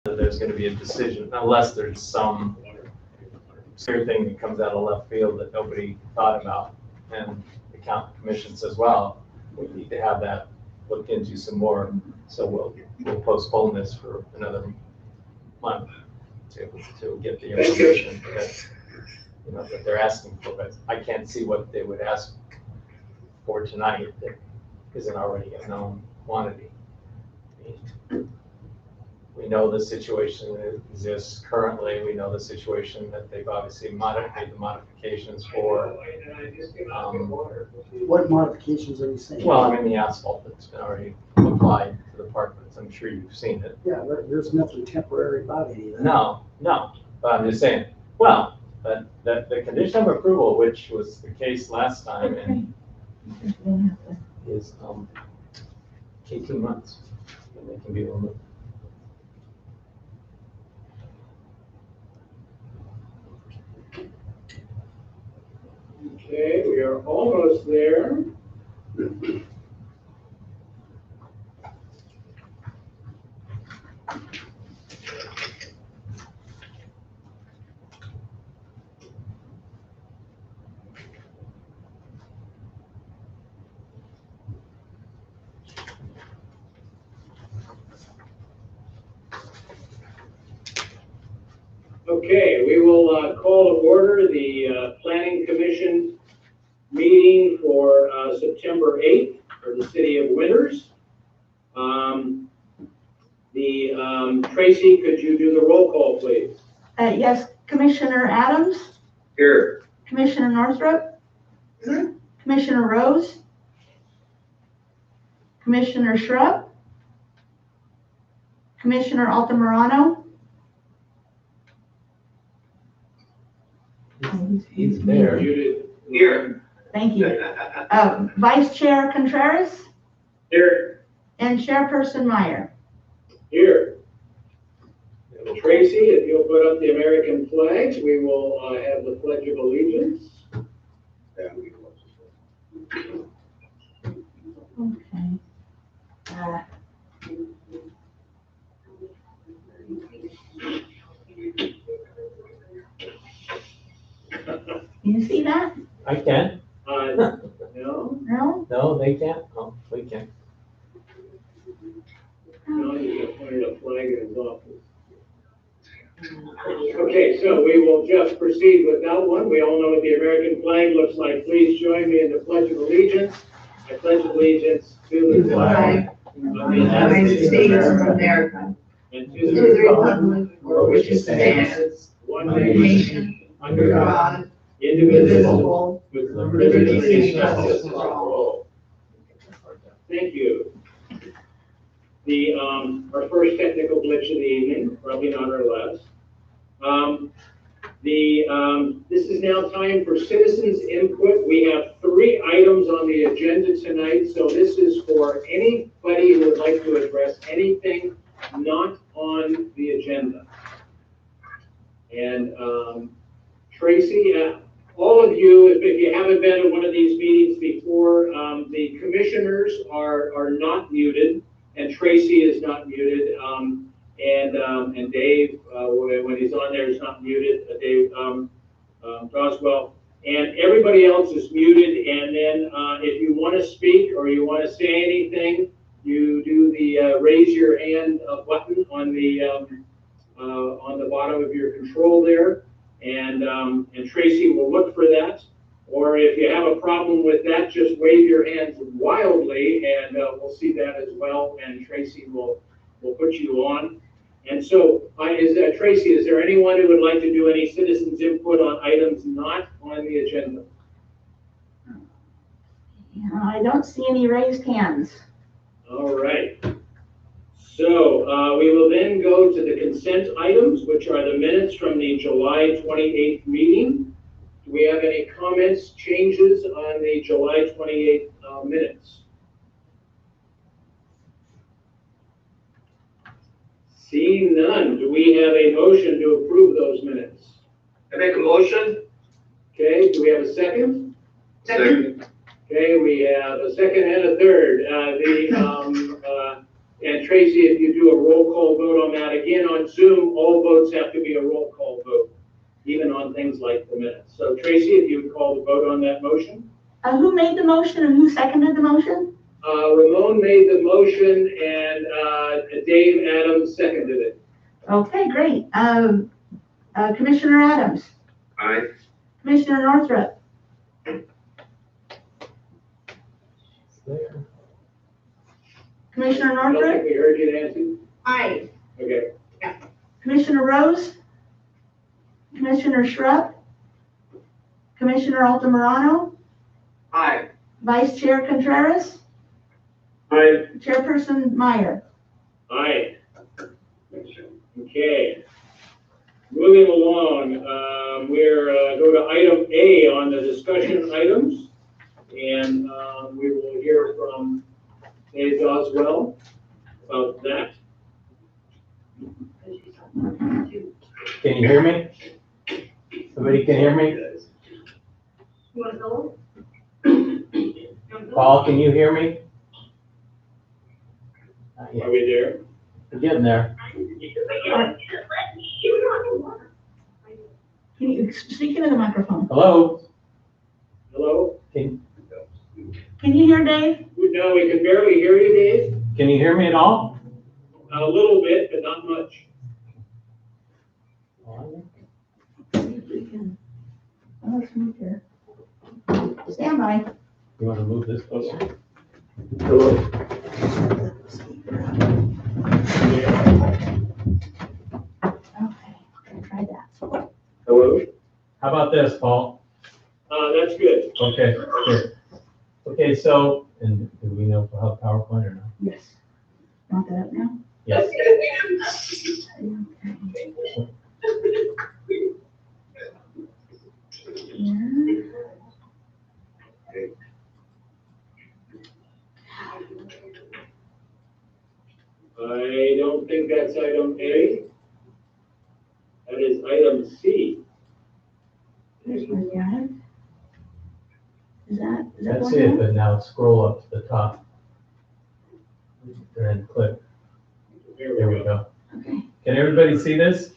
that there's going to be a decision unless there's some serious thing that comes out of left field that nobody thought about. And the county commission says, well, we need to have that looked into some more. So we'll postpone this for another month to get the information that, that they're asking for. But I can't see what they would ask for tonight that isn't already a known quantity. We know the situation that exists currently. We know the situation that they've obviously made the modifications for. What modifications are you saying? Well, I mean the asphalt that's been already applied to the parklands. I'm sure you've seen it. Yeah, there's nothing temporary about any of that. No, but I'm just saying, well, but the condition of approval, which was the case last time, and is 18 months, and they can be removed. Okay, we are almost there. Okay, we will call to order the Planning Commission meeting for September 8th for the city of Winters. Tracy, could you do the roll call, please? Yes, Commissioner Adams? Here. Commissioner Northrup? Here. Commissioner Rose? Commissioner Shrub? Commissioner Altamirano? He's there. Here. Thank you. Vice Chair Contreras? Here. And Chairperson Meyer? Here. Tracy, if you'll put up the American flag, we will have the Pledge of Allegiance. Okay. You see that? I can. No? No? No, they can't. Oh, we can. No, you just pointed a flag in his office. Okay, so we will just proceed with that one. We all know what the American flag looks like. Please join me in the Pledge of Allegiance. I pledge allegiance to the flag of the United States of America and to the republic for which it stands, one nation, under God, indivisible, with liberty and justice for all. Thank you. Our first technical glitch of the evening, probably not our last. This is now time for citizens input. We have 3 items on the agenda tonight, so this is for anybody who would like to address anything not on the agenda. And Tracy, all of you, if you haven't been to one of these meetings before, the commissioners are not muted, and Tracy is not muted, and Dave, when he's on there, is not muted. Dave Goswell, and everybody else is muted. And then if you want to speak or you want to say anything, you do the raise your hand button on the bottom of your control there, and Tracy will look for that. Or if you have a problem with that, just wave your hands wildly, and we'll see that as well. And Tracy will put you on. And so, Tracy, is there anyone who would like to do any citizens input on items not on the agenda? I don't see any raised hands. All right. So we will then go to the consent items, which are the minutes from the July 28th meeting. Do we have any comments, changes on the July 28th minutes? Seeing none, do we have a motion to approve those minutes? I make a motion. Okay, do we have a second? Second. Okay, we have a second and a third. And Tracy, if you do a roll call vote on that, again, on Zoom, all votes have to be a roll call vote, even on things like the minutes. So Tracy, if you would call the vote on that motion. Who made the motion and who seconded the motion? Ramon made the motion and Dave Adams seconded it. Okay, great. Commissioner Adams, Aye. Commissioner Northrup, Commissioner I don't think Northrup, we heard you, Nancy. Aye. Okay. Commissioner Rose, Commissioner Schrupp, Commissioner Altamirano, Aye. Vice Chair Contreras, Aye. Chairperson Meyer. Aye. Okay. Moving along, we're go to item A on the discussion items, and we will hear from Dave Oswell about that. Can you hear me? Somebody can hear me? You want to go? Paul, can you hear me? Not yet. Are we there? We're getting there. Can you speak into the microphone? Hello? Hello? Can Can you hear Dave? No, we can barely hear you, Dave. you hear me at all? A little bit, but not much. See if we can. Oh, let's move here. Stand by. You want to move this closer? Okay, try that. Hello? How about this, Paul? That's good. Okay, good. Okay, so, and do we know how PowerPoint or not? Yes. Want that up now? Yes. Yeah. I don't think that's item A. That is item C. Here's where we are. Is that That's going it, on? but now scroll up to the top. And click. There we go. Okay. Can everybody see this?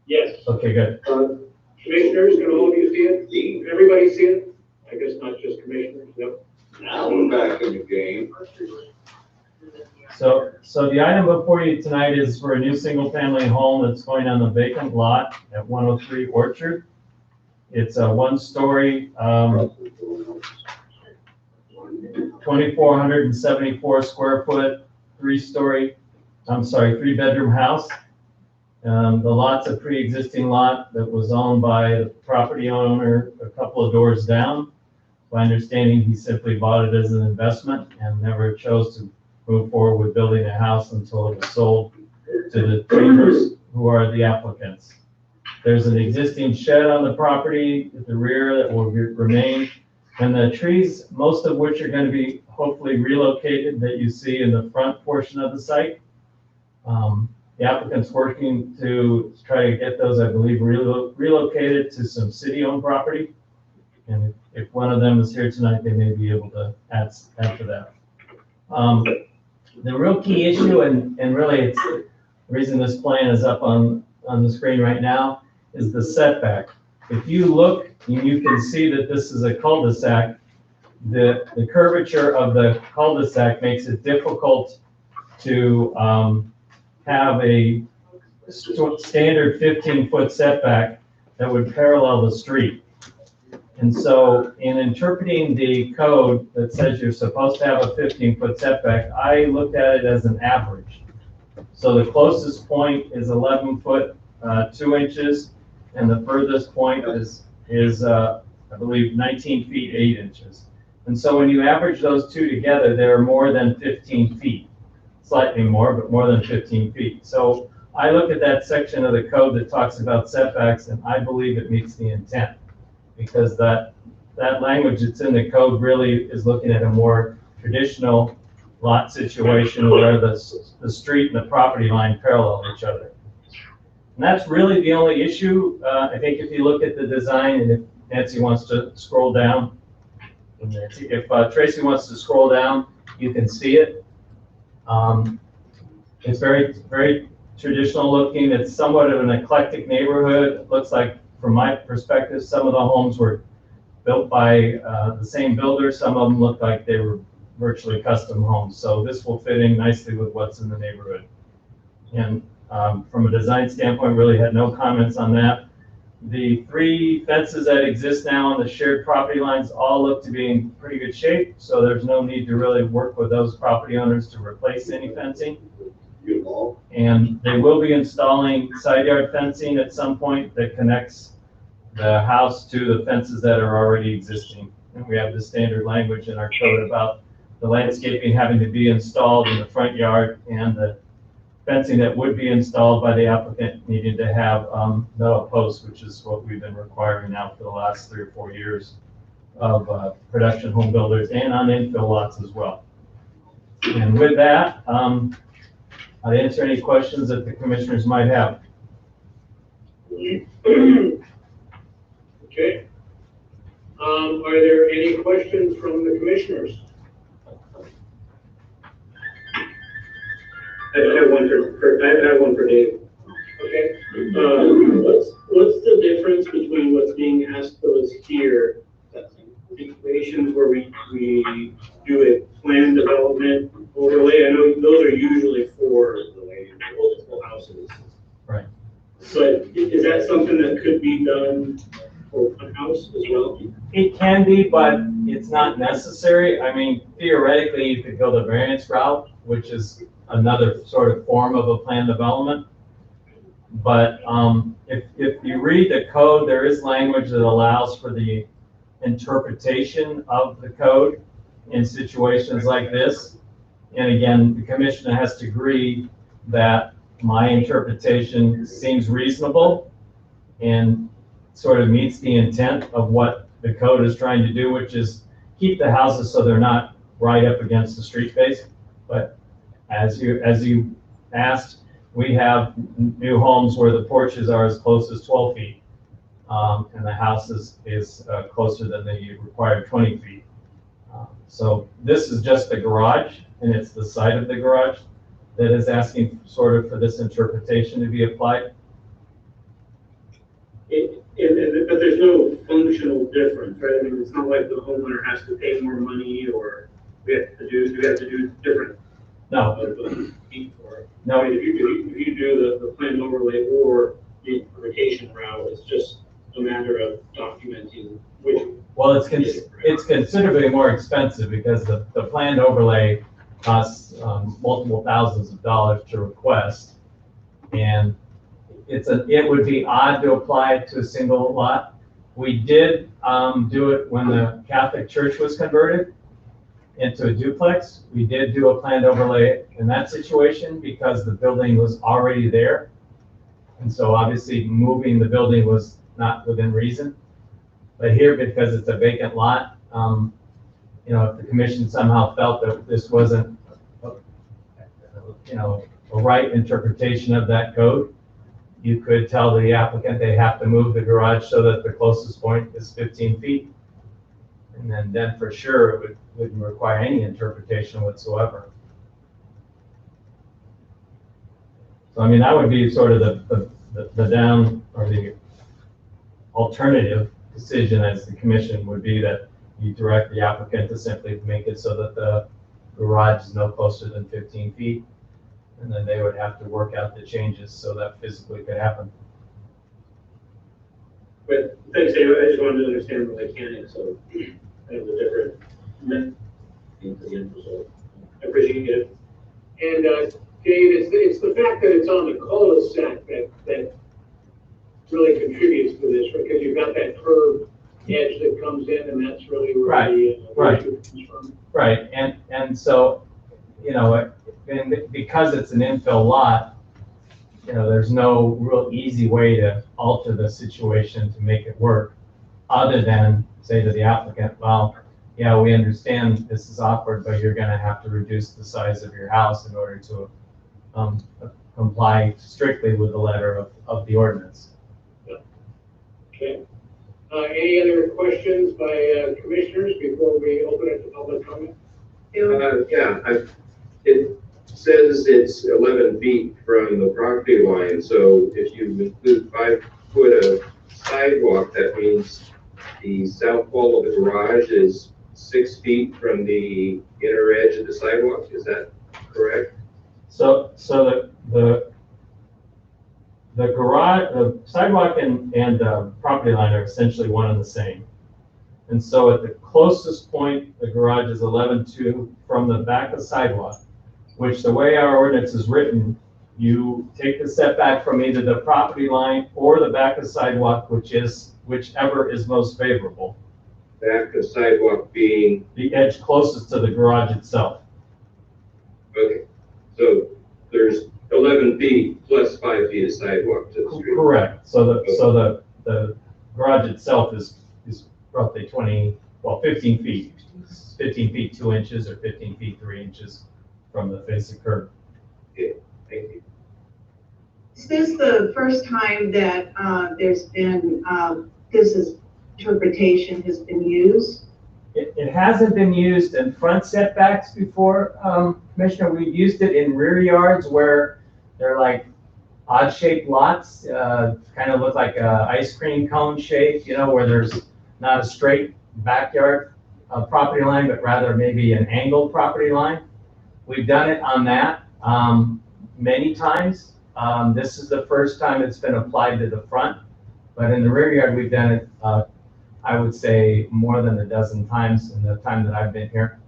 Yes. Okay, good. Commissioners, can all of you see it? Everybody see it? I guess not just commissioners, yep. Now we're back in the game. So the item before you tonight is for a new single-family home that's going on the vacant lot at 103 Orchard. It's a one-story, 2,474 square foot, three-bedroom house. The lot's a pre-existing lot that was owned by the property owner a couple of doors down. My understanding, he simply bought it as an investment and never chose to move forward with building a house until it was sold to the Chambers, who are the applicants. There's an existing shed on the property at the rear that will remain, and the trees, most of which are going to be hopefully relocated, that you see in the front portion of the site. The applicant's working to try to get those, I believe, relocated to some city-owned property. And if one of them is here tonight, they may be able to add to that. The real key issue, and really it's the reason this plan is up on the screen right now, is the setback. If you look, you can see that this is a cul-de-sac. The curvature of the cul-de-sac makes it difficult to have a standard 15-foot setback that would parallel the street. And so in interpreting the code that says you're supposed to have a 15-foot setback, I looked at it as an average. So the closest point is 11 foot 2 inches, and the furthest point is I believe 19 feet 8 inches. And so when you average those two together, they're more than 15 feet. Slightly more, but more than 15 feet. So I look at that section of the code that talks about setbacks, and I believe it meets the intent, because that language that's in the code really is looking at a more traditional lot situation where the street and the property line parallel each other. And that's really the only issue. I think if you look at the design, and if Nancy wants to scroll down, if Tracy wants to scroll down, you can see it. It's very, very traditional looking. It's somewhat of an eclectic neighborhood. It looks like, from my perspective, some of the homes were built by the same builder. Some of them look like they were virtually custom homes. So this will fit in nicely with what's in the neighborhood. And from a design standpoint, really had no comments on that. The 3 fences that exist now on the shared property lines all look to be in pretty good shape. So there's no need to really work with those property owners to replace any fencing. And they will be installing side yard fencing at some point that connects the house to the fences that are already existing. And we have the standard language in our code about the landscaping having to be installed in the front yard, and the fencing that would be installed by the applicant needed to have metal posts, which is what we've been requiring now for the last 3 or 4 years of production home builders and on infill lots as well. And with that, I'd answer any questions that the commissioners might have. Okay. Are there any questions from the commissioners? I have one for Dave. Okay. What's the difference between what's being asked of us here, situations where we do a plan development overlay? I know those are usually for multiple houses. Right. But is that something that could be done for one house as well? It can be, but it's not necessary. I mean, theoretically, you could go the variance route, which is another sort of form of a plan development. But if you read the code, there is language that allows for the interpretation of the code in situations like this. And again, the commissioner has to agree that my interpretation seems reasonable and sort of meets the intent of what the code is trying to do, which is keep the houses so they're not right up against the street face. But as you asked, we have new homes where the porches are as close as 12 feet, and the house is closer than the required 20 feet. So this is just the garage, and it's the side of the garage that is asking sort of for this interpretation to be applied. But there's no functional difference, right? I mean, it's not like the homeowner has to pay more money, or we have to do different. No. No. I mean, if you do the plan overlay or the interpretation route, it's just a matter of documenting which. Well, it's considerably more expensive because the planned overlay costs multiple thousands of dollars to request, and it would be odd to apply it to a single lot. We did do it when the Catholic Church was converted into a duplex. We did do a planned overlay in that situation because the building was already there. And so obviously moving the building was not within reason. But here, because it's a vacant lot, if the commission somehow felt that this wasn't, a right interpretation of that code, you could tell the applicant they have to move the garage so that the closest point is 15 feet. And then for sure, it wouldn't require any interpretation whatsoever. So, I mean, that would be sort of the down or the alternative decision as the commission would be that you direct the applicant to simply make it so that the garage is no closer than 15 feet. And then they would have to work out the changes so that physically could happen. But thanks, David. I just wanted to understand the mechanics of the different into the end result. I appreciate it. And Dave, it's the fact that it's on the cul-de-sac that really contributes to this, right? Because you've got that curved edge that comes in, and that's really where the issue comes from. Right, and so, and because it's an infill lot, there's no real easy way to alter the situation to make it work, other than say to the applicant, well, yeah, we understand this is awkward, but you're going to have to reduce the size of your house in order to comply strictly with the letter of the ordinance. Yeah. Okay. Any other questions by commissioners before we open it to public comment? says it's 11 feet from the property line, so if you include 5 foot of sidewalk, that means the south wall of the garage is 6 feet from the inner edge of the sidewalk, is that correct? So the garage, the sidewalk and property line are essentially one and the same. And so at the closest point, the garage is 11.2 from the back of the sidewalk, which the way our ordinance is written, you take the setback from either the property line or the back of the sidewalk, whichever is most favorable. Back of sidewalk being, The edge closest to the garage itself. okay, so there's 11 feet plus 5 feet of sidewalk to the street. Correct. So the garage itself is roughly 15 feet. 15 feet 2 inches or 15 feet 3 inches from the face of curb. Thank you. Is this the first time that there's been, this interpretation has been used? It hasn't been used in front setbacks before, Commissioner. We've used it in rear yards where they're like odd-shaped lots, kind of look like a ice cream cone shape, where there's not a straight backyard property line, but rather maybe an angled property line. We've done it on that many times. This is the first time it's been applied to the front, but in the rear yard, we've done it, I would say, more than a dozen times in the time that I've been here.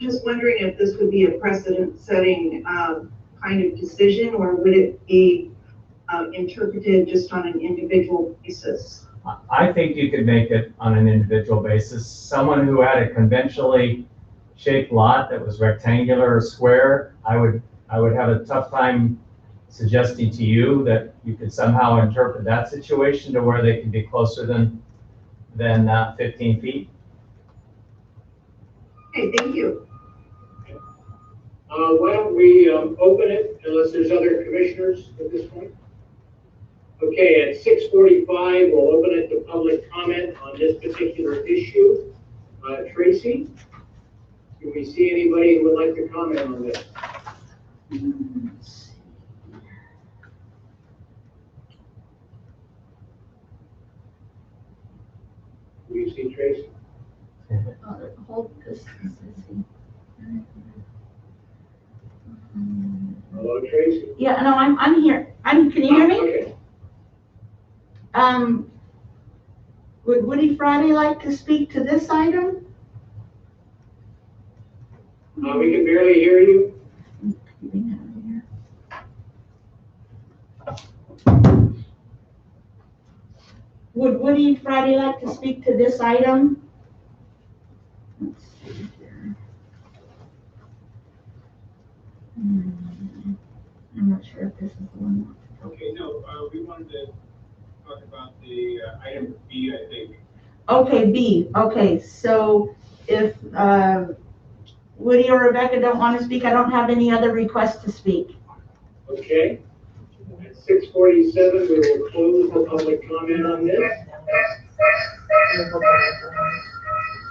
Just wondering if this would be a precedent-setting kind of decision, or would it be interpreted just on an individual basis? I think you could make it on an individual basis. Someone who had a conventionally shaped lot that was rectangular or square, I would have a tough time suggesting to you that you could somehow interpret that situation to where they could be closer than 15 feet. Okay, thank you. Why don't we open it unless there's other commissioners at this point? Okay, at 6:45, we'll open it to public comment on this particular issue. Tracy, do we see anybody who would like to comment on this? Do you see Tracy? Hold this. Hello, Tracy? Yeah, no, I'm here. Can you hear me? Okay. Would Woody Friday like to speak to this item? We can barely hear you. Would Woody Friday like to speak to this item? Let's see here. I'm not sure if this is the one. Okay, no, we wanted to talk about the item B, I think. Okay, B. Okay, so if Woody or Rebecca don't want to speak, I don't have any other requests to speak. Okay. At 6:47, we will close the public comment on this.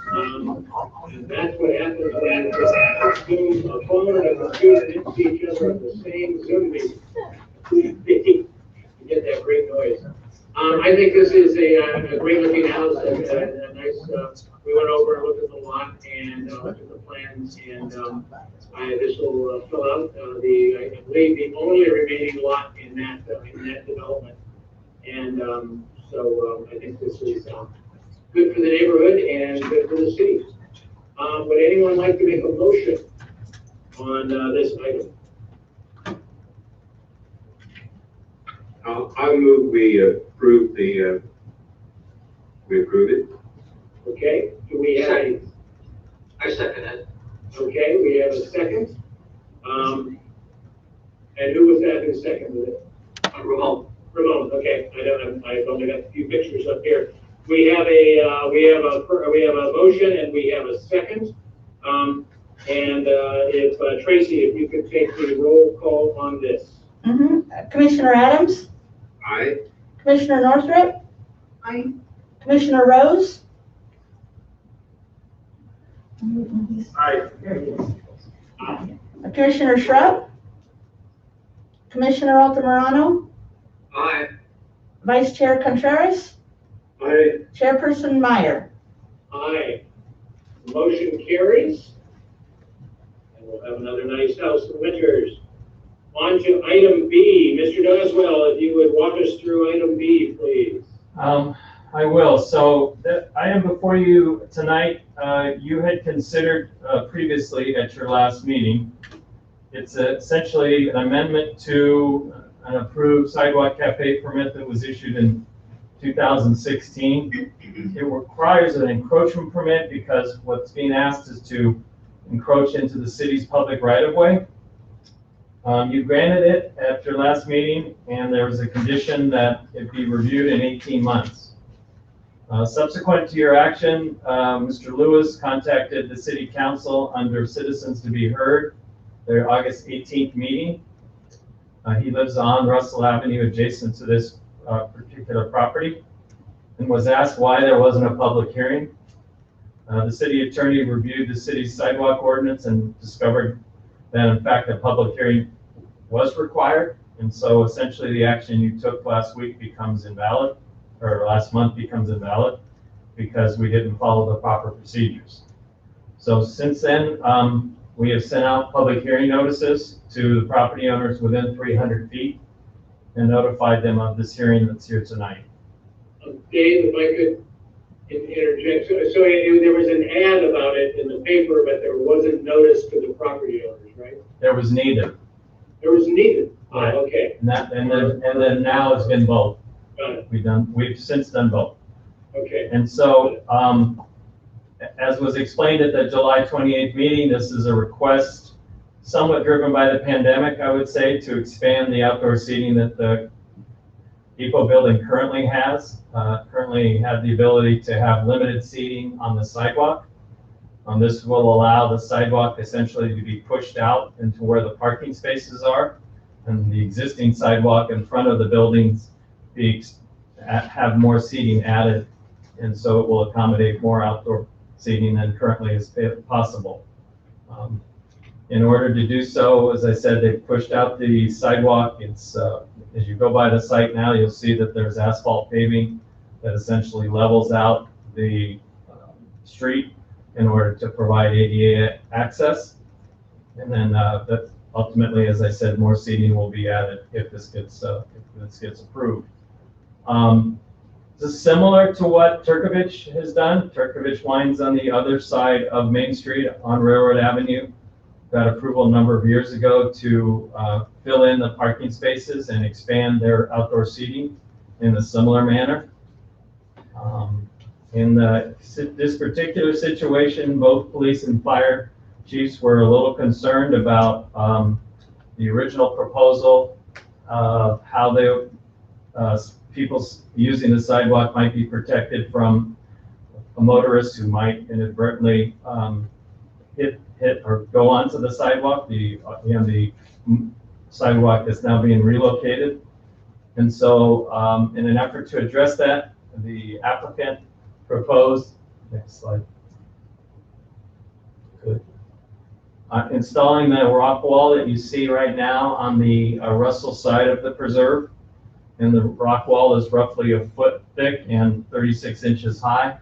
And that's what happens when a phone and a computer next to each other on the same Zoom meeting. You get that great noise. I think this is a great looking house, and a nice, we went over and looked at the lot and looked at the plans, and this will fill out I believe, the only remaining lot in that development. And so I think this is good for the neighborhood and good for the city. Would anyone like to make a motion on this item? I'll move we approve it. Okay, do we have a, I second it. okay, we have a second. And who was that who seconded it? Ramon. Ramon, okay, I've only got a few pictures up here. We have a motion and we have a second. If Tracy, if you could take the roll call on this. Commissioner Adams? Aye. Commissioner Northrup? Aye. Commissioner Rose? Aye. There he is. Commissioner Shrub? Commissioner Altamirano? Aye. Vice Chair Contreras? Aye. Chairperson Meyer? Aye. Motion carries. And we'll have another nice house for winters. On to item B. Mr. Doswell, if you would walk us through item B, please. I will. So the item before you tonight, you had considered previously at your last meeting. It's essentially an amendment to an approved sidewalk cafe permit that was issued in 2016. It requires an encroachment permit because what's being asked is to encroach into the city's public right-of-way. You granted it at your last meeting, and there was a condition that it be reviewed in 18 months. Subsequent to your action, Mr. Lewis contacted the city council under citizens to be heard, their August 18th meeting. He lives on Russell Avenue adjacent to this particular property and was asked why there wasn't a public hearing. The city attorney reviewed the city's sidewalk ordinance and discovered that in fact a public hearing was required. And so essentially the action you took last week becomes invalid, or last month becomes invalid, because we didn't follow the proper procedures. So since then, we have sent out public hearing notices to the property owners within 300 feet and notified them of this hearing that's here tonight. Dave, if I could interject. So there was an ad about it in the paper, but there wasn't notice to the property owners, right? There was neither. There was neither. Right. Oh, okay. And then now it's been both. Got it. We've since done both. Okay. And so, as was explained at the July 28th meeting, this is a request somewhat driven by the pandemic, I would say, to expand the outdoor seating that the depot building currently has. Currently have the ability to have limited seating on the sidewalk. This will allow the sidewalk essentially to be pushed out into where the parking spaces are, and the existing sidewalk in front of the buildings have more seating added, and so it will accommodate more outdoor seating than currently is possible. In order to do so, as I said, they've pushed out the sidewalk. It's as you go by the site now, you'll see that there's asphalt paving that essentially levels out the street in order to provide ADA access. And then that ultimately, as I said, more seating will be added if this gets approved. This is similar to what Turkovich has done. Turkovich winds on the other side of Main Street on Railroad Avenue. Got approval a number of years ago to fill in the parking spaces and expand their outdoor seating in a similar manner. In this particular situation, both police and fire chiefs were a little concerned about the original proposal of how people using the sidewalk might be protected from a motorist who might inadvertently hit or go onto the sidewalk. The sidewalk is now being relocated. And so in an effort to address that, the applicant proposed, next slide, good, installing the rock wall that you see right now on the Russell side of the preserve. And the rock wall is roughly a foot thick and 36 inches high.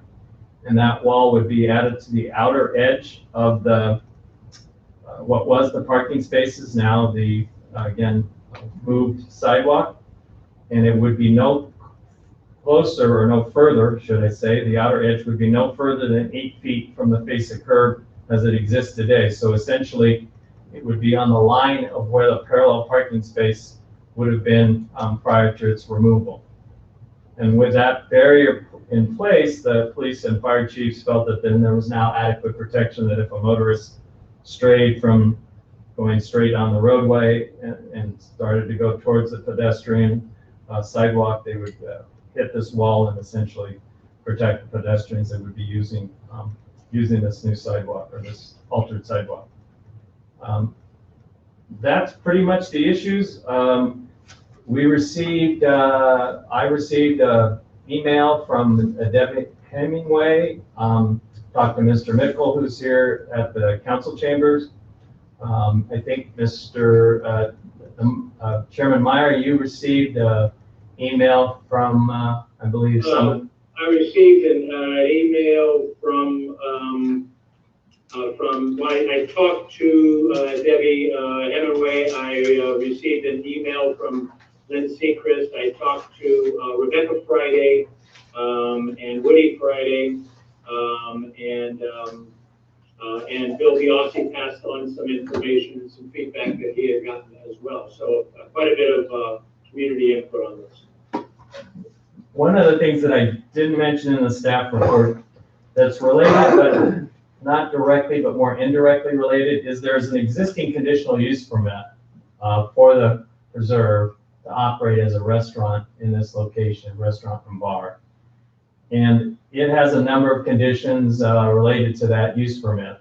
And that wall would be added to the outer edge of the what was the parking spaces, now the again moved sidewalk. And it would be no closer, or no further, should I say, the outer edge would be no further than 8 feet from the face of curb as it exists today. So essentially, it would be on the line of where the parallel parking space would have been prior to its removal. And with that barrier in place, the police and fire chiefs felt that then there was now adequate protection, that if a motorist strayed from going straight on the roadway and started to go towards the pedestrian sidewalk, they would hit this wall and essentially protect the pedestrians that would be using this new sidewalk, or this altered sidewalk. That's pretty much the issues. We received, I received an email from Debbie Hemingway, talked to Mr. Mickle, who's here at the council chambers. I think Mr. Chairman Meyer, you received an email from, I believe, someone. I received an email I talked to Debbie Hemingway. I received an email from Lynn Seacrest. I talked to Rebecca Friday and Woody Friday, and Bill Biasi passed on some information and some feedback that he had gotten as well. So quite a bit of community input on this. One of the things that I didn't mention in the staff report that's related, but not directly, but more indirectly related, is there's an existing conditional use permit for the preserve to operate as a restaurant in this location, restaurant and bar. And it has a number of conditions related to that use permit.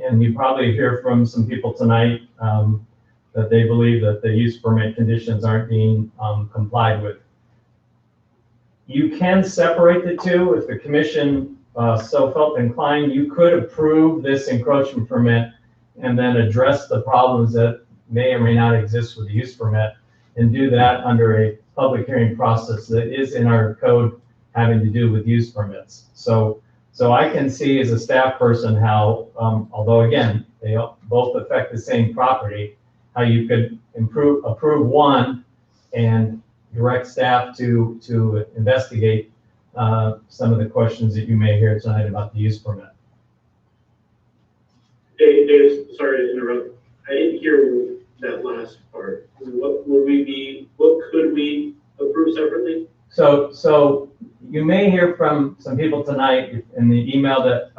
And you probably hear from some people tonight that they believe that the use permit conditions aren't being complied with. You can separate the two if the commission so felt inclined. You could approve this encroachment permit and then address the problems that may or may not exist with the use permit, and do that under a public hearing process that is in our code having to do with use permits. So I can see as a staff person how, although again, they both affect the same property, how you could approve one and direct staff to investigate some of the questions that you may hear tonight about the use permit. Dave, sorry to interrupt. I didn't hear that last part. What could we approve separately? So you may hear from some people tonight in the email that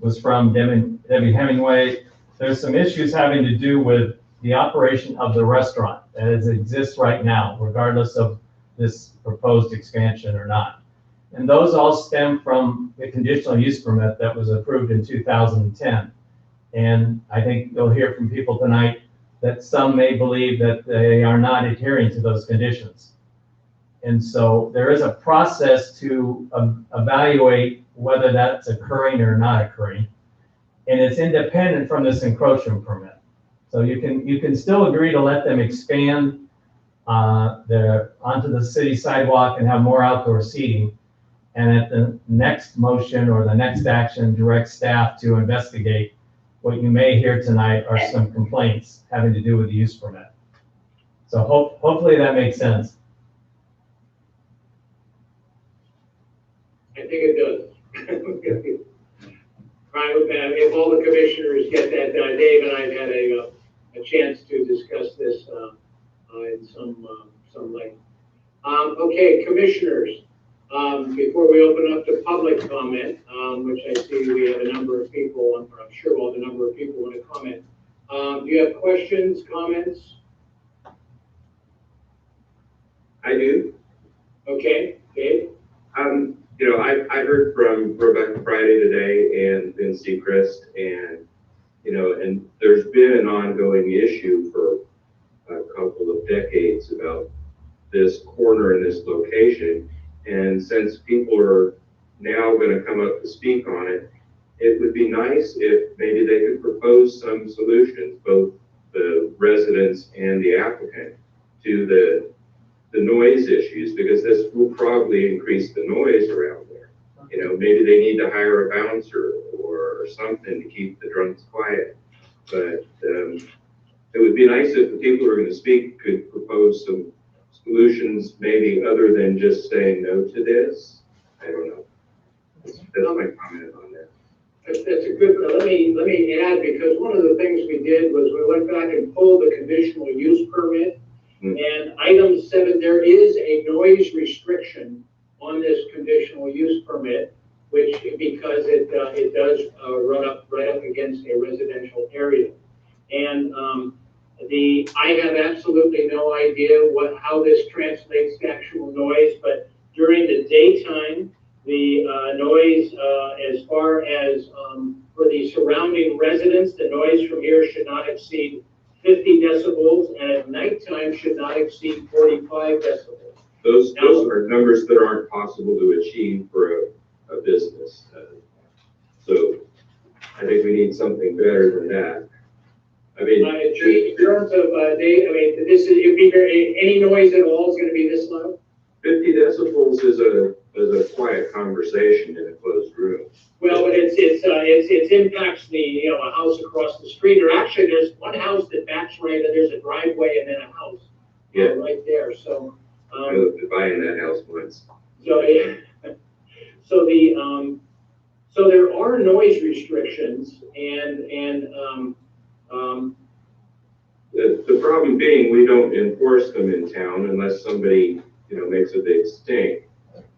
was from Debbie Hemingway. There's some issues having to do with the operation of the restaurant as it exists right now, regardless of this proposed expansion or not. And those all stem from the conditional use permit that was approved in 2010. And I think you'll hear from people tonight that some may believe that they are not adhering to those conditions. And so there is a process to evaluate whether that's occurring or not occurring. And it's independent from this encroachment permit. So you can still agree to let them expand onto the city sidewalk and have more outdoor seating. And at the next motion or the next action, direct staff to investigate. What you may hear tonight are some complaints having to do with the use permit. So hopefully that makes sense. I think it does. If all the commissioners get that done, Dave and I've had a chance to discuss this in some length. Okay, commissioners, before we open up to public comment, which I see we have a number of people, I'm sure we'll have a number of people want to comment. Do you have questions, comments? I do. Okay, Dave? I heard from Rebecca Friday today and Ben Seacrest, and, and there's been an ongoing issue for a couple of decades about this corner and this location. And since people are now going to come up to speak on it, it would be nice if maybe they could propose some solutions, both the residents and the applicant, to the noise issues, because this will probably increase the noise around there. Maybe they need to hire a bouncer or something to keep the drunks quiet. But it would be nice if the people who are going to speak could propose some solutions, maybe other than just saying no to this. I don't know. That's my comment on that. That's a good, let me add, because one of the things we did was we went back and pulled the conditional use permit. And item 7, there is a noise restriction on this conditional use permit, which because it does run up right up against a residential area. And I have absolutely no idea how this translates to actual noise, but during the daytime, the noise as far as for the surrounding residents, the noise from here should not exceed 50 decibels, and at nighttime should not exceed 45 decibels. Those are numbers that aren't possible to achieve for a business. So I think we need something better than that. I mean, Chief, in terms of, this is, it'd be very, any noise at all is gonna be this loud? 50 decibels is a quiet conversation in a closed room. Well, but it impacts the, a house across the street, or actually, there's one house that backs right, and there's a driveway and then a house. Yeah. Right there, so, I looked at buying that house once. so, yeah. So there are noise restrictions The problem being, we don't enforce them in town unless somebody, makes a big stink.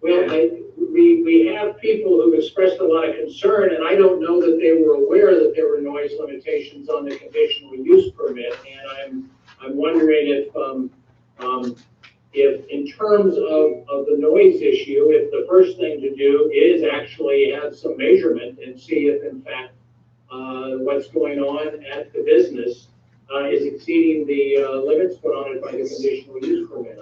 well, we have people who've expressed a lot of concern, and I don't know that they were aware that there were noise limitations on the conditional use permit, and I'm wondering if in terms of the noise issue, if the first thing to do is actually have some measurement and see if in fact what's going on at the business is exceeding the limits put on it by the conditional use permit.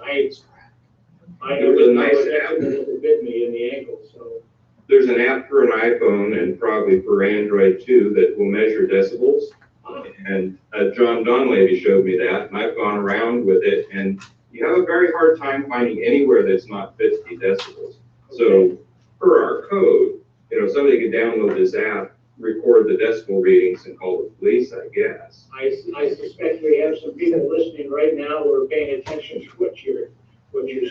There's a nice app. It bit me in the ankle, so. There's an app for an iPhone and probably for Android too that will measure decibels. And John Donlevy showed me that, and I've gone around with it, and you have a very hard time finding anywhere that's not 50 decibels. So per our code, somebody could download this app, record the decibel readings, and call the police, I guess. I suspect we have some people listening right now who are paying attention to what you're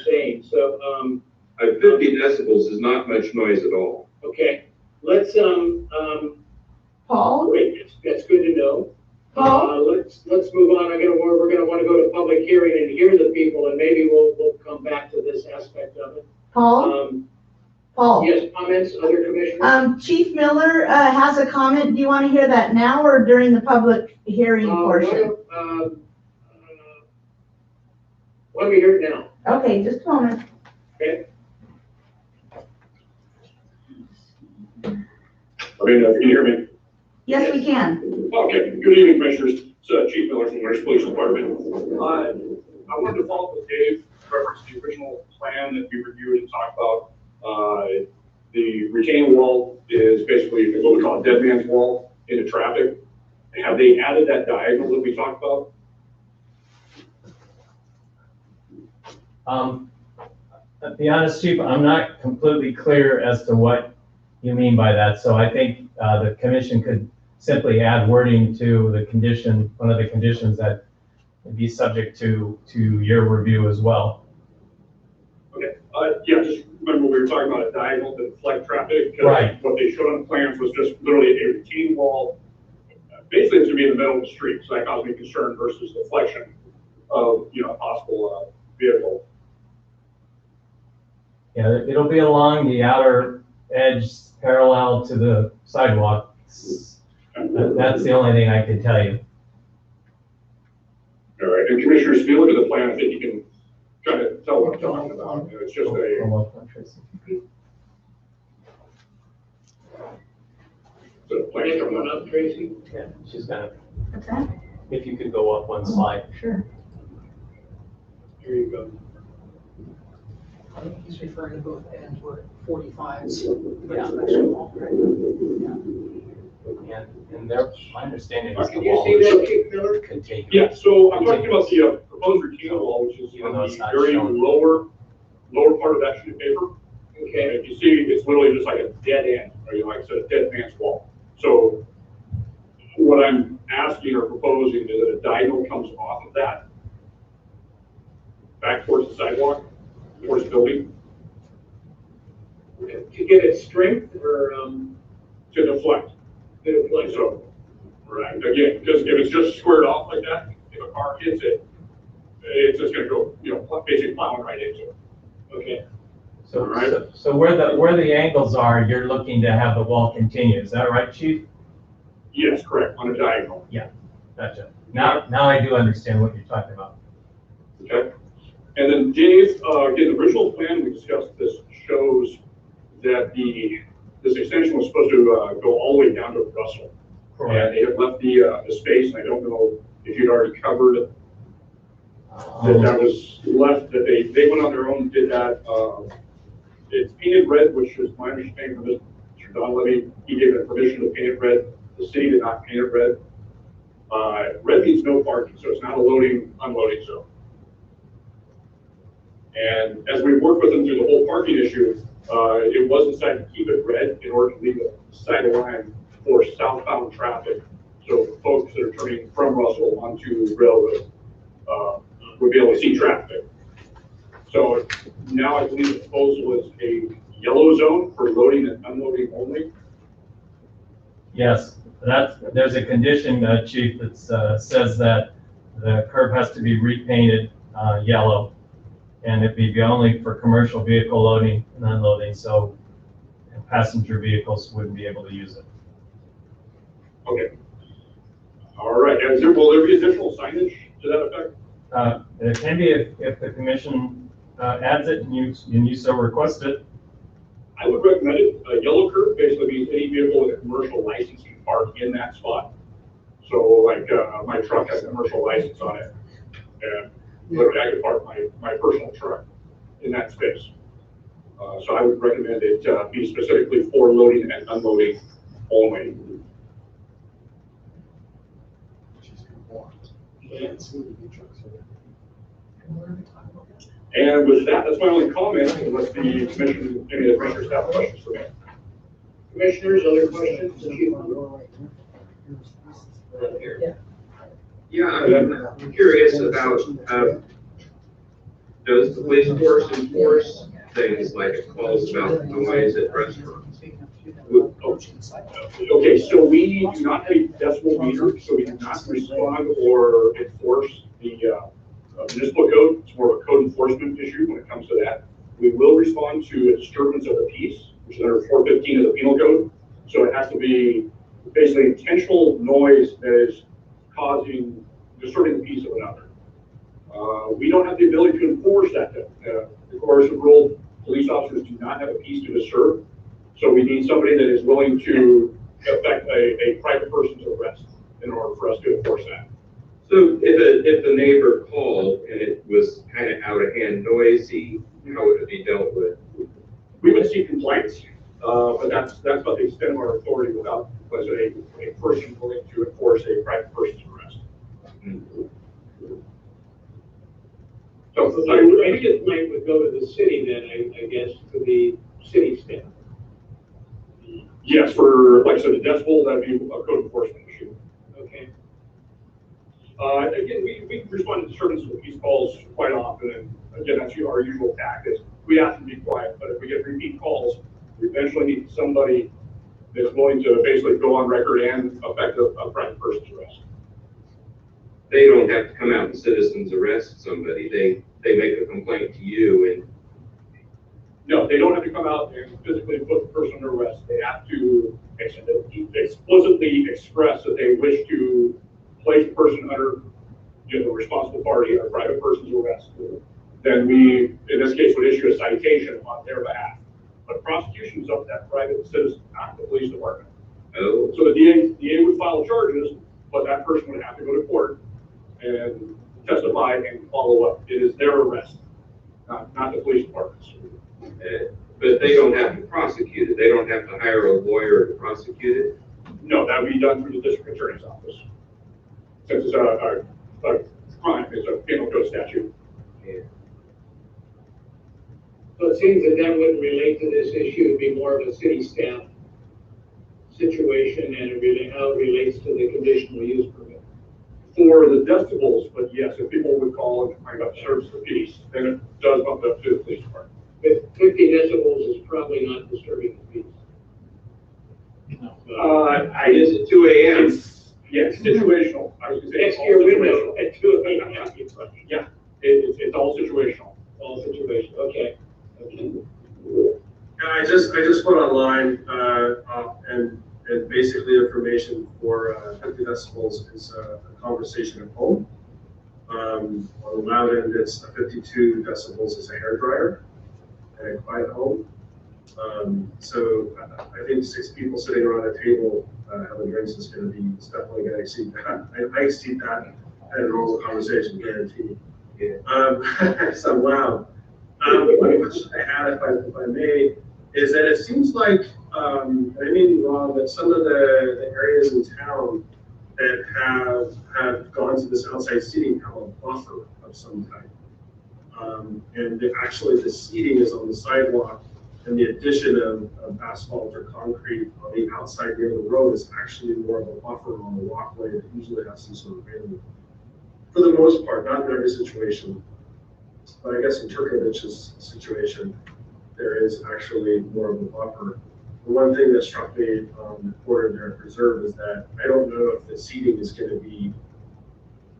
saying, so, 50 decibels is not much noise at all. okay. Let's, Paul? great, that's good to know. Paul? Let's move on. We're gonna want to go to public hearing and hear the people, and maybe we'll come back to this aspect of it. Paul? Paul? Yes, comments, other commissioners? Chief Miller has a comment. Do you want to hear that now or during the public hearing portion? Why don't we hear it now? Okay, just a moment. Okay. Can you hear me? Yes, we can. Okay, good evening, Commissioners. It's Chief Miller from Winters Police Department. I wanted to follow up with Dave, reference the original plan that we reviewed and talked about. The retaining wall is basically what we call a dead man's wall into traffic. Have they added that diagonal that we talked about? To be honest, Chief, I'm not completely clear as to what you mean by that. So I think the commission could simply add wording to the condition, one of the conditions that would be subject to your review as well. Okay, yeah, just remember we were talking about a diagonal to deflect traffic. Right. What they showed on the plans was just literally a retaining wall. Basically, it's gonna be in the middle of the street, so that caused me concern versus deflection of, a possible vehicle. Yeah, it'll be along the outer edge parallel to the sidewalk. That's the only thing I can tell you. All right, and Commissioners, if you look at the plan, I think you can kind of tell what I'm talking about. It's just a plan coming up. Tracy? Yeah, she's gonna, What's that? if you could go up one slide. Sure. Here you go. I think he's referring to both ends where 45s. Yeah. And there, my understanding is the Can you wall see that, is Chief Miller? contiguous. Yeah, so I'm talking about the proposed retaining wall, which is Even on though the it's not very shown. lower part of that sheet of paper. Okay. And if you see, it's literally just like a dead end, or like I said, a dead man's wall. So what I'm asking or proposing is that a diagonal comes off of that, back towards the sidewalk, towards the building, To get its strength or, to deflect. to deflect? So, right, again, because if it's just squared off like that, if a car hits it, it's just gonna go, basically plowing right into it. Okay. So, Right. so where the angles are, you're looking to have the wall continue. Is that right, Chief? Yes, correct, on a diagonal. Gotcha. Now I do understand what you're talking about. Okay. And then Dave, again, the original plan we discussed this shows that this extension was supposed to go all the way down to Russell. And they have left the space, and I don't know if you'd already covered that was left, that they went on their own and did that. It's painted red, which is my understanding from Mr. Donlevy. He gave it permission to paint it red. The city did not paint it red. Red means no parking, so it's not a loading, unloading zone. And as we worked with them through the whole parking issue, it was decided to keep it red in order to leave a side line for southbound traffic. So folks that are turning from Russell onto Railroad would be able to see traffic. So now I believe the proposal is a yellow zone for loading and unloading only. Yes, there's a condition, Chief, that says that the curb has to be repainted yellow, and it'd be only for commercial vehicle loading and unloading, so passenger vehicles wouldn't be able to use it. Okay. All right. And will there be additional signage to that effect? It can be if the commission adds it and you so request it. I would recommend it. A yellow curb basically means any vehicle with a commercial license can park in that spot. So like my truck has a commercial license on it, and literally I could park my personal truck in that space. So I would recommend it be specifically for loading and unloading only. And with that, that's my only comment, unless the commission, any of the commissioners have questions for me. Commissioners, other questions? Yeah, I'm curious about, does the police force enforce things like calls about noise at restaurants? Okay, so we do not have a decibel meter, so we do not respond or enforce the municipal code. It's more of a code enforcement issue when it comes to that. We will respond to a disturbance of the peace, which is under 415 of the penal code. So it has to be basically intentional noise that is disturbing the peace of another. We don't have the ability to enforce that. The coercive rule, police officers do not have a peace to disturb. So we need somebody that is willing to effect a private person's arrest in order for us to enforce that. So if the neighbor called and it was kind of out of hand noisy, how would it be dealt with? We would seek complaints, but that's about the extent of our authority without a person willing to enforce a private person's arrest. So I think it would go to the city then, I guess, to the city staff. Yes, for, like I said, the decibel, that'd be a code enforcement issue. Okay. Again, we respond to disturbances with peace calls quite often, and again, that's our usual tactic. We ask them to be quiet, but if we get repeat calls, we eventually need somebody that's willing to basically go on record and effect a private person's arrest. They don't have to come out and citizens arrest somebody. They make a complaint to you and. No, they don't have to come out and physically put the person under arrest. They have to explicitly express that they wish to place the person under the responsible party or private person's arrest. Then we, in this case, would issue a citation on their behalf. But prosecution is up to that private citizen, not the police department. Oh. So the DA would file charges, but that person would have to go to court and testify and follow up. It is their arrest, not the police department's. But they don't have to prosecute it. They don't have to hire a lawyer to prosecute it. No, that would be done through the district attorney's office. Since it's a crime, it's a penal code statute. Yeah. So it seems that wouldn't relate to this issue, it'd be more of a city staff situation and how it relates to the conditional use permit. For the decibels, but yes, if people would call and complain about the service of the peace, then it does bump up to the police department. But 50 decibels is probably not disturbing the peace. Is it 2 a.m.? Yeah, it's situational. I was going to say Next to your window at 2 a.m. Yeah, it's all situational. All situational, okay. I just went online and basically information for 50 decibels is a conversation at home. On the loud end, it's 52 decibels is a hairdryer and a quiet home. So I think 6 people sitting around a table having drinks is going to be definitely going to exceed that. I exceed that at a normal conversation, guaranteed. Yeah. So loud. One question I had, if I may, is that it seems like, and I may be wrong, that some of the areas in town that have gone to this outside seating have a buffer of some type. Actually the seating is on the sidewalk, and the addition of asphalt or concrete on the outside near the road is actually more of a buffer on the walkway that usually has some sort of railing. For the most part, not in every situation, but I guess in Turkovich's situation, there is actually more of a buffer. The one thing that struck me reported there at Preserve is that I don't know if the seating is going to be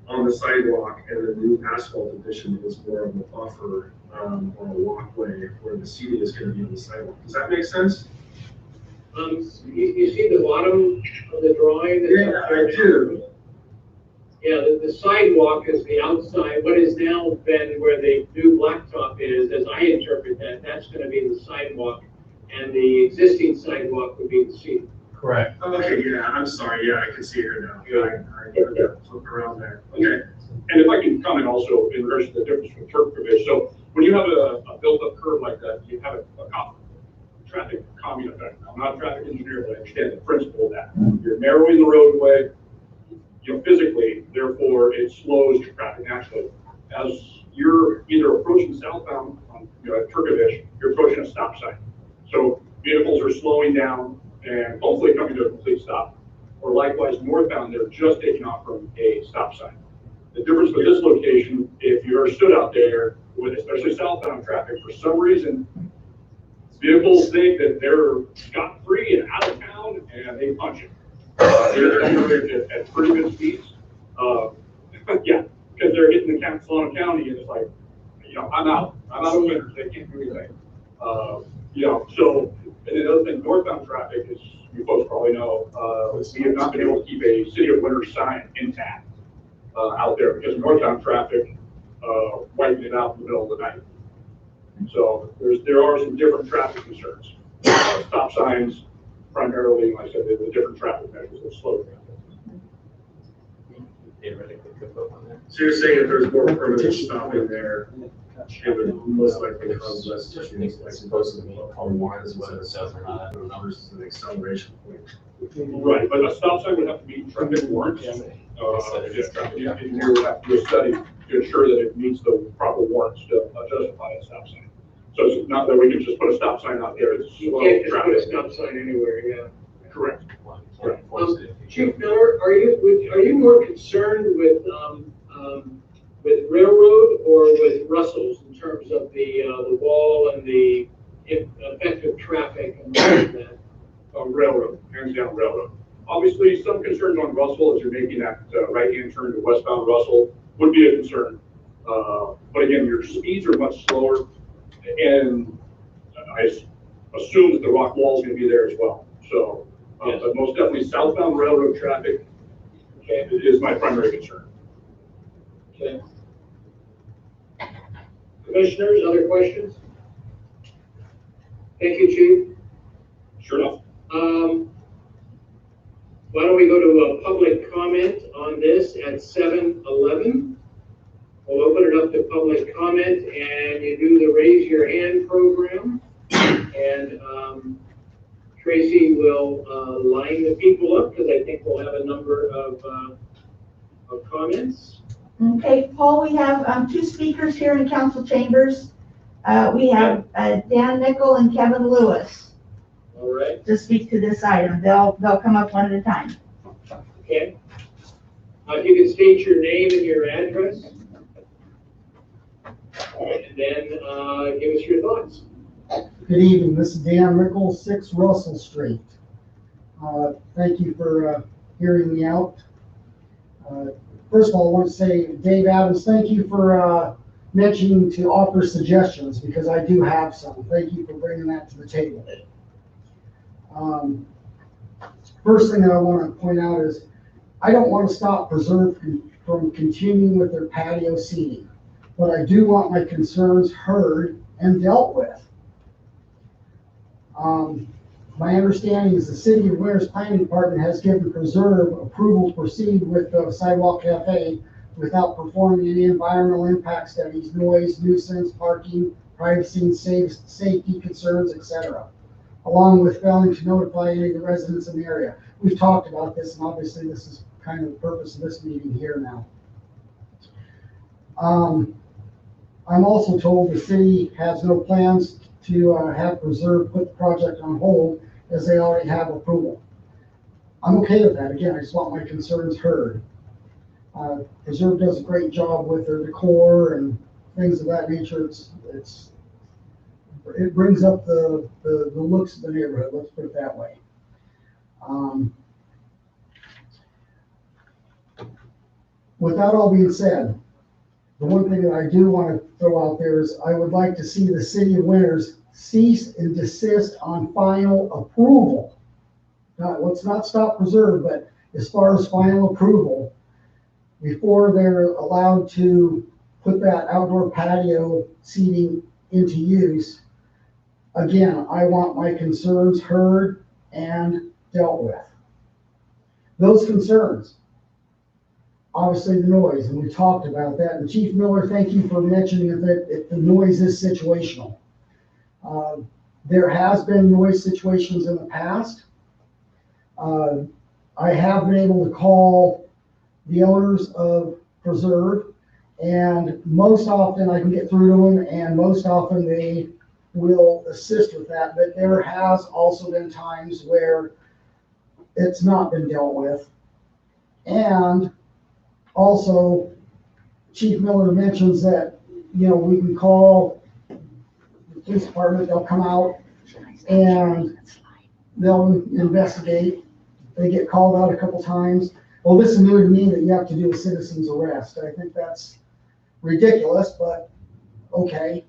on the sidewalk and the new asphalt addition is more of a buffer on a walkway where the seating is going to be on the sidewalk. Does that make sense? You see the bottom of the drawing? Yeah, I do. Yeah, the sidewalk is the outside, what has now been where the new blacktop is, as I interpret that, that's gonna be the sidewalk, and the existing sidewalk would be the seat. Correct. Okay, yeah, I'm sorry. Yeah, I can see it here now. I heard that flip around there. Okay. And if I can comment also in regards to the difference with Turkovic. So when you have a built-up curve like that, you have a traffic calming effect. I'm not a traffic engineer, but I understand the principle of that. You're narrowing the roadway, physically, therefore it slows your traffic naturally. As you're either approaching southbound on Turkovic, you're approaching a stop sign. So vehicles are slowing down and hopefully coming to a complete stop. Or likewise, northbound, they're just taking off from a stop sign. The difference with this location, if you're stood out there with especially southbound traffic, for some reason, vehicles think that they're scot-free and out of town and they punch it. They're at pretty good speeds. Yeah, because they're hitting the Solano County and it's like, I'm out of winners, they can't do anything. So, and the other thing, northbound traffic is, you folks probably know, we have not been able to keep a City of Winners sign intact out there because northbound traffic wiped it out in the middle of the night. So there are some different traffic concerns. Stop signs, primarily, like I said, the different traffic measures that slow traffic. Theoretically, could vote on that. So you're saying if there's more permanent stopping there, it would most likely cause less issues, like Supposed to be called warrants, whether it says or not, the numbers. versus an acceleration point. Right, but a stop sign would have to meet traffic warrants. Traffic engineer would have to do a study to ensure that it meets the proper warrants to justify a stop sign. So it's not that we can just put a stop sign out there. It's You slow can't just put a traffic. stop sign anywhere, yeah. Correct. Chief Miller, are you more concerned with railroad or with Russell's in terms of the wall and the effective traffic and all of that? Railroad, hands down railroad. Obviously, some concerns on Russell as you're making that right-hand turn to westbound Russell would be a concern. But again, your speeds are much slower, and I assume that the rock wall is going to be there as well. So, Yes. but most definitely southbound railroad traffic is my primary concern. Okay. Commissioners, other questions? Thank you, Chief. Sure enough. Why don't we go to a public comment on this at 7:11? We'll open it up to public comment, and you do the raise your hand program. And Tracy will line the people up, because I think we'll have a number of comments. Okay, Paul, we have two speakers here in council chambers. We have Dan Nickel and Kevin Lewis All right, to speak to this item. They'll come up one at a time. okay. If you can state your name and your address. And then give us your thoughts. Good evening, this is Dan Rickles, 6 Russell Street. Thank you for hearing me out. First of all, I want to say, Dave Adams, thank you for mentioning to offer suggestions, because I do have some. Thank you for bringing that to the table. First thing that I want to point out is, I don't want to stop Preserve from continuing with their patio seating, but I do want my concerns heard and dealt with. My understanding is the City of Ware's Planning Department has given Preserve approval to proceed with the Sidewalk Cafe without performing any environmental impact studies, noise, nuisance, parking, privacy and safety concerns, etc., along with failing to notify any of the residents in the area. We've talked about this, and obviously this has kind of the purpose of this meeting here now. I'm also told the city has no plans to have Preserve put the project on hold as they already have approval. I'm okay with that. Again, I just want my concerns heard. Preserve does a great job with their decor and things of that nature. It brings up the looks of the neighborhood, let's put it that way. With that all being said, the one thing that I do want to throw out there is I would like to see the city of Winters cease and desist on final approval. Now, let's not stop Preserve, but as far as final approval, before they're allowed to put that outdoor patio seating into use, again, I want my concerns heard and dealt with. Those concerns, obviously the noise, and we talked about that. And Chief Miller, thank you for mentioning that the noise is situational. There has been noise situations in the past. I have been able to call the owners of Preserve, and most often I can get through to them, and most often they will assist with that. But there has also been times where it's not been dealt with. And also, Chief Miller mentions that, you know, we can call the police department, they'll come out and they'll investigate. They get called out a couple times. Well, this is new to me that you have to do a citizen's arrest. I think that's ridiculous, but okay.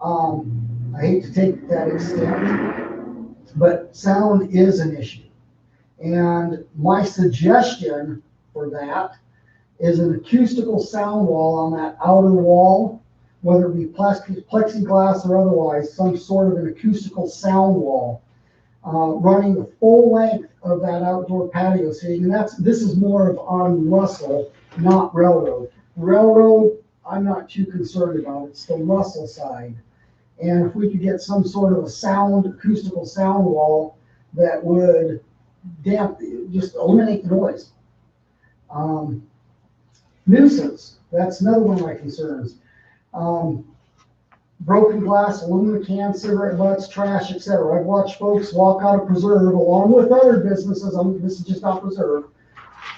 I hate to take that extent, but sound is an issue. And my suggestion for that is an acoustical sound wall on that outer wall, whether it be plexiglass or otherwise, some sort of an acoustical sound wall, running the full length of that outdoor patio seating. And this is more of on Russell, not Railroad. Railroad, I'm not too concerned about. It's the Russell side. And if we could get some sort of a acoustical sound wall that would just eliminate the noise. Nuisance, that's another one of my concerns. Broken glass, aluminum cans, cigarette butts, trash, etc. I've watched folks walk out of Preserve along with other businesses. This is just not Preserve,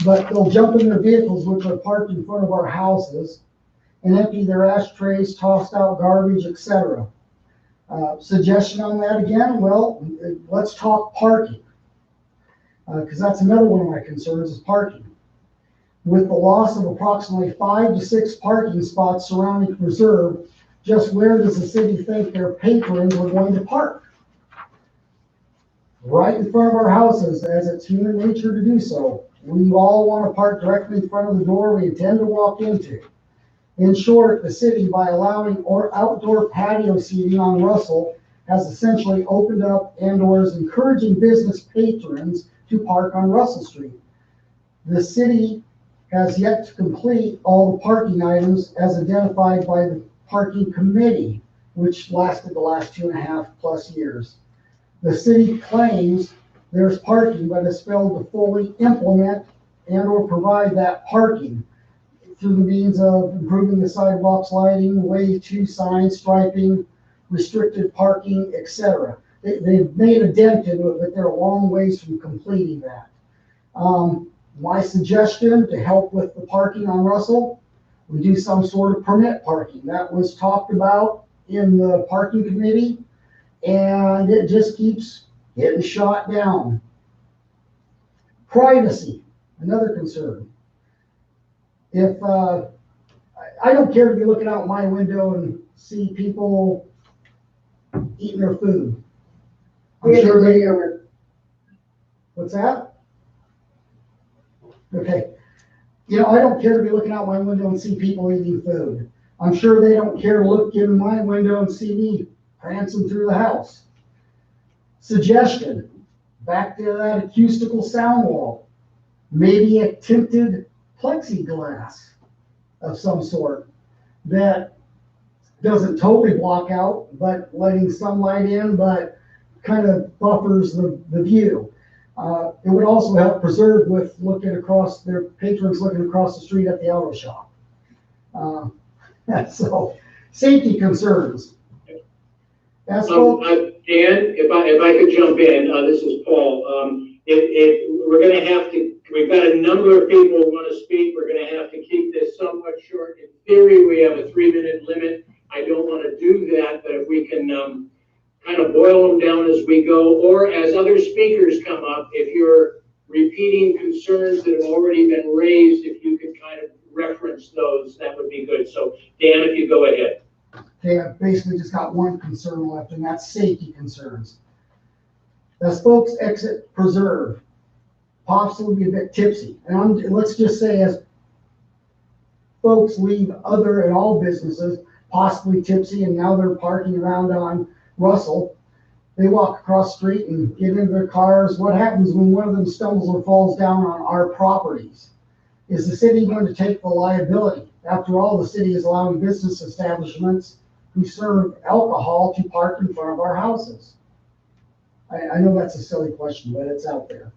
but they'll jump in their vehicles, which are parked in front of our houses, and empty their ashtrays, tossed out garbage, etc. Suggestion on that again? Well, let's talk parking, because that's another one of my concerns is parking. With the loss of approximately 5 to 6 parking spots surrounding Preserve, just where does the city think their patrons are going to park? Right in front of our houses, as it's human nature to do so. We all want to park directly in front of the door we intend to walk into. In short, the city, by allowing outdoor patio seating on Russell, has essentially opened up and/or is encouraging business patrons to park on Russell Street. The city has yet to complete all the parking items as identified by the parking committee, which lasted the last 2.5+ years. The city claims there's parking, but has failed to fully implement and/or provide that parking through the means of improving the sidewalks, lighting, wave 2 signs, striping, restricted parking, etc. They've made a dent into it, but they're a long ways from completing that. My suggestion to help with the parking on Russell, we do some sort of permit parking. That was talked about in the parking committee, and it just keeps getting shot down. Privacy, another concern. If I don't care to be looking out my window and see people eating their food. I'm sure they are. What's that? Okay. You know, I don't care to be looking out my window and see people eating food. I'm sure they don't care to look in my window and see me prancing through the house. Suggestion, back to that acoustical sound wall. Maybe a tinted plexiglass of some sort that doesn't totally block out, but letting sunlight in, but kind of buffers the view. It would also help preserve with their patrons looking across the street at the auto shop. So, safety concerns. Asphalt, Dan, if I could jump in, this is Paul. We're gonna have to, we've got a number of people who want to speak. We're gonna have to keep this somewhat short. In theory, we have a 3-minute limit. I don't want to do that, but if we can kind of boil them down as we go, or as other speakers come up, if you're repeating concerns that have already been raised, if you could kind of reference those, that would be good. So Dan, if you go ahead. okay, I've basically just got one concern left, and that's safety concerns. As folks exit Preserve, possibly be a bit tipsy, and let's just say as folks leave other and all businesses, possibly tipsy, and now they're parking around on Russell, they walk across the street and get into their cars. What happens when one of them stumbles or falls down on our properties? Is the city going to take the liability? After all, the city is allowing business establishments who serve alcohol to park in front of our houses. I know that's a silly question, but it's out there.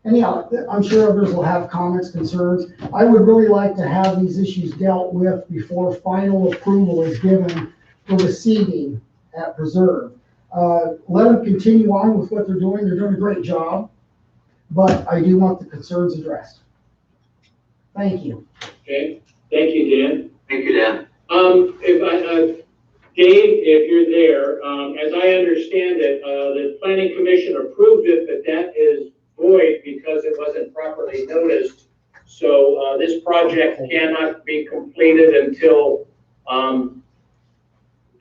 Anyhow, I'm sure others will have comments, concerns. I would really like to have these issues dealt with before final approval is given for the seating at Preserve. Let them continue on with what they're doing. They're doing a great job, but I do want the concerns addressed. Thank you. Okay, thank you, Dan. Thank you, Dan. Dave, if you're there, as I understand it, the planning commission approved it, but that is void because it wasn't properly noticed. So this project cannot be completed until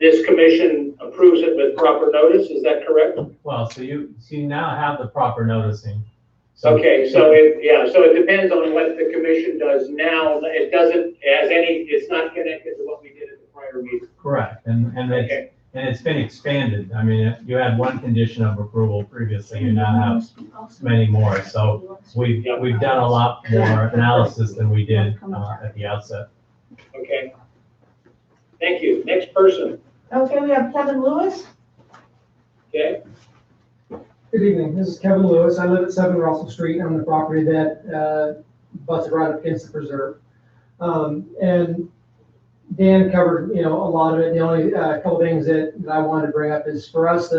this commission approves it with proper notice. Is that correct? Well, so you now have the proper noticing. So, okay, so it depends on what the commission does now. It doesn't it's not connected to what we did at the prior meeting. Correct, and it's been expanded. I mean, you had one condition of approval previously, you now have many more. So we've done a lot more analysis than we did at the outset. Okay. Thank you. Next person. Okay, we have Kevin Lewis. Okay. Good evening. This is Kevin Lewis. I live at 7 Russell Street on the property that butts right up against the preserve. And Dan covered, a lot of it. The only couple things that I wanted to bring up is for us,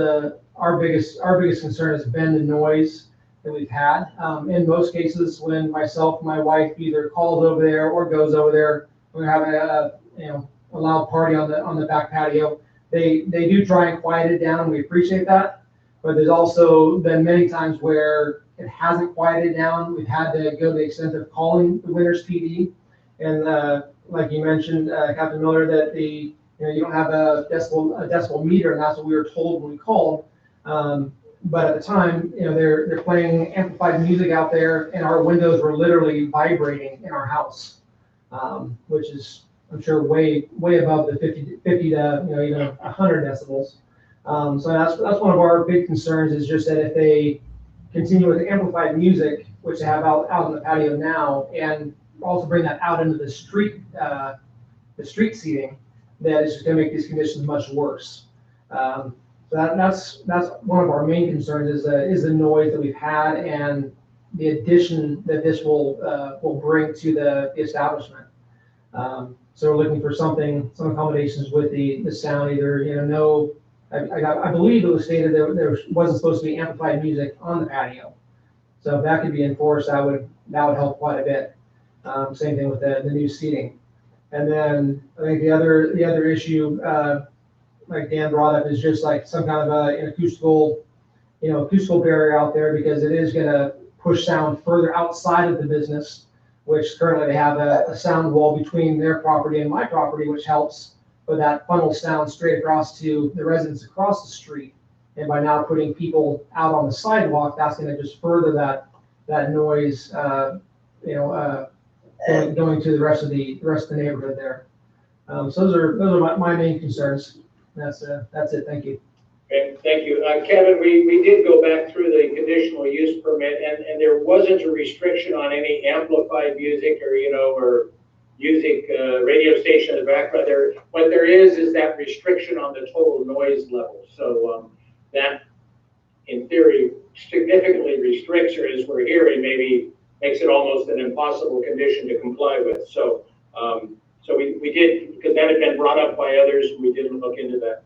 our biggest concern has been the noise that we've had. In most cases, when myself and my wife either calls over there or goes over there, we're having a loud party on the back patio. They do try and quiet it down. We appreciate that. But there's also been many times where it hasn't quieted down. We've had to go to the extent of calling the Winters PD. And like you mentioned, Captain Miller, that you don't have a decibel meter, and that's what we were told when we called. But at the time, they're playing amplified music out there, and our windows were literally vibrating in our house, which is, I'm sure, way above the 50 to even 100 decibels. So that's one of our big concerns, is just that if they continue with amplified music, which they have out on the patio now, and also bring that out into the street seating, that it's just going to make these conditions much worse. So that's one of our main concerns, is the noise that we've had and the addition that this will bring to the establishment. So we're looking for some accommodations with the sound, either I believe it was stated that there wasn't supposed to be amplified music on the patio. So if that could be enforced, that would help quite a bit. Same thing with the new seating. And then I think the other issue, like Dan brought up, is just like some kind of an acoustical barrier out there, because it is going to push sound further outside of the business, which currently they have a sound wall between their property and my property, which helps. But that funnels sound straight across to the residents across the street. And by now putting people out on the sidewalk, that's going to just further that noise, going to the rest of the neighborhood there. So those are my main concerns. That's it. Thank you. Okay, thank you. Kevin, we did go back through the conditional use permit, and there wasn't a restriction on any amplified music or music radio station in the background. What there is that restriction on the total noise level. So that in theory, significantly restricts, or as we're hearing, maybe makes it almost an impossible condition to comply with. So, so we did, because that had been brought up by others, we did look into that.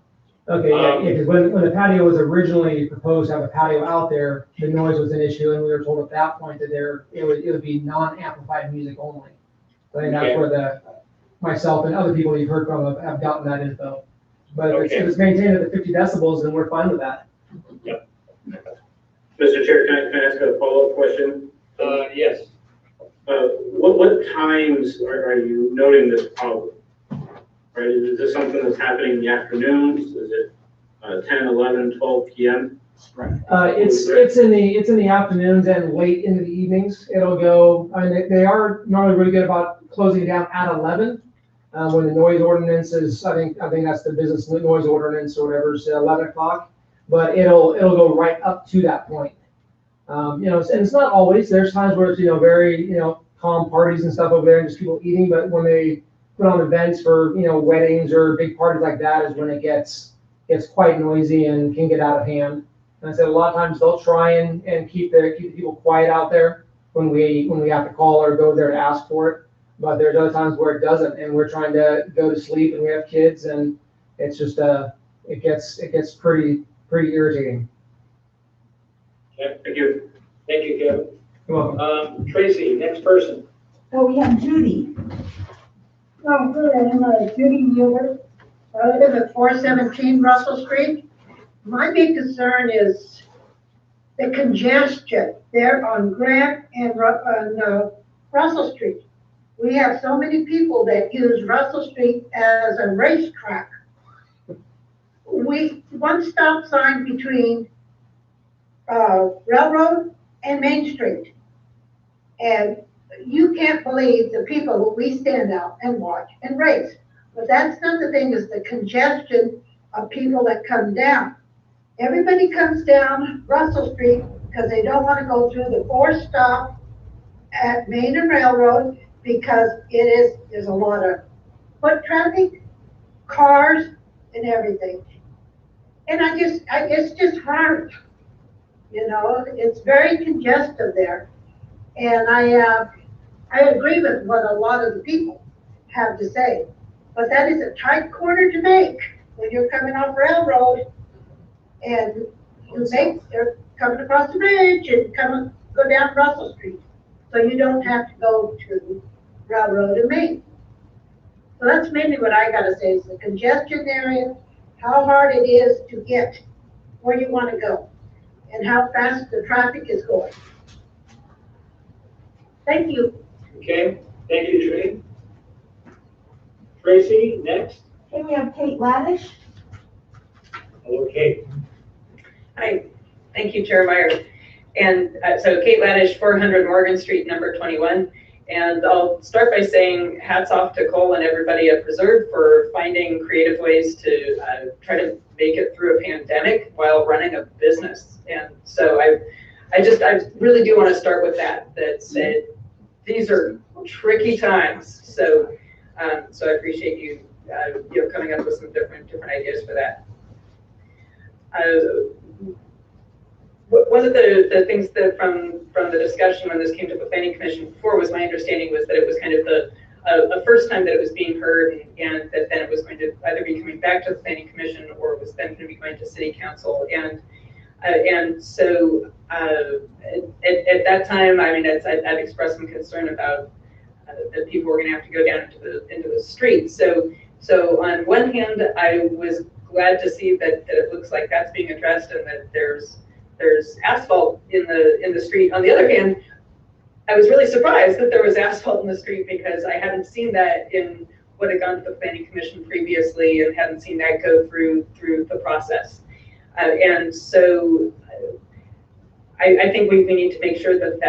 Okay, yeah, because when the patio was originally proposed to have a patio out there, the noise was an issue, and we were told at that point that it would be non-amplified music only. So I think that's where myself and other people you've heard from have gotten that info. But if it's maintained at the 50 decibels, then we're fine with that. Yep. Mr. Chair, can I ask a follow-up question? Yes. What times are you noting this problem? Right, is this something that's happening in the afternoons? Is it 10, 11, 12 p.m.? It's in the afternoons and late into the evenings. It'll go. I mean, they are normally really good about closing it down at 11. When the noise ordinance is, I think that's the business noise ordinance or whatever, is 11 o'clock. But it'll go right up to that point. And it's not always. There's times where it's very calm parties and stuff over there and just people eating. But when they put on events for weddings or big parties like that is when it gets quite noisy and can get out of hand. And I said a lot of times they'll try and keep the people quiet out there when we have to call or go there to ask for it. But there's other times where it doesn't, and we're trying to go to sleep and we have kids, and it's just it gets pretty irritating. Okay, thank you. Thank you, Kevin. You're welcome. Tracy, next person. Oh, we have Judy. Oh, good, I'm Judy Mueller. I live at 417 Russell Street. My big concern is the congestion there on Grant and Russell Street. We have so many people that use Russell Street as a racetrack. One stop sign between Railroad and Main Street. And you can't believe the people who we stand out and watch and race. But that's not the thing, is the congestion of people that come down. Everybody comes down Russell Street because they don't want to go through the 4-stop at Main and Railroad because there's a lot of foot traffic, cars, and everything. And it's just hard. It's very congested there. And I agree with what a lot of the people have to say, but that is a tight corner to make when you're coming off Railroad and they're coming across the bridge and go down Russell Street. So you don't have to go to Railroad and Main. So that's mainly what I gotta say is the congestion area, how hard it is to get where you want to go and how fast the traffic is going. Thank you. Okay, thank you, Tracy. Tracy, next. Okay, we have Kate Laddish. Hello, Kate. Hi, thank you, Chair Meyer. And so Kate Laddish, 400 Morgan Street, number 21. And I'll start by saying hats off to Cole and everybody at Preserve for finding creative ways to try to make it through a pandemic while running a business. And so I really do want to start with that said, these are tricky times. So so I appreciate you coming up with some different ideas for that. One of the things that from the discussion when this came to the Planning Commission before was my understanding was that it was kind of the first time that it was being heard and that then it was going to either be coming back to the Planning Commission or it was then going to be going to City Council. And so at that time, I mean, I'd expressed some concern about that people were going to have to go down into the street. So on one hand, I was glad to see that it looks like that's being addressed and that there's asphalt in the street. On the other hand, I was really surprised that there was asphalt in the street because I hadn't seen that in what had gone to the Planning Commission previously and hadn't seen that go through the process. And so I think we need to make sure that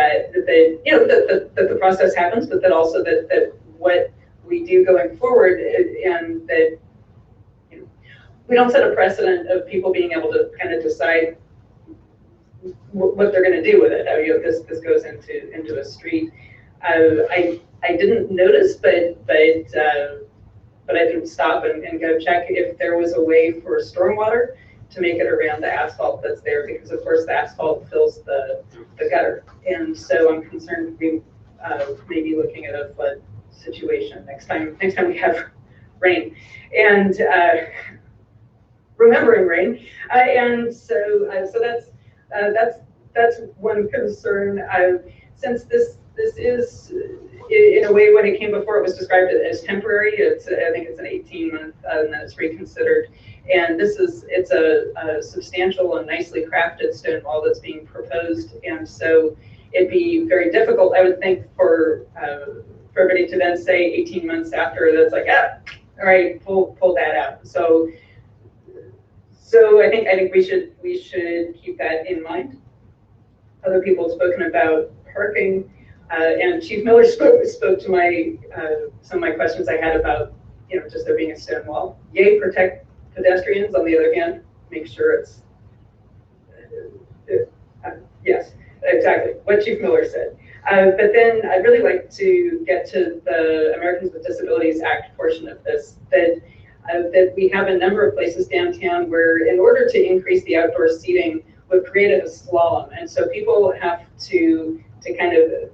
the process happens, but that also that what we do going forward and that we don't set a precedent of people being able to kind of decide what they're going to do with it. This goes into a street. I didn't notice, but I didn't stop and go check if there was a way for stormwater to make it around the asphalt that's there, because of course the asphalt fills the gutter. And so I'm concerned we may be looking at a flood situation next time we have rain. And remembering rain. And so that's one concern. Since this is, in a way, when it came before, it was described as temporary. I think it's an 18-month, and then it's reconsidered. And it's a substantial and nicely crafted stone wall that's being proposed. And so it'd be very difficult, I would think, for everybody to then say 18 months after, that's like, all right, pull that out. So I think we should keep that in mind. Other people have spoken about parking, and Chief Miller spoke to my some of my questions I had about, just there being a stone wall. Yay, protect pedestrians. On the other hand, make sure it's yes, exactly what Chief Miller said. But then I'd really like to get to the Americans with Disabilities Act portion of this, that we have a number of places downtown where, in order to increase the outdoor seating, we've created a slalom. And so people have to kind of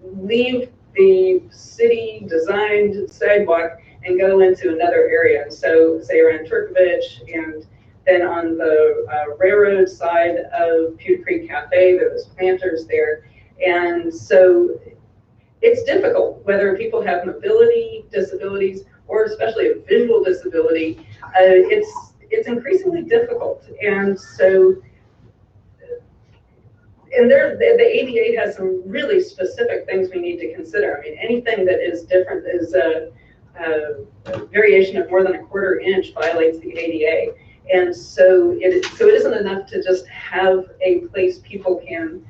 leave the city designed sidewalk and go into another area. And so say around Turkovich, and then on the railroad side of Pewter Creek Cafe, there's planters there. And so it's difficult, whether people have mobility disabilities or especially a visual disability, it's increasingly difficult. And so, and the ADA has some really specific things we need to consider. I mean, anything that is different is a variation of more than a quarter inch violates the ADA. And so it isn't enough to just have a place people can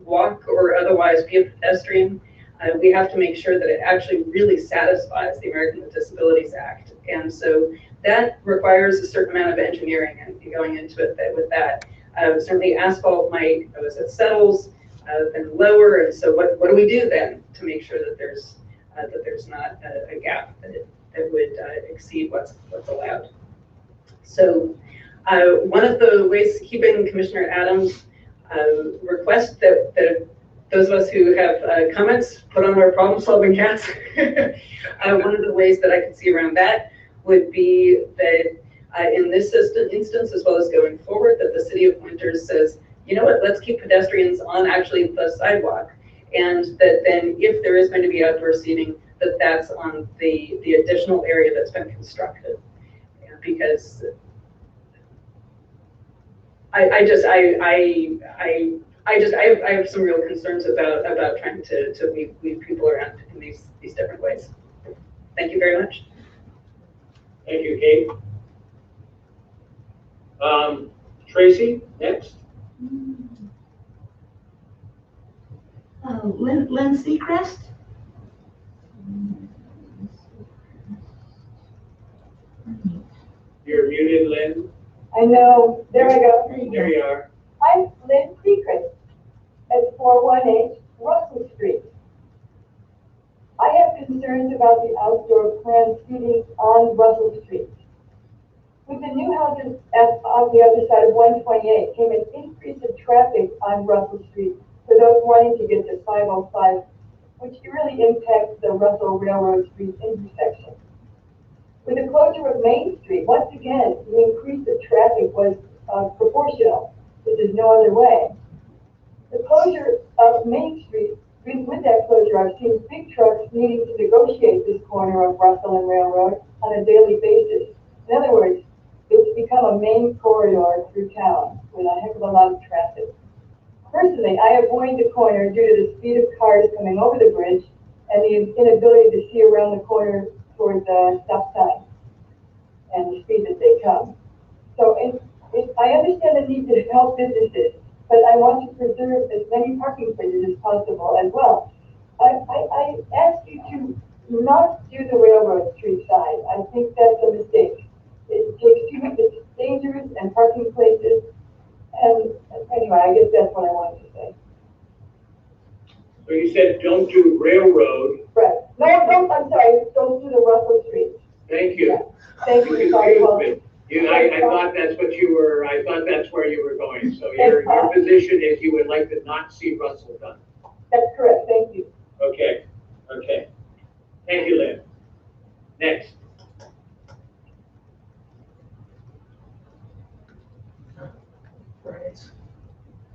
walk or otherwise be a pedestrian. We have to make sure that it actually really satisfies the Americans with Disabilities Act. And so that requires a certain amount of engineering and going into it with that. Certainly asphalt might, as it settles, then lower. And so what do we do then to make sure that there's not a gap that would exceed what's allowed? So one of the ways, keeping Commissioner Adams' request that those of us who have comments put on our problem-solving hats, one of the ways that I could see around that would be that in this instance, as well as going forward, that the City of Winters says, you know what, let's keep pedestrians on actually the sidewalk. And that then if there is going to be outdoor seating, that's on the additional area that's been constructed. Because I have some real concerns about trying to weave people around in these different ways. Thank you very much. Thank you, Kate. Tracy, next. Lynn Seacrest? You're muted, Lynn. I know. There I go. There you are. I'm Lynn Seacrest at 418 Russell Street. I have concerns about the outdoor planned seating on Russell Street. With the new houses on the other side of 128 came an increase of traffic on Russell Street for those wanting to get to 505, which really impacts the Russell Railroad Street intersection. With the closure of Main Street, once again, the increase of traffic was proportional. There's no other way. The closure of Main Street, with that closure, I've seen big trucks needing to negotiate this corner of Russell and Railroad on a daily basis. In other words, it's become a main corridor through town with a heck of a lot of traffic. Personally, I avoid the corner due to the speed of cars coming over the bridge and the inability to see around the corner toward the stop sign and the speed that they come. So I understand the need to help businesses, but I want to preserve as many parking places as possible as well. I ask you to not do the Railroad Street side. I think that's a mistake. It takes too much, it's dangerous and parking places. And anyway, I guess that's what I wanted to say. So you said don't do Railroad. Right. No, I'm sorry, don't do the Russell Street. Thank you. Yeah. Thank you. Confused me. I thought that's what you were, I thought that's where you were going. So your position is you would like to not see Russell done. That's correct, thank you. Okay, okay. Thank you, Lynn. Next. Right.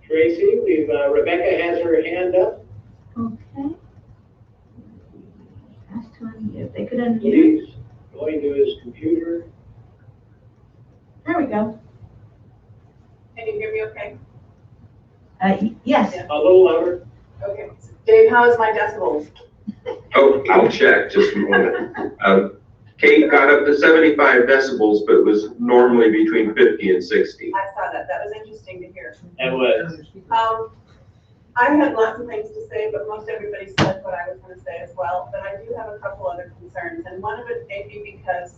Tracy, Rebecca has her hand up. Okay. Ask to unmute. They could unmute. Please, going to his computer. There we go. Can you hear me okay? Yes. A little louder. Okay. Dave, how is my decibels? Oh, I'll check, just a moment. Kate got up to 75 decibels, but was normally between 50 and 60. I saw that. That was interesting to hear. It was. I had lots of things to say, but most everybody said what I was going to say as well. But I do have a couple other concerns, and one of it may be because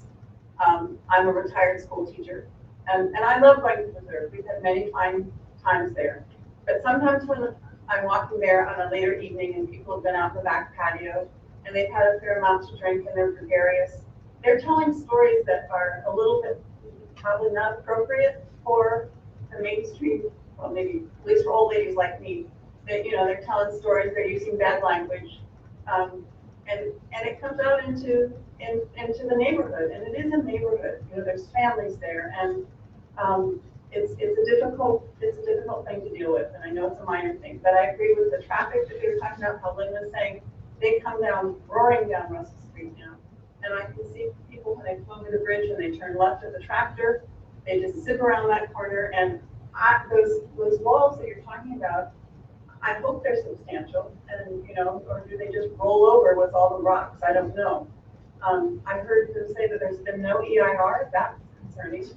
I'm a retired school teacher, and I love going to Preserve. We've had many fine times there. But sometimes when I'm walking there on a later evening and people have been out in the back patio and they've had a fair amount to drink and they're gregarious, they're telling stories that are a little bit probably not appropriate for the Main Street, well, maybe at least for old ladies like me. They, they're telling stories, they're using bad language, and it comes out into the neighborhood, and it is a neighborhood. There's families there, and it's a difficult thing to deal with, and I know it's a minor thing, but I agree with the traffic that we were talking about. How Lynn was saying, they come down roaring down Russell Street now, and I can see people when they come over the bridge and they turn left at the tractor, they just zip around that corner, and those walls that you're talking about, I hope they're substantial, and or do they just roll over with all the rocks? I don't know. I heard them say that there's been no EIR. That's concerning.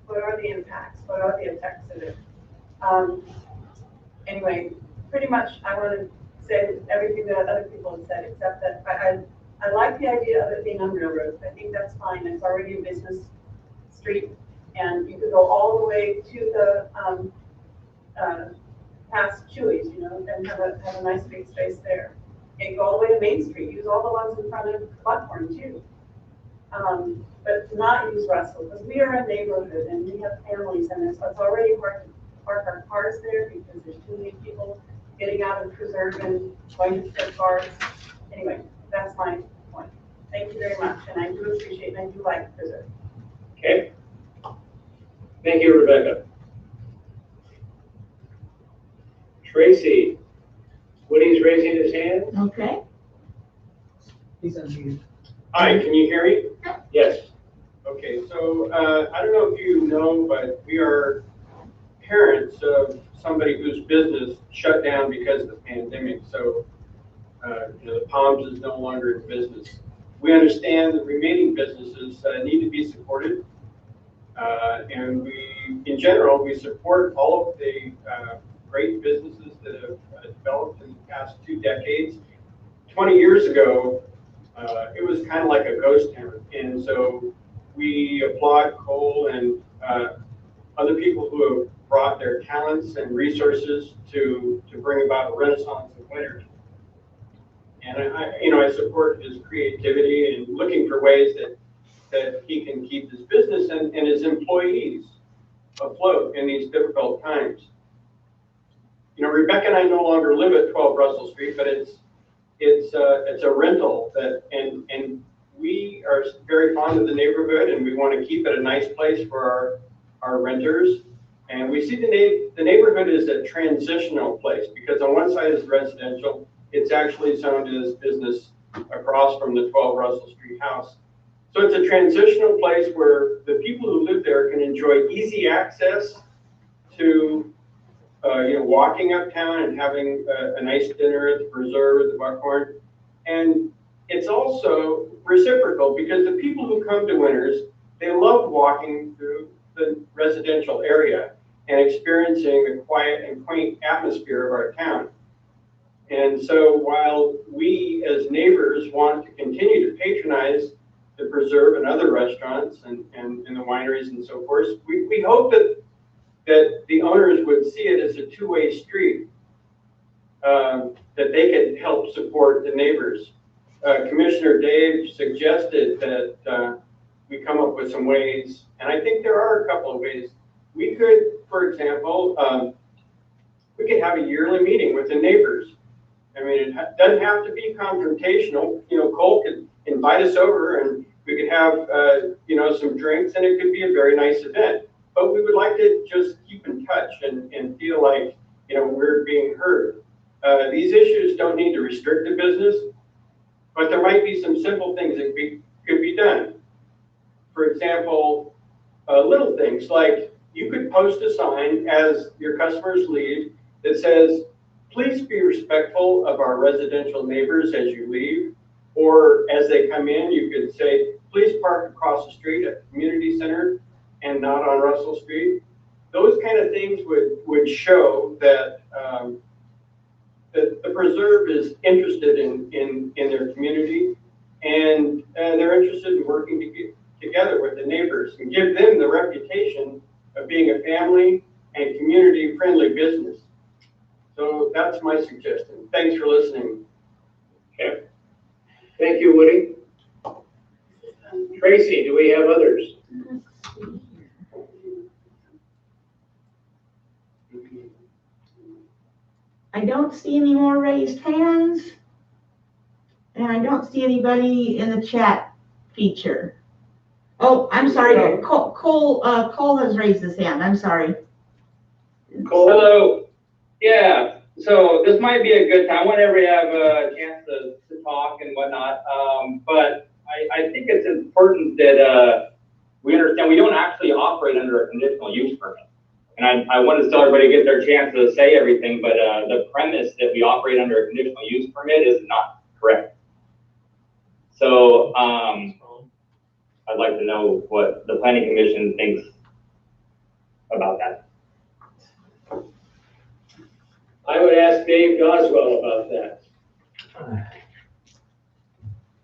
What are the impacts? What are the effects of it? Anyway, pretty much I want to say everything that other people have said, except that I like the idea of it being on railroads. I think that's fine. It's already a business street, and you could go all the way to the past Chewy's, and have a nice big space there. And go all the way to Main Street. Use all the ones in front of Buckhorn too. But not use Russell, because we are a neighborhood and we have families, and it's already hard to park our cars there because there's too many people getting out of Preserve and going to their cars. Anyway, that's my point. Thank you very much, and I do appreciate and I do like Preserve. Okay. Thank you, Rebecca. Tracy, Woody's raising his hand. Okay. He's unmuted. Hi, can you hear me? Yes. Okay, so I don't know if you know, but we are parents of somebody whose business shut down because of the pandemic. So, the Palms is no longer in business. We understand the remaining businesses need to be supported. And in general, we support all of the great businesses that have developed in the past 2 decades. 20 years ago, it was kind of like a ghost town. And so we applaud Cole and other people who have brought their talents and resources to bring about a renaissance of winners. And I support his creativity and looking for ways that he can keep his business and his employees afloat in these difficult times. Rebecca and I no longer live at 12 Russell Street, but it's a rental and we are very fond of the neighborhood, and we want to keep it a nice place for our renters. And we see the neighborhood as a transitional place, because on one side is residential, it's actually zoned as business across from the 12 Russell Street house. So it's a transitional place where the people who live there can enjoy easy access to walking uptown and having a nice dinner at the Preserve, at the Buckhorn. And it's also reciprocal, because the people who come to Winners, they love walking through the residential area and experiencing the quiet and quaint atmosphere of our town. And so while we as neighbors want to continue to patronize the Preserve and other restaurants and the wineries and so forth, we hope that the owners would see it as a two-way street, that they could help support the neighbors. Commissioner Dave suggested that we come up with some ways, and I think there are a couple of ways. We could, for example, we could have a yearly meeting with the neighbors. I mean, it doesn't have to be confrontational. You know, Cole could invite us over and we could have, you know, some drinks, and it could be a very nice event. But we would like to just keep in touch and feel like, you know, we're being heard. These issues don't need to restrict the business, but there might be some simple things that could be done. For example, little things like you could post a sign as your customers leave that says, please be respectful of our residential neighbors as you leave. Or as they come in, you could say, please park across the street at the community center and not on Russell Street. Those kind of things would show that, that the preserve is interested in their community, and they're interested in working together with the neighbors and give them the reputation of being a family and community-friendly business. So that's my suggestion. Thanks for listening. Okay. Thank you, Woody. Tracy, do we have others? I don't see any more raised hands. And I don't see anybody in the chat feature. Oh, I'm sorry. Cole has raised his hand. I'm sorry. Cole? Hello. Yeah. So this might be a good time whenever you have a chance to talk and whatnot. But I think it's important that we understand we don't actually operate under a conditional use permit. And I wanted to tell everybody to get their chance to say everything, but the premise that we operate under a conditional use permit is not correct. So I'd like to know what the Planning Commission thinks about that. I would ask Dave Goswell about that.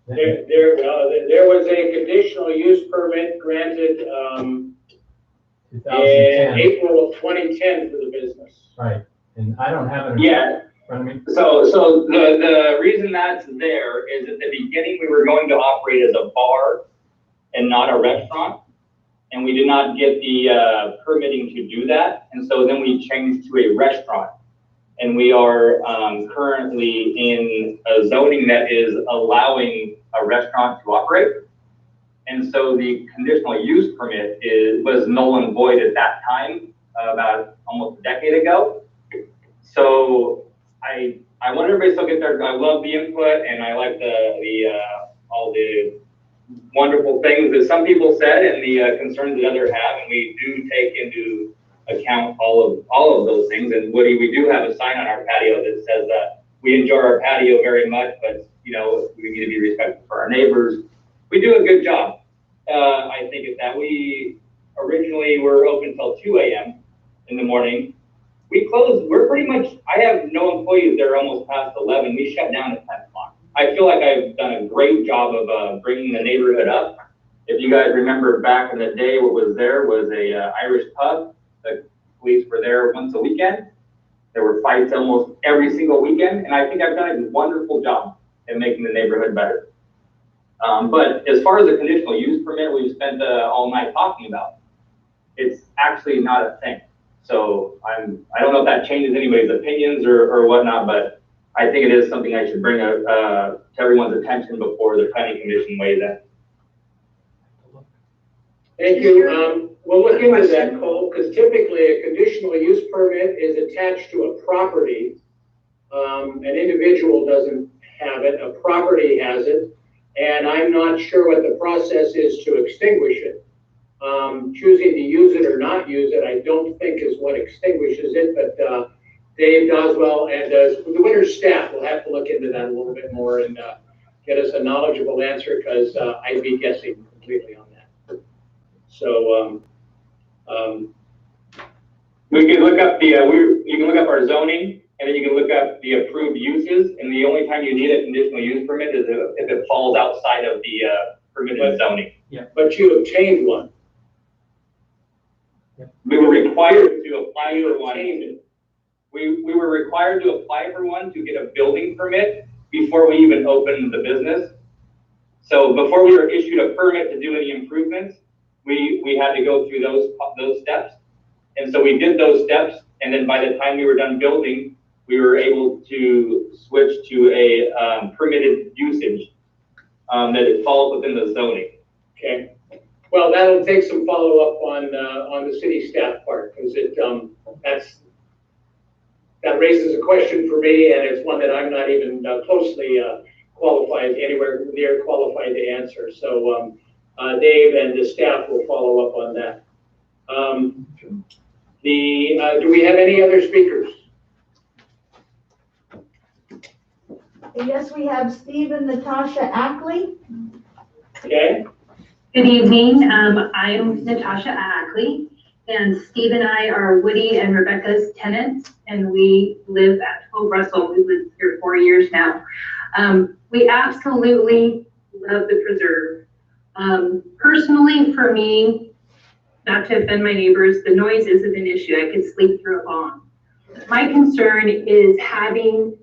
There was a conditional use permit granted in April of 2010 for the business. Right, and I don't have it Yeah. in front of me. So the reason that's there is at the beginning, we were going to operate as a bar and not a restaurant. And we did not get the permitting to do that. And so then we changed to a restaurant. And we are currently in a zoning that is allowing a restaurant to operate. And so the conditional use permit was null and void at that time, about almost a decade ago. So I want everybody to still get their, I love the input and I like all the wonderful things that some people said and the concerns that others have, and we do take into account all of those things. And Woody, we do have a sign on our patio that says that we enjoy our patio very much, but you know, we need to be respectful for our neighbors. We do a good job. I think it's that we originally were open till 2 a.m. in the morning. We closed, we're pretty much, I have no employees there almost past 11. We shut down at 10 o'clock. I feel like I've done a great job of bringing the neighborhood up. If you guys remember back in the day, what was there was a Irish pub. The police were there once a weekend. There were fights almost every single weekend. And I think I've done a wonderful job in making the neighborhood better. But as far as the conditional use permit we've spent all night talking about, it's actually not a thing. So I don't know if that changes anybody's opinions or whatnot, but I think it is something I should bring to everyone's attention before the planning commission weighs in. Thank you. We'll look into that, Cole, because typically a conditional use permit is attached to a property. An individual doesn't have it, a property has it, and I'm not sure what the process is to extinguish it. Choosing to use it or not use it, I don't think is what extinguishes it, but Dave Doswell and the winter staff will have to look into that a little bit more and get us a knowledgeable answer, because I'd be guessing completely on that. So we can look up you can look up our zoning, and then you can look up the approved uses, and the only time you need a conditional use permit is if it falls outside of the permitted zoning. Yeah. But you obtained one. We were required to apply for one. We were required to apply for one to get a building permit before we even opened the business. So before we were issued a permit to do any improvements, we had to go through those steps. And so we did those steps, and then by the time we were done building, we were able to switch to a permitted usage that it falls within the zoning. Okay. Well, that'll take some follow-up on the city staff part, because that raises a question for me, and it's one that I'm not even closely qualified, anywhere near qualified to answer. So Dave and the staff will follow up on that. Do we have any other speakers? Yes, we have Steve and Natasha Ackley. Okay. Good evening. I'm Natasha Ackley, and Steve and I are Woody and Rebecca's tenants, and we live at 12 Russell. We've lived here 4 years now. We absolutely love the preserve. Personally, for me, not to offend my neighbors, the noise isn't an issue. I could sleep through a bomb. My concern is having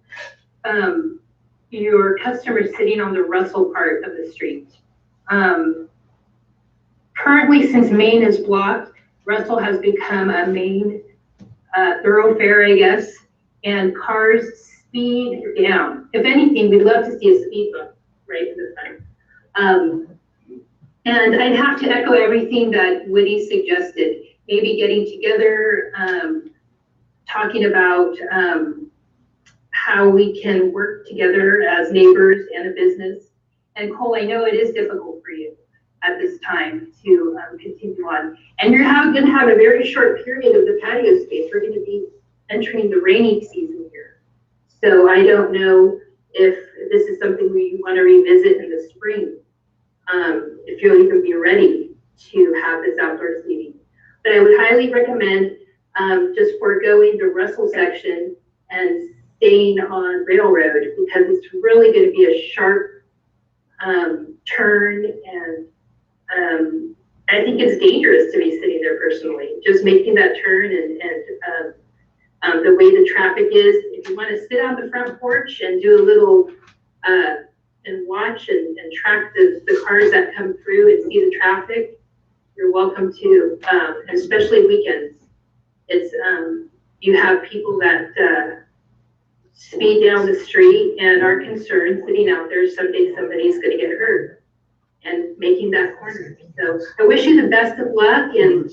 your customers sitting on the Russell part of the street. Currently, since Main is blocked, Russell has become a main thoroughfare, I guess, and cars speed down. If anything, we'd love to see a speed bump right in the front. And I'd have to echo everything that Woody suggested, maybe getting together, talking about how we can work together as neighbors and a business. And Cole, I know it is difficult for you at this time to continue on. And you're going to have a very short period of the patio space. We're going to be entering the rainy season here. So I don't know if this is something we want to revisit in the spring, if you'll even be ready to have this outdoor seating. But I would highly recommend just foregoing the Russell section and staying on Railroad, because it's really going to be a sharp turn, and I think it's dangerous to be sitting there personally, just making that turn and the way the traffic is. If you want to sit on the front porch and do a little and watch and track the cars that come through and see the traffic, you're welcome to, especially weekends. It's you have people that speed down the street and are concerned sitting out there someday somebody's going to get hurt and making that corner. So I wish you the best of luck, and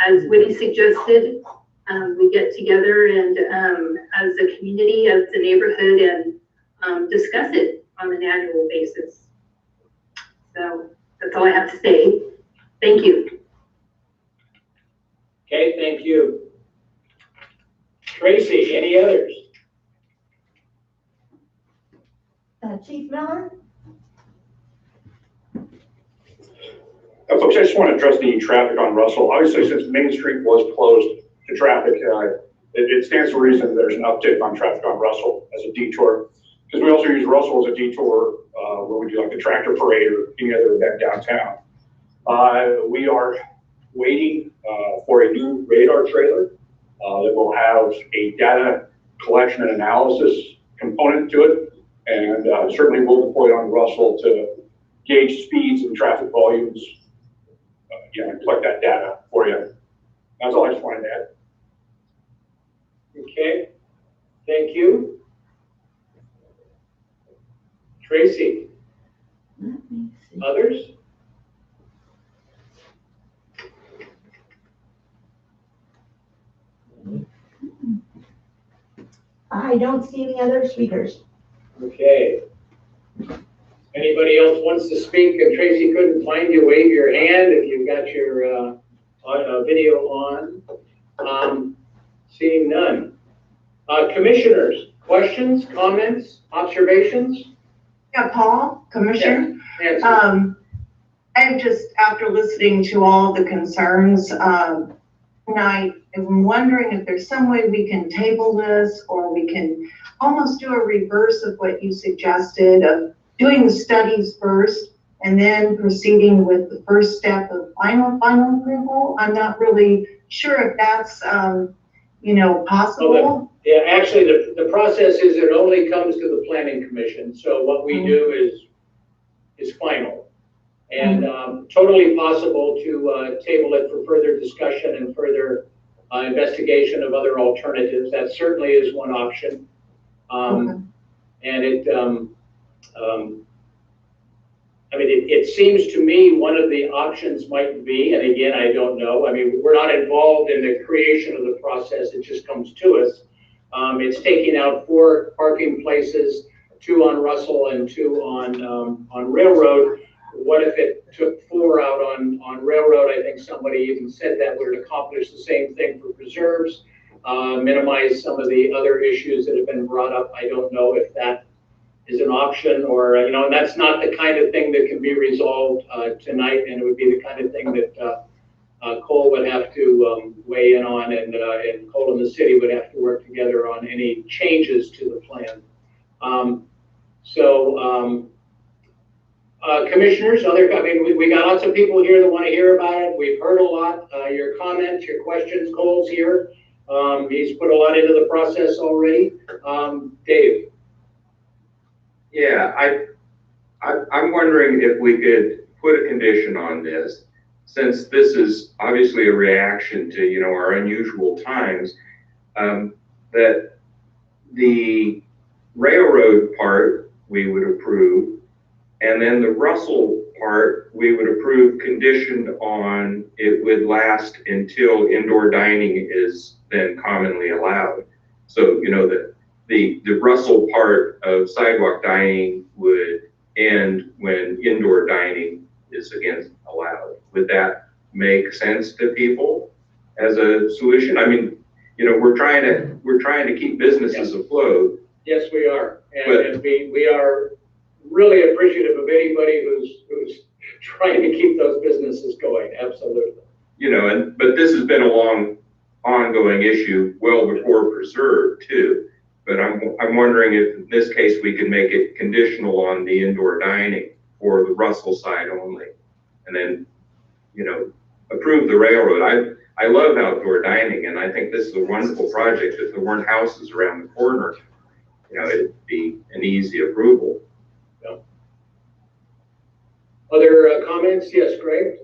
as Woody suggested, we get together and as a community, as a neighborhood, and discuss it on an annual basis. So that's all I have to say. Thank you. Okay, thank you. Tracy, any others? Chief Miller? Folks, I just want to address the traffic on Russell. Obviously, since Main Street was closed to traffic, it stands to reason there's an uptick on traffic on Russell as a detour, because we also use Russell as a detour when we do like the tractor parade or any other event downtown. We are waiting for a new radar trailer that will have a data collection and analysis component to it, and certainly we'll deploy it on Russell to gauge speeds and traffic volumes, and collect that data for you. That's all I just wanted to add. Okay, thank you. Tracy, others? I don't see any other speakers. Okay. Anybody else wants to speak? If Tracy couldn't find you, wave your hand if you've got your video on. Seeing none. Commissioners, questions, comments, observations? Yeah, Paul, Commissioner. Yes. I'm just, after listening to all the concerns, and I am wondering if there's some way we can table this, or we can almost do a reverse of what you suggested of doing the studies first and then proceeding with the first step of final approval. I'm not really sure if that's, possible. Yeah, actually, the process is it only comes to the planning commission. So what we do is is final. And totally possible to table it for further discussion and further investigation of other alternatives. That certainly is one option. And I mean, it seems to me one of the options might be, and again, I don't know. I mean, we're not involved in the creation of the process. It just comes to us. It's taking out 4 parking places, 2 on Russell and 2 on Railroad. What if it took 4 out on Railroad? I think somebody even said that would accomplish the same thing for preserves, minimize some of the other issues that have been brought up. I don't know if that is an option, or, you know, and that's not the kind of thing that can be resolved tonight, and it would be the kind of thing that Cole would have to weigh in on, and Cole and the city would have to work together on any changes to the plan. Commissioners, I mean, we got lots of people here that want to hear about it. We've heard a lot. Your comments, your questions. Cole's here. He's put a lot into the process already. Dave. Yeah, I'm wondering if we could put a condition on this, since this is obviously a reaction to, you know, our unusual times, that the Railroad part we would approve, and then the Russell part we would approve conditioned on it would last until indoor dining is then commonly allowed. So, you know, that the Russell part of sidewalk dining would end when indoor dining is again allowed. Would that make sense to people as a solution? I mean, you know, we're trying to keep businesses afloat. Yes, we are, and we are really appreciative of anybody who's trying to keep those businesses going. Absolutely. You know, but this has been a long, ongoing issue, well before preserve too. But I'm wondering if in this case we can make it conditional on the indoor dining for the Russell side only, and then, you know, approve the Railroad. I love outdoor dining, and I think this is a wonderful project. If there weren't houses around the corner, you know, it'd be an easy approval. Yeah. Other comments? Yes, Greg.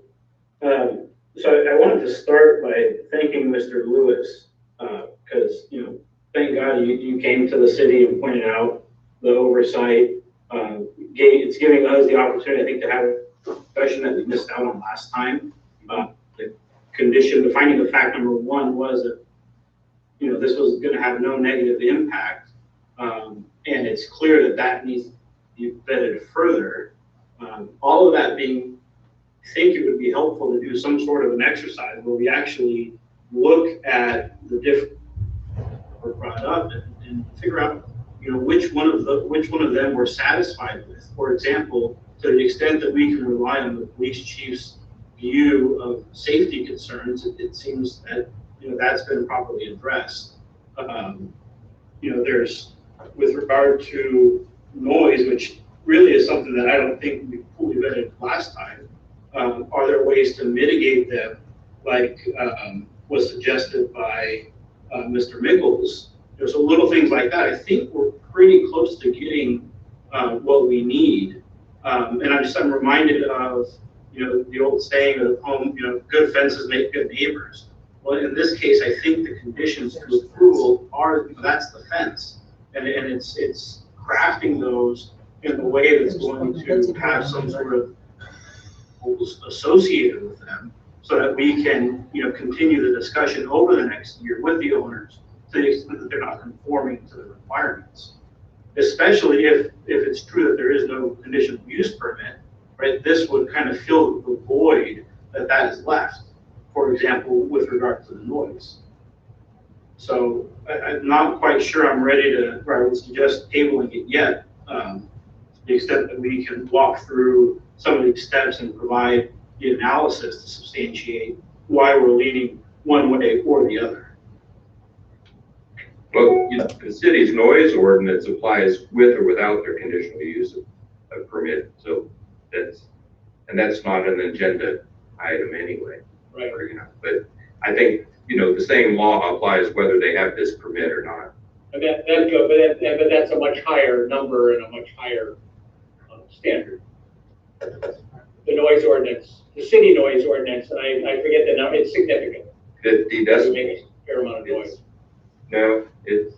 So I wanted to start by thanking Mr. Lewis, because, you know, thank God you came to the city and pointed out the oversight. It's giving us the opportunity, I think, to have a discussion that we missed out on last time. The condition, the finding of fact number 1 was that, you know, this was going to have no negative impact. And it's clear that that needs to be vetted further. All of that being, I think it would be helpful to do some sort of an exercise where we actually look at the different were brought up and figure out, you know, which one of them we're satisfied with. For example, to the extent that we can rely on the police chief's view of safety concerns, it seems that, you know, that's been properly addressed. You know, there's, with regard to noise, which really is something that I don't think we fully vetted last time. Are there ways to mitigate them, like was suggested by Mr. Mickles? There's a little things like that. I think we're pretty close to getting what we need. And I'm reminded of, you know, the old saying of home, you know, good fences make good neighbors. Well, in this case, I think the conditions to approval are, that's the fence. And it's crafting those in a way that's going to have some sort of rules associated with them, so that we can, you know, continue the discussion over the next year with the owners to the extent that they're not conforming to the requirements. Especially if it's true that there is no conditional use permit, right? This would kind of fill the void that is left, for example, with regard to the noise. So I'm not quite sure I'm ready to, or I would suggest tabling it yet, to the extent that we can walk through some of these steps and provide the analysis to substantiate why we're leaning one way or the other. Well, you know, the city's noise ordinance applies with or without their conditional use of permit. So that's not an agenda item anyway. Right. Or, you know, but I think, you know, the same law applies whether they have this permit or not. And that's good, but that's a much higher number and a much higher standard. The noise ordinance, the city noise ordinance, and I forget the number, it's significant. 50 It decibels. makes a fair amount of noise. No, it's,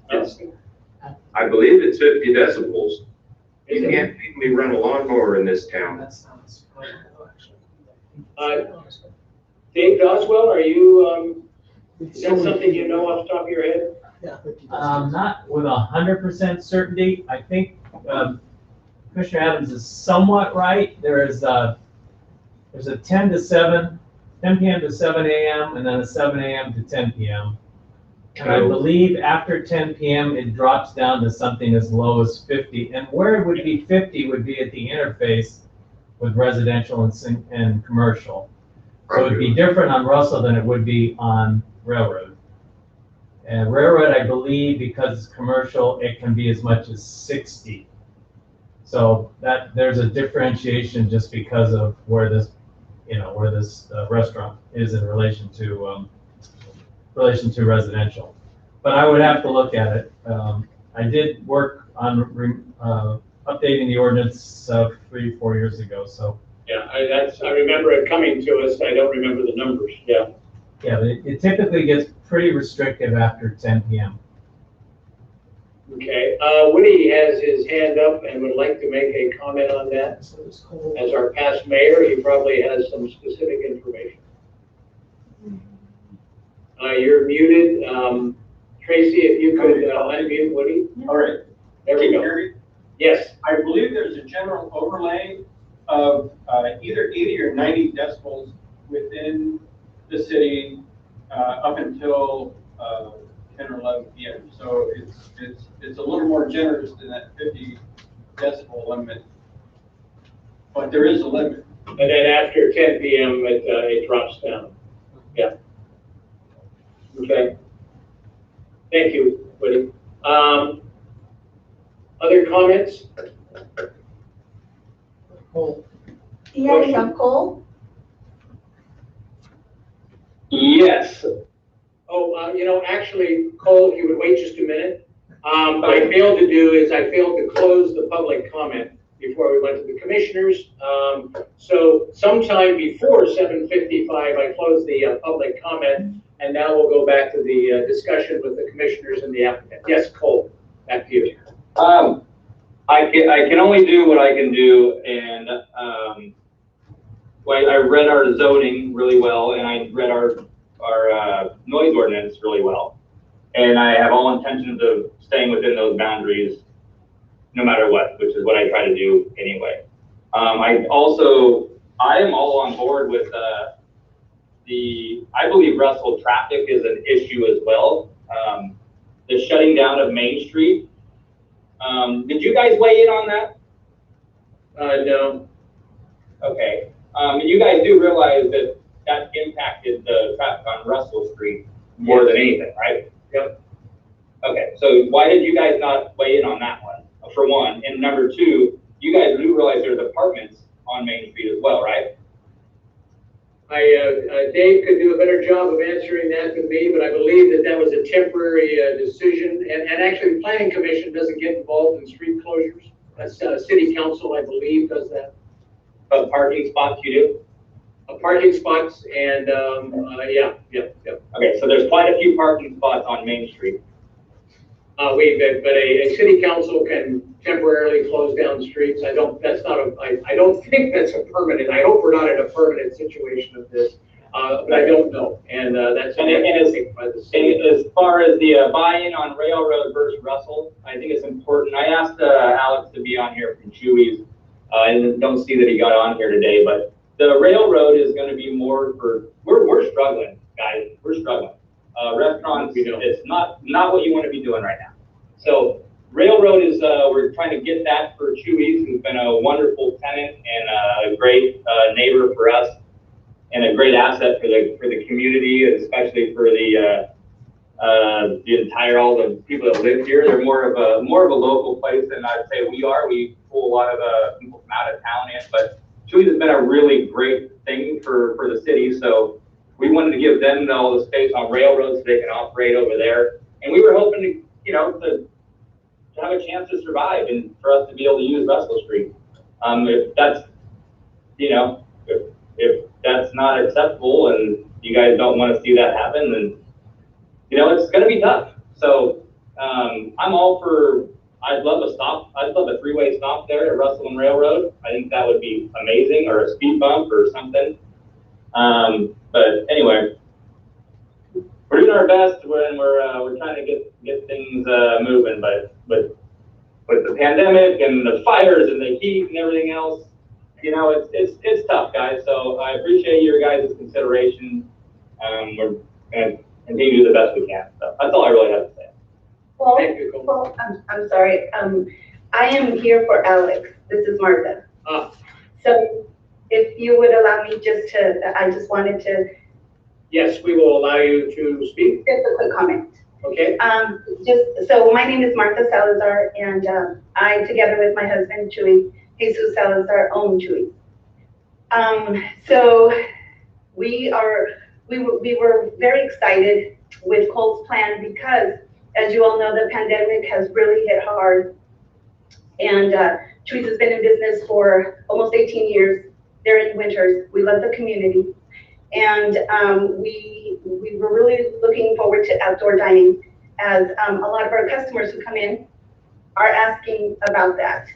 I believe it's 50 decibels. Is You it? can't legally run a lawnmower in this town. Dave Doswell, are you, is that something you know off the top of your head? Not with 100% certainty. I think Commissioner Adams is somewhat right. There's a 10 to 7, 10 p.m. to 7 a.m. and then a 7 a.m. to 10 p.m. And I believe after 10 p.m. it drops down to something as low as 50. And where it would be 50 would be at the interface with residential and commercial. So it'd be different on Russell than it would be on Railroad. And Railroad, I believe, because it's commercial, it can be as much as 60. So that there's a differentiation just because of where this, where this restaurant is in relation to residential. But I would have to look at it. I did work on updating the ordinance 3 or 4 years ago. So Yeah, I remember it coming to us. I don't remember the numbers. Yeah. yeah, it typically gets pretty restrictive after 10 p.m. Okay, Woody has his hand up and would like to make a comment on that. As our past mayor, he probably has some specific information. You're muted. Tracy, if you could unmute Woody. All right. There we Can you go. hear me? Yes. I believe there's a general overlay of either 80 or 90 decibels within the city up until 10 or 11 p.m. So it's a little more generous than that 50 decibel limit, but there is a limit. And then after 10 p.m. it drops down. Yeah. Okay. Thank you, Woody. Other comments? Do you already have Cole? Yes. Oh, actually, Cole, if you would wait just a minute. What I failed to do is I failed to close the public comment before we went to the commissioners. So sometime before 7:55, I closed the public comment, and now we'll go back to the discussion with the commissioners and the applicant. Yes, Cole, back to you. I can only do what I can do, and I read our zoning really well, and I read our noise ordinance really well, and I have all intentions of staying within those boundaries, no matter what, which is what I try to do anyway. I am all on board with I believe Russell traffic is an issue as well. The shutting down of Main Street. Did you guys weigh in on that? No. Okay. You guys do realize that impacted the traffic on Russell Street more than anything, right? Yep. Okay, so why did you guys not weigh in on that one, for one? And number two, you guys do realize there's apartments on Main Street as well, right? Dave could do a better job of answering that than me, but I believe that was a temporary decision. And actually, the planning commission doesn't get involved in street closures. That's city council, I believe, does that. But parking spots you do? Parking spots and, yeah. Okay, so there's quite a few parking spots on Main Street. But a city council can temporarily close down streets. I don't think that's a permanent. I hope we're not in a permanent situation of this, but I don't know. And that's by the city. As far as the buy-in on Railroad versus Russell, I think it's important. I asked Alex to be on here from Chewy's, and don't see that he got on here today, but the Railroad is going to be more for, we're struggling, guys. We're struggling. Restaurants, it's not what you want to be doing right now. So Railroad is, we're trying to get that for Chewy's, who's been a wonderful tenant and a great neighbor for us, and a great asset for the community, especially for all the people that live here. They're more of a local place than I'd say we are. We pull a lot of people from out of town in, but Chewy's has been a really great thing for the city. So we wanted to give them all the space on Railroad so they can operate over there. And we were hoping to have a chance to survive and for us to be able to use Russell Street. If that's you know, if that's not acceptable and you guys don't want to see that happen, then, you know, it's going to be tough. So I'm all for, I'd love a three-way stop there at Russell and Railroad. I think that would be amazing, or a speed bump or something. But anyway, we're doing our best when we're trying to get things moving, but with the pandemic and the fires and the heat and everything else, you know, it's tough, guys. So I appreciate your guys' consideration. We're going to continue to do the best we can. So that's all I really have to say. Well, I'm sorry. I am here for Alex. This is Martha. So if you would allow me I just wanted to. Yes, we will allow you to speak. Just a quick comment. Okay. So my name is Martha Salazar, and I, together with my husband, Chuy, Jesus Salazar, own Chuy. So we were very excited with Cole's plan because, as you all know, the pandemic has really hit hard. And Chuy's has been in business for almost 18 years. They're in Winters. We love the community. And we were really looking forward to outdoor dining, as a lot of our customers who come in are asking about that.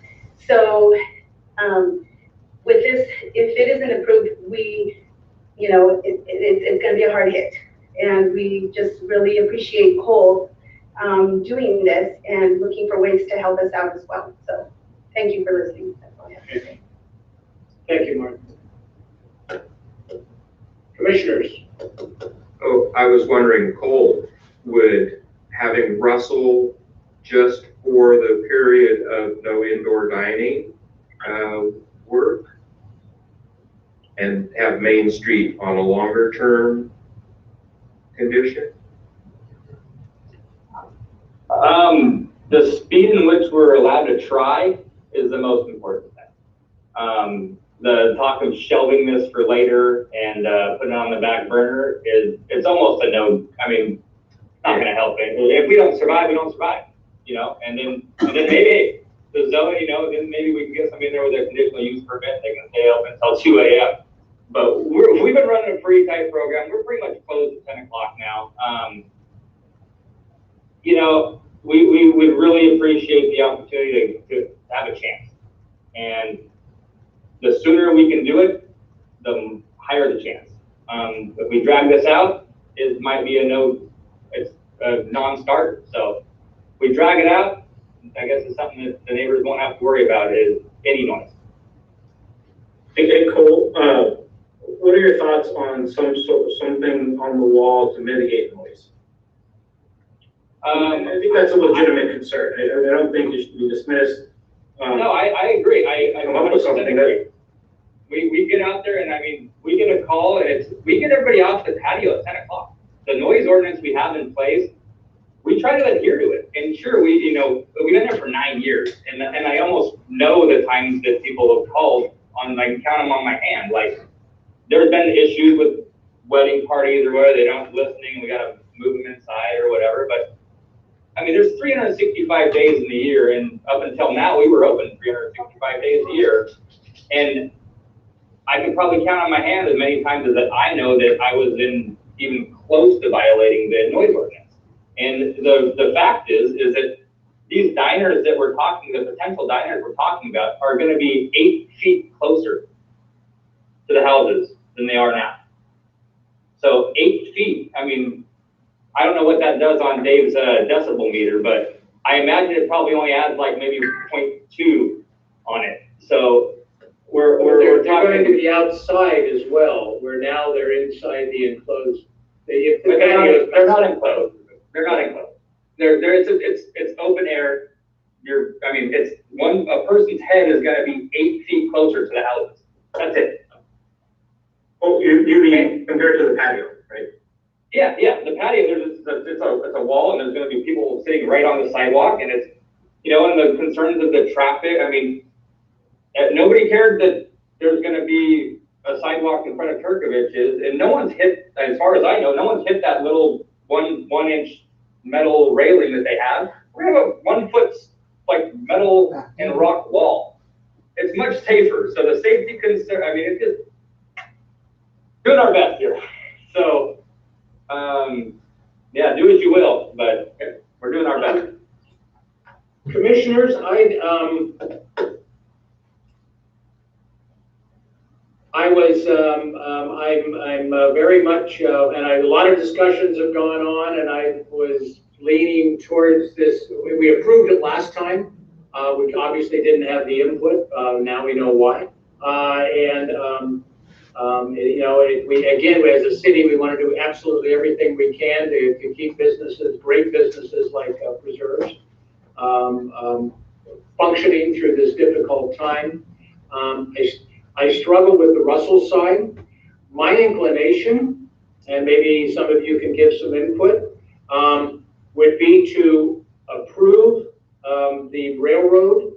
So with this, if it isn't approved, it's going to be a hard hit. And we just really appreciate Cole doing this and looking for ways to help us out as well. So thank you for listening. That's all I have to say. Thank you, Martha. Commissioners. Oh, I was wondering, Cole, would having Russell just for the period of no indoor dining work, and have Main Street on a longer term condition? The speed in which we're allowed to try is the most important thing. The talk of shelving this for later and putting it on the back burner it's almost a no. I mean, not going to help it. If we don't survive, we don't survive, you know. And then maybe the zone, you know, then maybe we can get somebody in there with a conditional use permit. They can stay open until 2 a.m. But we've been running a free type program. We're pretty much closed at 10 o'clock now. You know, we would really appreciate the opportunity to have a chance. And the sooner we can do it, the higher the chance. If we drag this out, it might be it's a non-starter. So if we drag it out, I guess it's something that the neighbors won't have to worry about is any noise. Hey, Cole, what are your thoughts on something on the wall to mitigate noise? I think that's a legitimate concern. I don't think it should be dismissed. No, I agree. I come up with something that we get out there, and I mean, we get a call, and we get everybody off the patio at 10 o'clock. The noise ordinance we have in place, we try to adhere to it. And sure, we've been there for 9 years, and I almost know the times that people have called on, I can count them on my hand. Like, there's been issues with wedding parties or where they don't listening, and we got to move them inside or whatever. But I mean, there's 365 days in the year, and up until now, we were open 365 days a year. And I can probably count on my hand as many times as that I know that I was even close to violating the noise ordinance. And the fact is that these diners that we're talking, the potential diners we're talking about, are going to be 8 feet closer to the houses than they are now. So 8 feet, I mean, I don't know what that does on Dave's decibel meter, but I imagine it probably only adds like maybe 0.2 on it. So we're talking going to be outside as well, where now they're inside the enclosed. They're not enclosed. They're not enclosed. It's open air. A person's head is going to be 8 feet closer to the houses. That's it. Oh, you mean compared to the patio, right? Yeah, the patio, it's a wall, and there's going to be people sitting right on the sidewalk, and it's, you know, and the concerns of the traffic. I mean, nobody cared that there's going to be a sidewalk in front of Turkovich's, and no one's hit, as far as I know, no one's hit that little one inch metal railing that they have. We have a 1 foot like metal and rock wall. it's much safer. So the safety concern, I mean, it's just doing our best here. So, yeah, do as you will, but we're doing our best. Commissioners, I'm very much, and a lot of discussions have gone on, and I was leaning towards this. We approved it last time. We obviously didn't have the input. Now we know why. You know, we again, as a city, we want to do absolutely everything we can to keep businesses, great businesses like preserves, functioning through this difficult time. I struggle with the Russell side. My inclination, and maybe some of you can give some input, would be to approve the railroad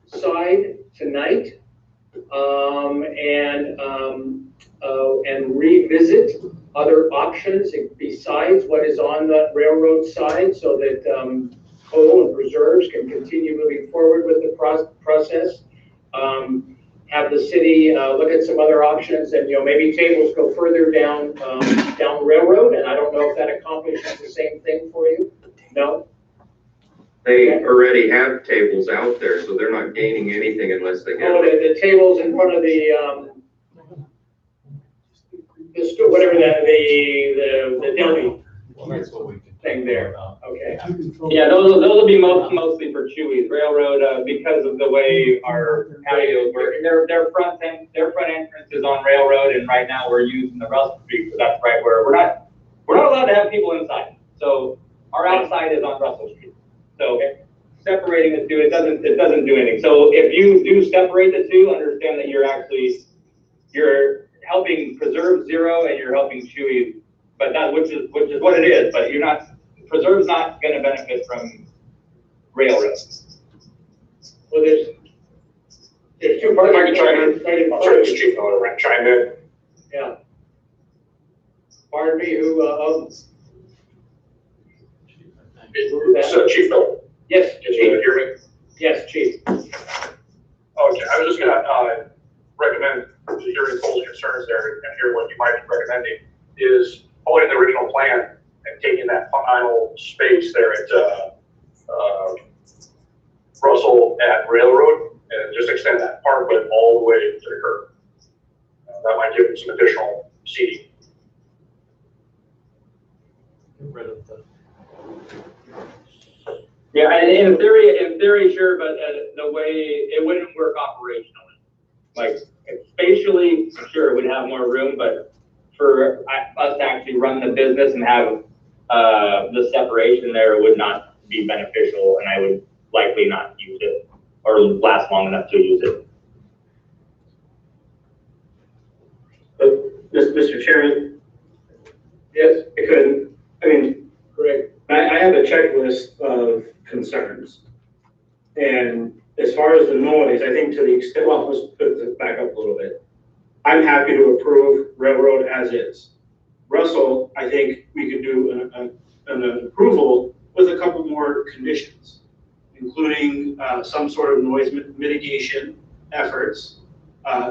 side tonight, and revisit other options besides what is on the railroad side, so that coal and preserves can continue moving forward with the process. Have the city look at some other options, and maybe tables go further down down railroad. And I don't know if that accomplishes the same thing for you. No. They already have tables out there, so they're not gaining anything unless they get. Oh, the tables in front of the whatever that the deli. Well, that's what we can thing there. Okay. Yeah, those will be mostly for Chewy's Railroad, because of the way our patios work. Their front entrance is on Railroad, and right now we're using the Russell Street, so that's right where we're not allowed to have people inside. So our outside is on Russell Street. So separating the two, it doesn't do anything. So if you do separate the two, understand that you're helping preserve Zero and you're helping Chewy, but that which is what it is. But you're not. Preserve's not going to benefit from railroad. Well, there's two parts. If I could chime in, sorry, this chief, I want to chime in. Yeah. Pardon me, who owns? So, Chief Phil. Yes, Can Chief. you hear me? Yes, Chief. Okay, I was just gonna recommend hearing Cole's concerns there and hear what you might be recommending is following the original plan and taking that final space there at Russell at Railroad and just extend that parkway all the way to the curb. That might give them some additional seating. get rid of the. Yeah, and in theory, sure, but the way it wouldn't work operationally. Like spatially, sure, it would have more room, but for us to actually run the business and have the separation there would not be beneficial, and I would likely not use it or last long enough to use it. Mr. Chairman? Yes. Correct. I have a checklist of concerns. And as far as the noise, I think to the extent, well, let's put this back up a little bit. I'm happy to approve Railroad as is. Russell, I think we could do an approval with a couple more conditions, including some sort of noise mitigation efforts.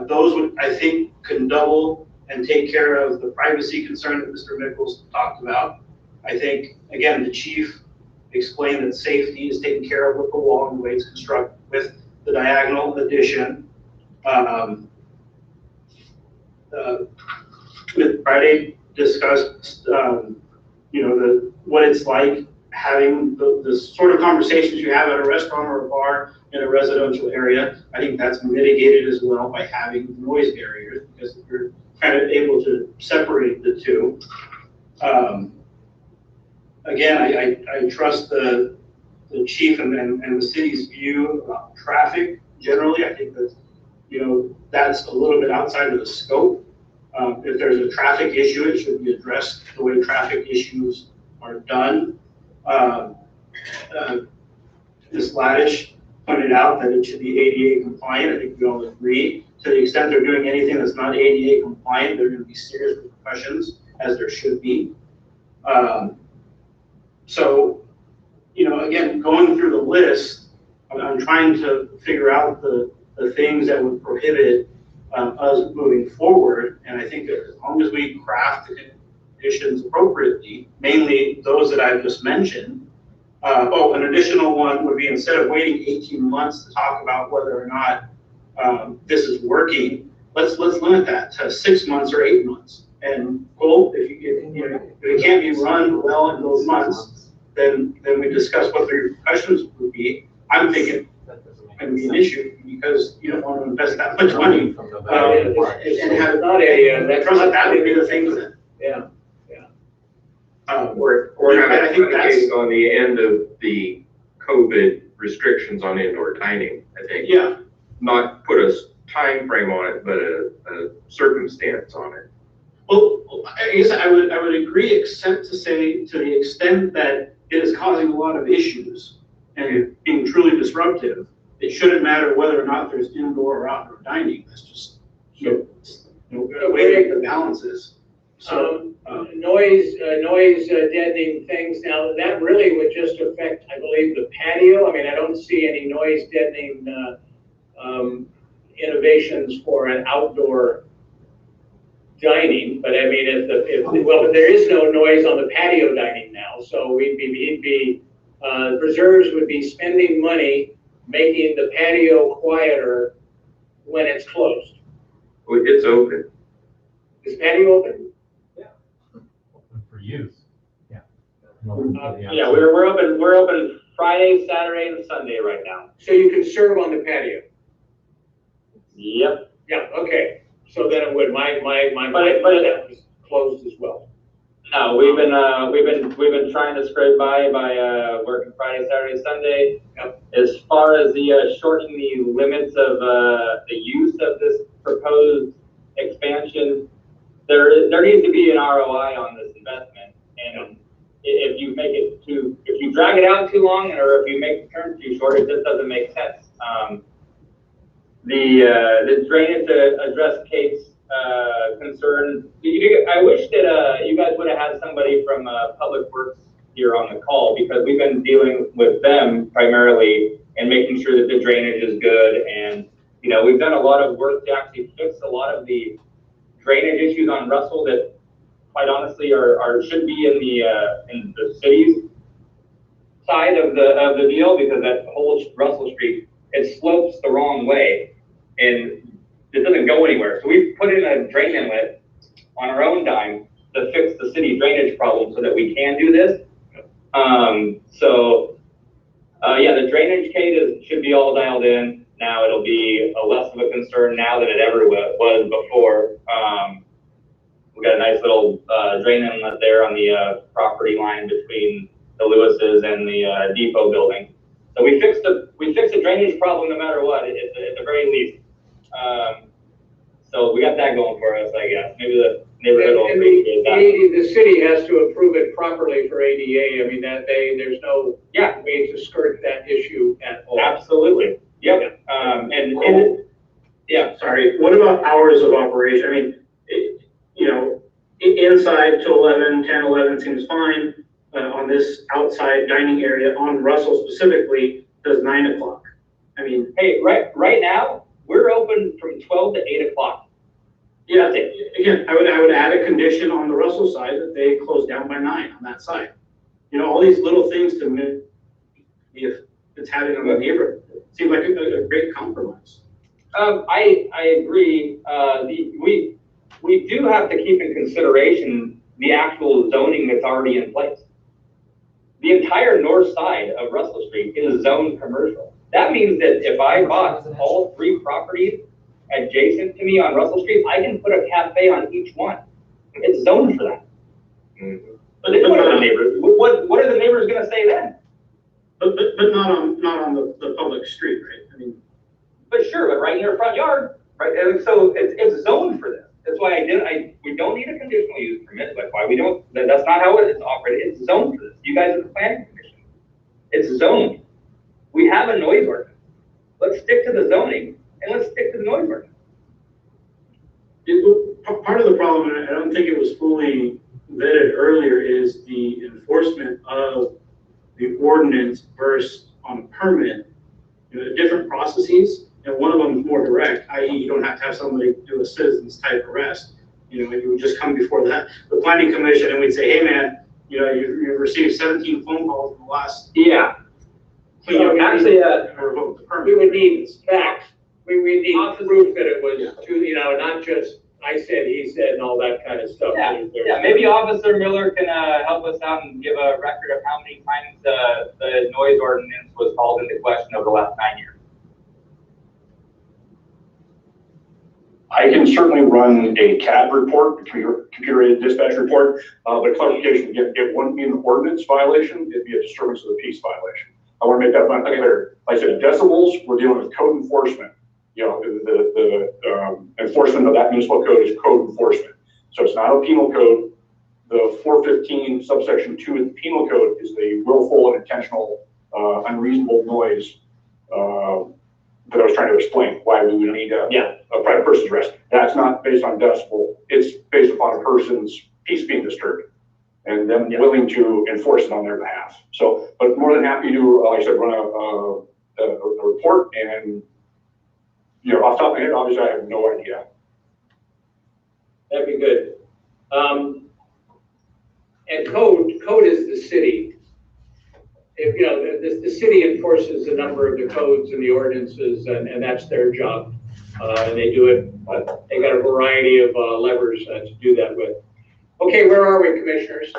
Those would, I think, can double and take care of the privacy concern that Mr. Mickles talked about. I think, again, the chief explained that safety is taken care of with the wall and the way it's constructed with the diagonal addition. With Friday discussed, what it's like having the sort of conversations you have at a restaurant or a bar in a residential area. I think that's mitigated as well by having noise barriers because you're kind of able to separate the two. Again, I trust the chief and the city's view about traffic generally. I think that, that's a little bit outside of the scope. If there's a traffic issue, it should be addressed the way traffic issues are done. Ms. Laddish pointed out that it should be ADA compliant. I think we all agree. To the extent they're doing anything that's not ADA compliant, there are going to be serious repercussions, as there should be. So, again, going through the list, I'm trying to figure out the the things that would prohibit us moving forward. And I think that as long as we craft the conditions appropriately, mainly those that I've just mentioned. An additional one would be, instead of waiting 18 months to talk about whether or not this is working, let's limit that to 6 months or 8 months. And well, if it can't be run well in those months, then we discuss what the repercussions would be. I'm thinking going to be an issue because you don't want to invest that much money and have not that would be the thing. Yeah. We're advocating on the end of the COVID restrictions on indoor dining, I think. Yeah. Not put a time frame on it, but a circumstance on it. Well, I guess I would agree, except to say, to the extent that it is causing a lot of issues and being truly disruptive, it shouldn't matter whether or not there's indoor or outdoor dining. That's just the way the balance is. So noise deadening things. Now that really would just affect, I believe, the patio. I mean, I don't see any noise deadening innovations for an outdoor dining. But I mean, but there is no noise on the patio dining now, so preserves would be spending money making the patio quieter when it's closed. It's open. Is patio open? For use. Yeah. Yeah, we're open Friday, Saturday, and Sunday right now. So you can serve on the patio? Yep. Yeah, okay. So then it would, my that was closed as well. No, we've been trying to scrape by working Friday, Saturday, Sunday. Yep. As far as the shortening the limits of the use of this proposed expansion, there needs to be an ROI on this investment. And if you drag it out too long, or if you make the turn too short, it just doesn't make sense. The drainage to address Kate's concern. I wish that you guys would have had somebody from Public Works here on the call, because we've been dealing with them primarily and making sure that the drainage is good. And we've done a lot of work to actually fix a lot of the drainage issues on Russell that, quite honestly, should be in the city's side of the deal, because that whole Russell Street, it slopes the wrong way and it doesn't go anywhere. So we put in a drain inlet on our own dime to fix the city drainage problem so that we can do this. The drainage, Kate, should be all dialed in. Now it'll be less of a concern now than it ever was before. We got a nice little drain inlet there on the property line between the Lewis's and the depot building. So we fixed the drainage problem no matter what, at the very least. So we got that going for us, I guess. Maybe the neighborhood will appreciate that. The city has to approve it properly for ADA. I mean, there's no way to skirt that issue at all. Absolutely. Yep. Sorry. What about hours of operation? I mean, inside to 10, 11 seems fine. On this outside dining area on Russell specifically, does 9 o'clock. I mean, hey, right now we're open from 12 to 8 o'clock. Yeah. Again, I would add a condition on the Russell side that they close down by 9 on that side. All these little things to make if it's having on the neighborhood. Seems like a great compromise. I agree. We do have to keep in consideration the actual zoning that's already in place. The entire north side of Russell Street is zoned commercial. That means that if I bought all 3 properties adjacent to me on Russell Street, I can put a cafe on each one. It's zoned for that. Mm-hmm. But what are the neighbors? What are the neighbors going to say then? But not on the public street, right? I mean, but sure, but right in your front yard, right? And so it's zoned for this. That's why we don't need a conditional use permit. That's why we don't. That's not how it's operated. It's zoned for this. You guys are the planning commission. It's zoned. We have a noise ordinance. Let's stick to the zoning and let's stick to the noise ordinance. Part of the problem, and I don't think it was fully vetted earlier, is the enforcement of the ordinance versus on a permit. Different processes, and one of them is more planning commission and we'd say, hey man, you've received 17 phone calls in the last. Yeah. So actually, revoke the permit. we would need facts. We need proof that it was not just I said, he said, and all that kind of stuff. Yeah, maybe Officer Miller can help us out and give a record of how many times the noise ordinance was called into question over the last 9 years. I can certainly run a CAD report, computer-aided dispatch report, but clarification, it wouldn't be an ordinance violation, it'd be a disturbance of the peace violation. I want to make that point clear. Like I said, decibels, we're dealing with code enforcement. The enforcement of that municipal code is code enforcement. So it's not a penal code. The 415 subsection 2 of the penal code is the willful and intentional unreasonable noise that I was trying to explain why we would need a private person's arrest. That's not based on decibel. It's based upon a person's peace being disturbed and them willing to enforce it on their behalf. So, but more than happy to, like I said, run a report and, off the top of my head, obviously I have no idea. That'd be good. And code is the city. If, the city enforces a number of the codes and the ordinances, and that's their job. And they do it, but they got a variety of levers to do that with. Okay, where are we, commissioners?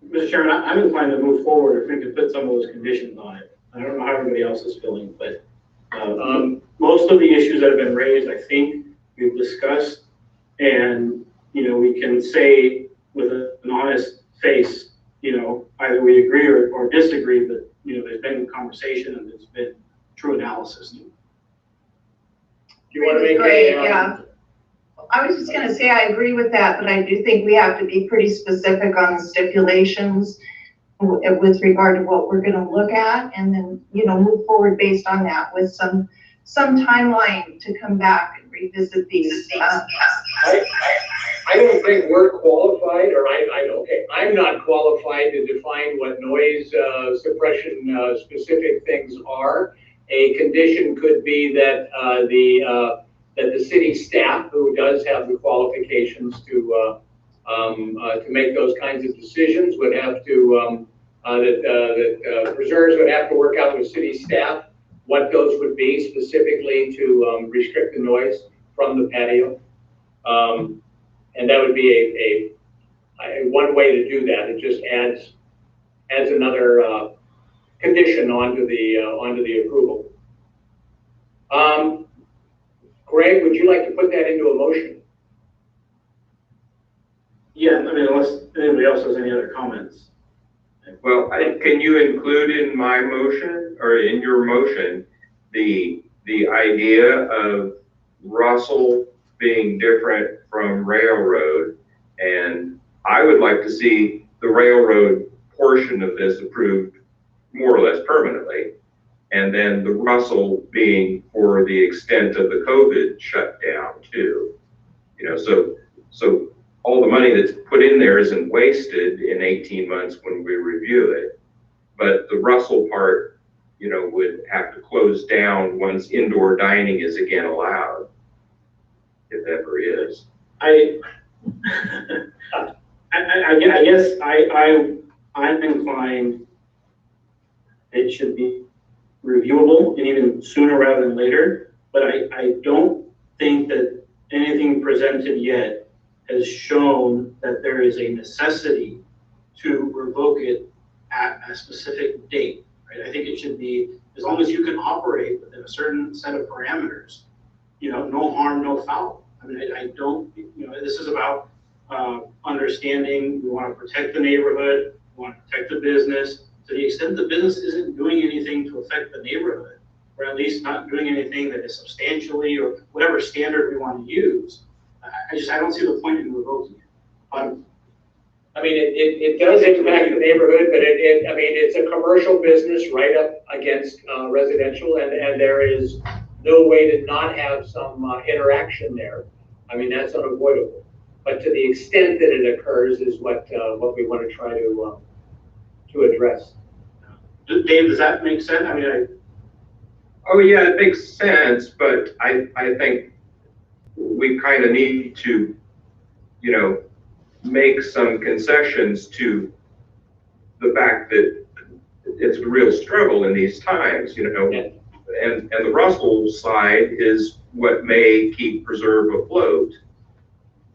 Mr. Chairman, I'm inclined to move forward if we could put some of those conditions on it. I don't know how everybody else is feeling, but most of the issues that have been raised, I think we've discussed, and we can say with an honest face, either we agree or disagree, but there's been conversation and there's been true analysis. Do you want to make yeah. I was just going to say I agree with that, but I do think we have to be pretty specific on the stipulations with regard to what we're going to look at, and then move forward based on that with some timeline to come back and revisit these. I don't think we're qualified, or I'm not qualified to define what noise suppression specific things are. A condition could be that the city staff, who does have the qualifications to make those kinds of decisions, would have to that preserves would have to work out with city staff what those would be specifically to restrict the noise from the patio. And that would be a one way to do that. It just adds another condition onto the approval. Greg, would you like to put that into a motion? Yeah, unless anybody else has any other comments. Well, can you include in my motion or in your motion the idea of Russell being different from railroad? And I would like to see the railroad portion of this approved more or less permanently, and then the Russell being for the extent of the COVID shutdown too. So all the money that's put in there isn't wasted in 18 months when we review it, but the Russell part, would have to close down once indoor dining is again allowed, if ever is. I guess I'm inclined it should be reviewable and even sooner rather than later, but I don't think that anything presented yet has shown that there is a necessity to revoke it at a specific date, right? I think it should be, as long as you can operate within a certain set of parameters, no harm, no foul. I don't, this is about understanding, we want to protect the neighborhood, we want to protect the business. To the extent the business isn't doing anything to affect the neighborhood, or at least not doing anything that is substantially, or whatever standard we want to use, I don't see the point in revoking it. It does impact the neighborhood, but it's a commercial business right up against residential, and there is no way to not have some interaction there. That's unavoidable. But to the extent that it occurs is what we want to try to address. Dave, does that make sense? Oh yeah, it makes sense, but I think we kind of need to, you know, make some concessions to the fact that it's a real struggle in these times, you know, and the Russell side is what may keep Preserve afloat.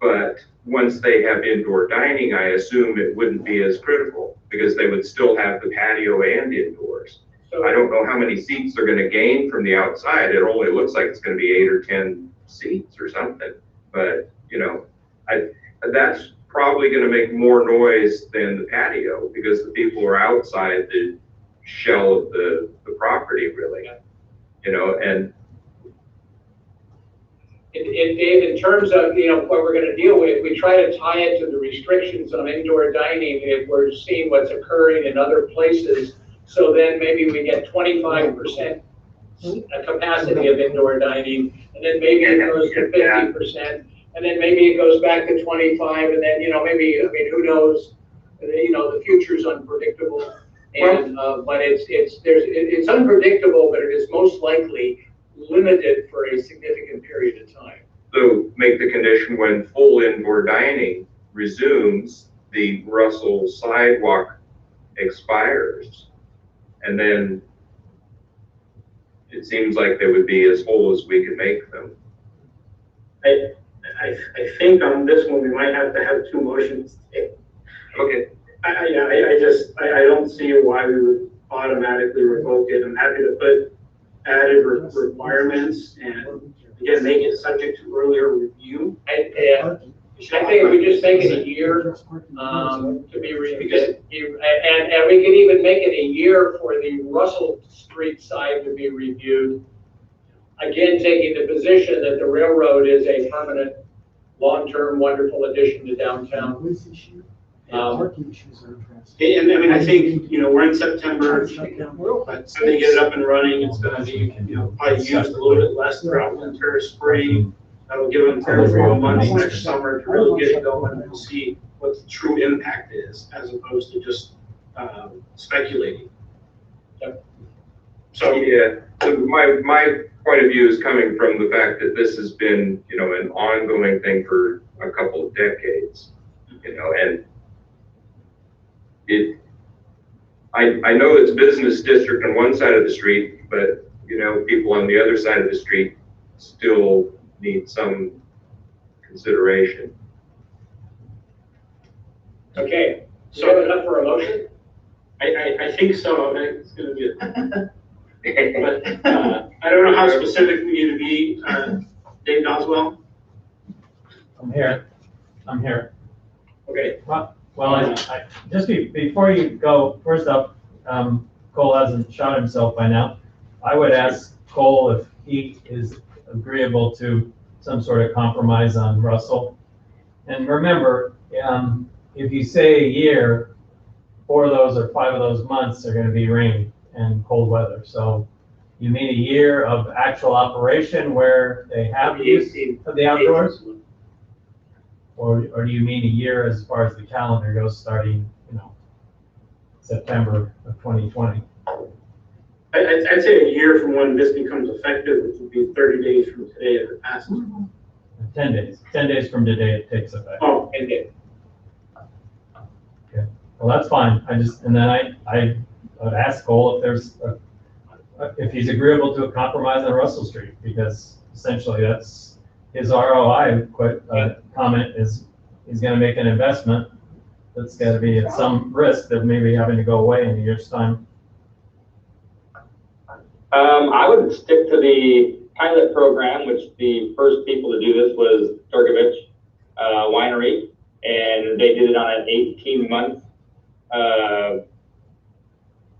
But once they have indoor dining, I assume it wouldn't be as critical because they would still have the patio and indoors. I don't know how many seats they're gonna gain from the outside. It only looks like it's gonna be 8 or 10 seats or something. But, you know, that's probably gonna make more noise than the patio because the people are outside the shell of the property really, you know, and Dave, in terms of, you know, what we're gonna deal with, we try to tie it to the restrictions on indoor dining if we're seeing what's occurring in other places. So then maybe we get 25% capacity of indoor dining, and then maybe it goes to 50%, and then maybe it goes back to 25, and then, you know, maybe, I mean, who knows? You know, the future's unpredictable, and, but it's unpredictable, but it is most likely limited for a significant period of time. so make the condition when full indoor dining resumes, the Russell sidewalk expires. And then it seems like they would be as whole as we could make them. I think on this one, we might have to have two motions. Okay. I don't see why we would automatically revoke it. I'm happy to put added requirements and again, make it subject to earlier review. I think we just make it a year, to be reviewed, and we can even make it a year for the Russell Street side to be reviewed. Again, taking the position that the railroad is a permanent, long-term, wonderful addition to downtown. And I mean, I think, you know, we're in September, but when they get it up and running, it's gonna be, you know, probably used a little bit less throughout winter, spring. That'll give them 3 or 4 months next summer to really get it going and see what the true impact is, as opposed to just speculating. So, yeah, so my point of view is coming from the fact that this has been, you know, an ongoing thing for a couple of decades, you know, and I know it's business district on one side of the street, but, you know, people on the other side of the street still need some consideration. Okay, so have enough for a motion? I think so. It's gonna be, but I don't know how specific we need to be. Dave Doswell? I'm here. Okay. Well, I just before you go, first up, Cole hasn't shot himself by now. I would ask Cole if he is agreeable to some sort of compromise on Russell. And remember, if you say a year, 4 of those or 5 of those months are going to be rainy and cold weather. So you mean a year of actual operation where they have use of the outdoors? Or do you mean a year as far as the calendar goes, starting, you know, September of 2020? I'd say a year from when this becomes effective, which would be 30 days from today if it passes. 10 days. 10 days from today it takes effect. Oh, 10 days. Okay. Well, that's fine. And then I would ask Cole if he's agreeable to a compromise on Russell Street, because essentially that's his ROI comment is he's going to make an investment that's got to be at some risk of maybe having to go away in a year's time. I would stick to the pilot program, which the first people to do this was Durgovich Winery, and they did it on an 18-month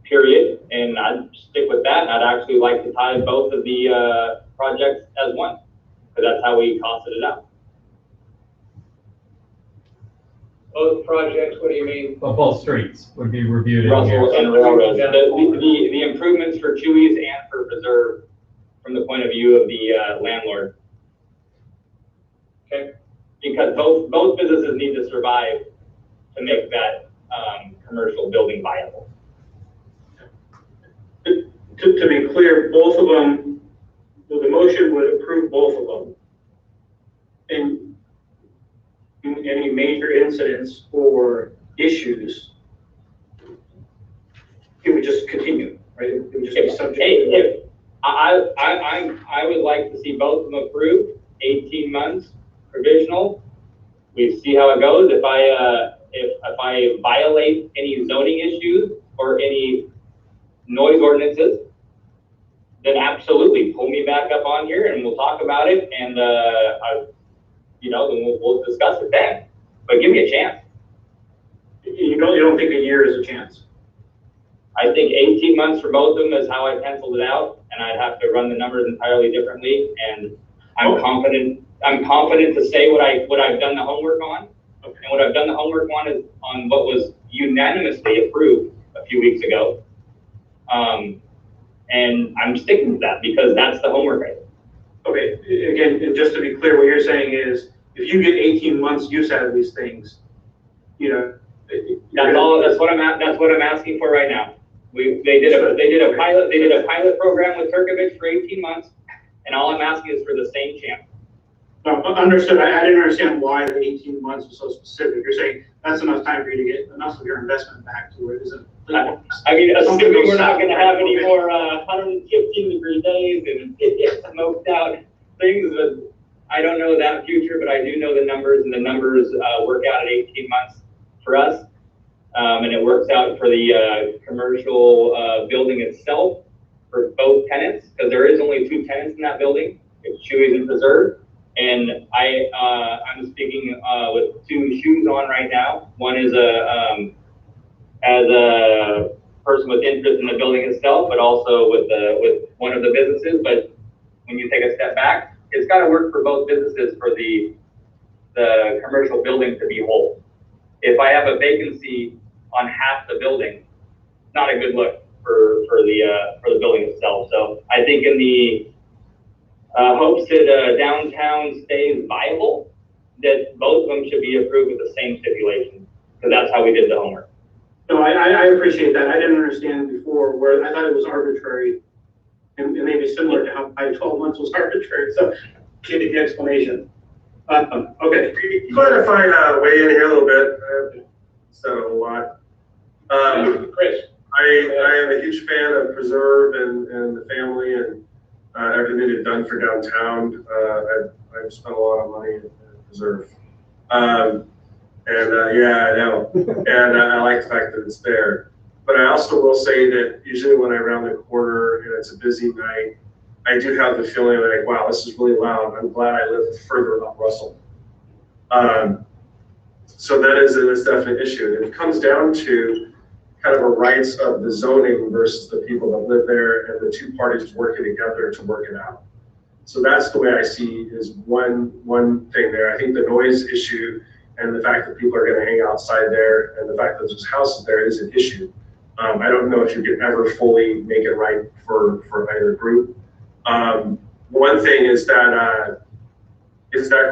period, and I'd stick with that. I'd actually like to tie both of the projects as one, because that's how we costed it out. Both projects, what do you mean? Well, both streets would be reviewed. Russell and Railroad. The improvements for Chewy's and for Preserve from the point of view of the landlord. Okay. Because both businesses need to survive to make that commercial building viable. To be clear, both of them, the motion would approve both of them. in any major incidents or issues, it would just continue, right? It would just be subject to. I would like to see both of them approved, 18 months provisional. We see how it goes. If I violate any zoning issues or any noise ordinances, then absolutely pull me back up on here and we'll talk about it. And, then we'll discuss it then, but give me a chance. You don't think a year is a chance? I think 18 months for both of them is how I penciled it out, and I'd have to run the numbers entirely differently. And I'm confident to say what I've done the homework on. Okay. And what I've done the homework on is on what was unanimously approved a few weeks ago. And I'm sticking to that because that's the homework I did. Okay, again, just to be clear, what you're saying is if you get 18 months use out of these things, that's what I'm asking for right now. They did a pilot program with Turkovich for 18 months, and all I'm asking is for the same chance. No, understood. I didn't understand why the 18 months was so specific. You're saying that's enough time for you to get enough of your investment back to where it isn't. I mean, assuming we're not going to have any more 115-degree days and get smoked out things, but I don't know that future, but I do know the numbers, and the numbers work out at 18 months for us. And it works out for the commercial building itself for both tenants, because there is only 2 tenants in that building. It's Chewy's and Preserve. And I'm speaking with 2 shoes on right now. One is as a person with interest in the building itself, but also with one of the businesses. But when you take a step back, it's got to work for both businesses for the commercial building to be whole. If I have a vacancy on half the building, not a good look for the building itself. So I think in the hopes that downtown stays viable, that both of them should be approved with the same stipulation, because that's how we did the homework. No, I appreciate that. I didn't understand before where I thought it was arbitrary and maybe similar to how 12 months was arbitrary. So give me the explanation. Okay. Mind if I weigh in here a little bit? I've said a lot. Chris. I am a huge fan of Preserve and the family and everything they've done for downtown. I've spent a lot of money at Preserve. Yeah, I know. And I like the fact that it's there. But I also will say that usually when I round the corner and it's a busy night, I do have the feeling like, wow, this is really loud. I'm glad I live further up Russell. So that is a definite issue. And it comes down to kind of a rights of the zoning versus the people that live there and the 2 parties working together to work it out. So that's the way I see is one thing there. I think the noise issue and the fact that people are going to hang outside there and the fact that there's houses there is an issue. I don't know if you can ever fully make it right for either group. One thing is that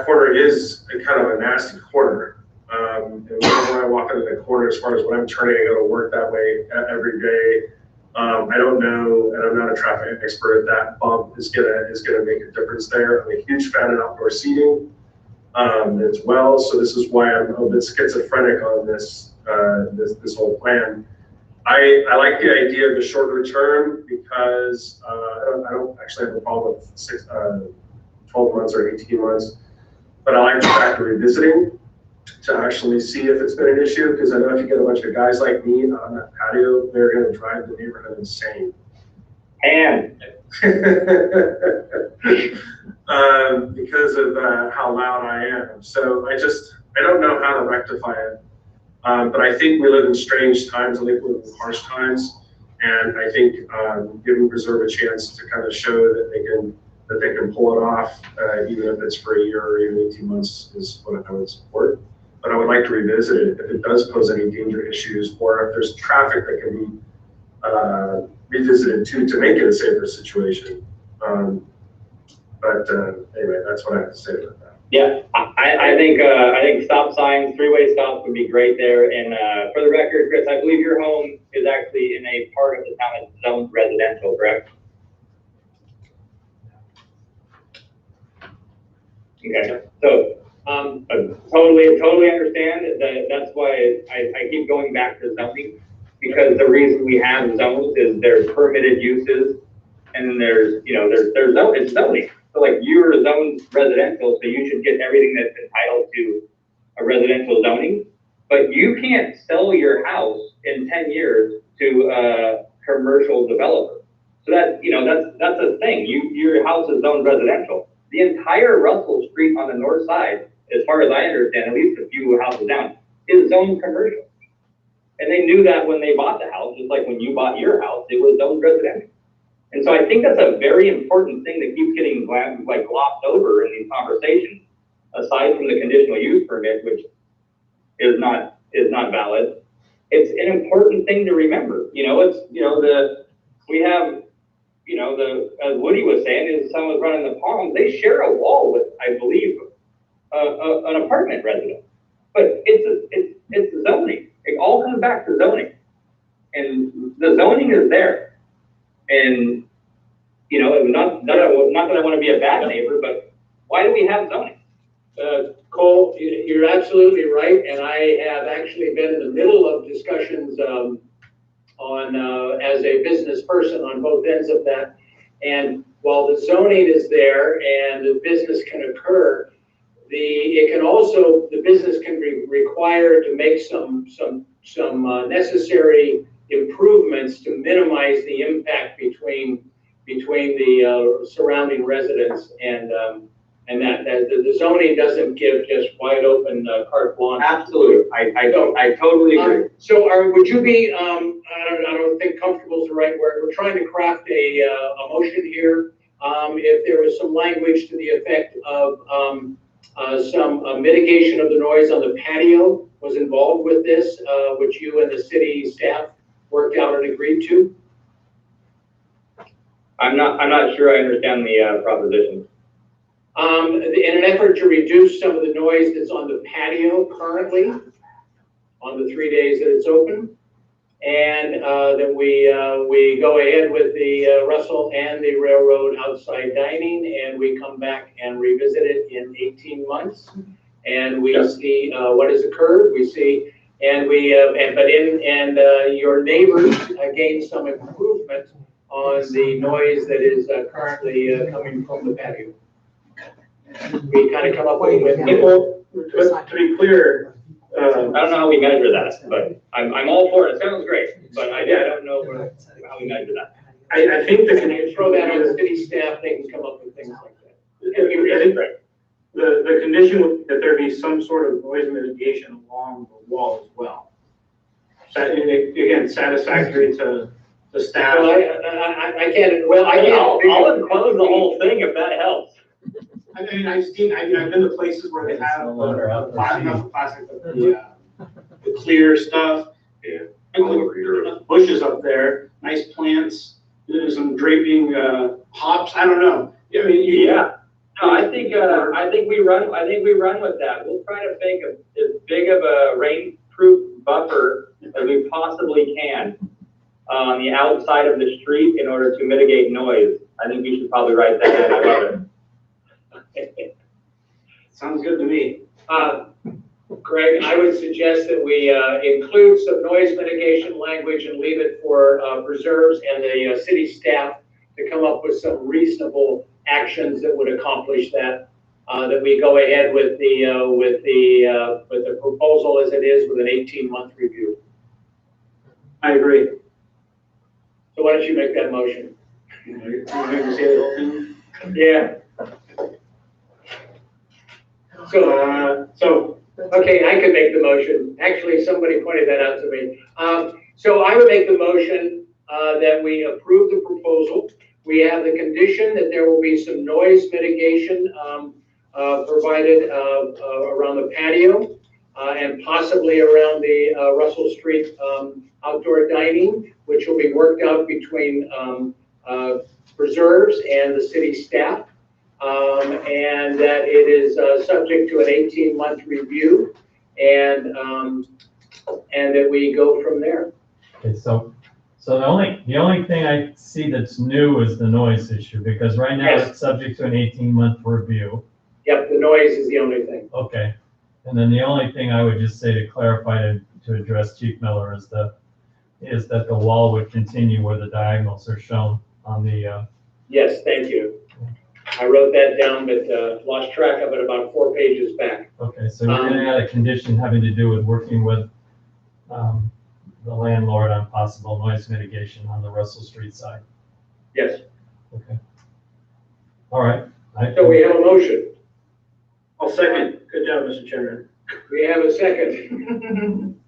corner is a kind of a nasty corner. And whenever I walk into the corner, as far as when I'm turning, I go to work that way every day. I don't know, and I'm not a traffic expert. That bump is gonna make a difference there. I'm a huge fan of outdoor seating as well. So this is why I'm a bit schizophrenic on this whole plan. I like the idea of the shorter term because I don't actually have a problem with 12 months or 18 months, but I like the fact of revisiting to actually see if it's been an issue, because I know if you get a bunch of guys like me on that patio, they're going to drive the neighborhood insane. And because of how loud I am. So I don't know how to rectify it. But I think we live in strange times. I think we live in harsh times. And I think giving Preserve a chance to kind of show that they can pull it off, even if it's for a year or even 18 months, is what I would support. But I would like to revisit it if it does pose any danger issues, or if there's traffic that can be revisited to make it a safer situation. But anyway, that's what I have to say about that. Yeah, I think stop signs, 3-way stops would be great there. And for the record, Chris, I believe your home is actually in a part of the town that's zoned residential, correct? Okay, so, I totally understand that, that's why I keep going back to zoning, because the reason we have zones is there's permitted uses, and then there's, you know, it's zoning. So like, you're zoned residential, so you should get everything that's entitled to a residential zoning, but you can't sell your house in 10 years to a commercial developer. So that, you know, that's a thing, your house is zoned residential. The entire Russell Street on the north side, as far as I understand, at least a few houses down, is zoned commercial. And they knew that when they bought the house, just like when you bought your house, it was zoned residential. And so I think that's a very important thing that keeps getting like glossed over in these conversations, aside from the conditional use permit, which is not valid. It's an important thing to remember. You know, it's, you know, we have, you know, as Woody was saying, is someone's running the Palms, they share a wall with, I believe, an apartment resident. But it's zoning. It all comes back to zoning. And the zoning is there. And, you know, not that I want to be a bad neighbor, but why do we have zoning? Cole, you're absolutely right, and I have actually been in the middle of discussions as a business person on both ends of that. And while the zoning is there and the business can occur, the business can be required to make some necessary improvements to minimize the impact between the surrounding residents and that the zoning doesn't give just wide open carte blanche. Absolutely, I totally agree. So would you be, I don't think comfortable is the right word, we're trying to craft a motion here. If there was some language to the effect of some mitigation of the noise on the patio was involved with this, which you and the city staff worked out and agreed to? I'm not sure I understand the proposition. In an effort to reduce some of the noise that's on the patio currently, on the 3 days that it's open, and that we go ahead with the Russell and the railroad outside dining, and we come back and revisit it in 18 months, and we see what has occurred. We see, and your neighbors gain some improvement on the noise that is currently coming from the patio. We kind of come up with Well, to be clear, I don't know how we measure that, but I'm all for it. It sounds great, but I don't know how we measure that. I think throw that on the city staff, they can come up with things like that. I think the condition would that there be some sort of noise mitigation along the wall as well. Again, satisfactory to the staff. Well, I can't. Well, I'll enclose the whole thing if that helps. I mean, I've been to places where they have plastic, the clear stuff. Yeah. And bushes up there, nice plants, some draping hops. I don't know. I mean, No, I think we run with that. We'll try to make as big of a rainproof buffer as we possibly can on the outside of the street in order to mitigate noise. I think we should probably write that in. I love it. Sounds good to me. Greg, I would suggest that we include some noise mitigation language and leave it for preserves and the city staff to come up with some reasonable actions that would accomplish that. That we go ahead with the proposal as it is with an 18-month review. I agree. So why don't you make that motion? You want me to say the whole thing? Yeah. So, okay, I could make the motion. Actually, somebody pointed that out to me. So I would make the motion that we approve the proposal. We have the condition that there will be some noise mitigation provided around the patio and possibly around the Russell Street outdoor dining, which will be worked out between preserves and the city staff. And that it is subject to an 18-month review, and that we go from there. Okay, so the only thing I see that's new is the noise issue, because right now it's subject to an 18-month review. Yep, the noise is the only thing. Okay. And then the only thing I would just say to clarify to address Chief Miller is that the wall would continue where the diagonals are shown on the, Yes, thank you. I wrote that down, but lost track of it about 4 pages back. okay, so you're gonna add a condition having to do with working with the landlord on possible noise mitigation on the Russell Street side. Yes. Okay. All right. So we have a motion. I'll second. Good job, Mr. Chairman. We have a second.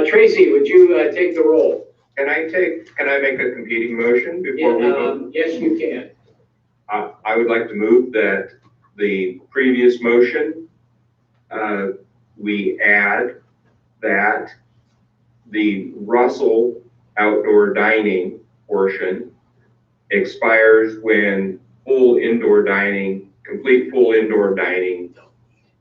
Tracy, would you take the roll? Can I make a competing motion before we vote? Yes, you can. I would like to move that the previous motion, we add that the Russell outdoor dining portion expires when complete full indoor dining,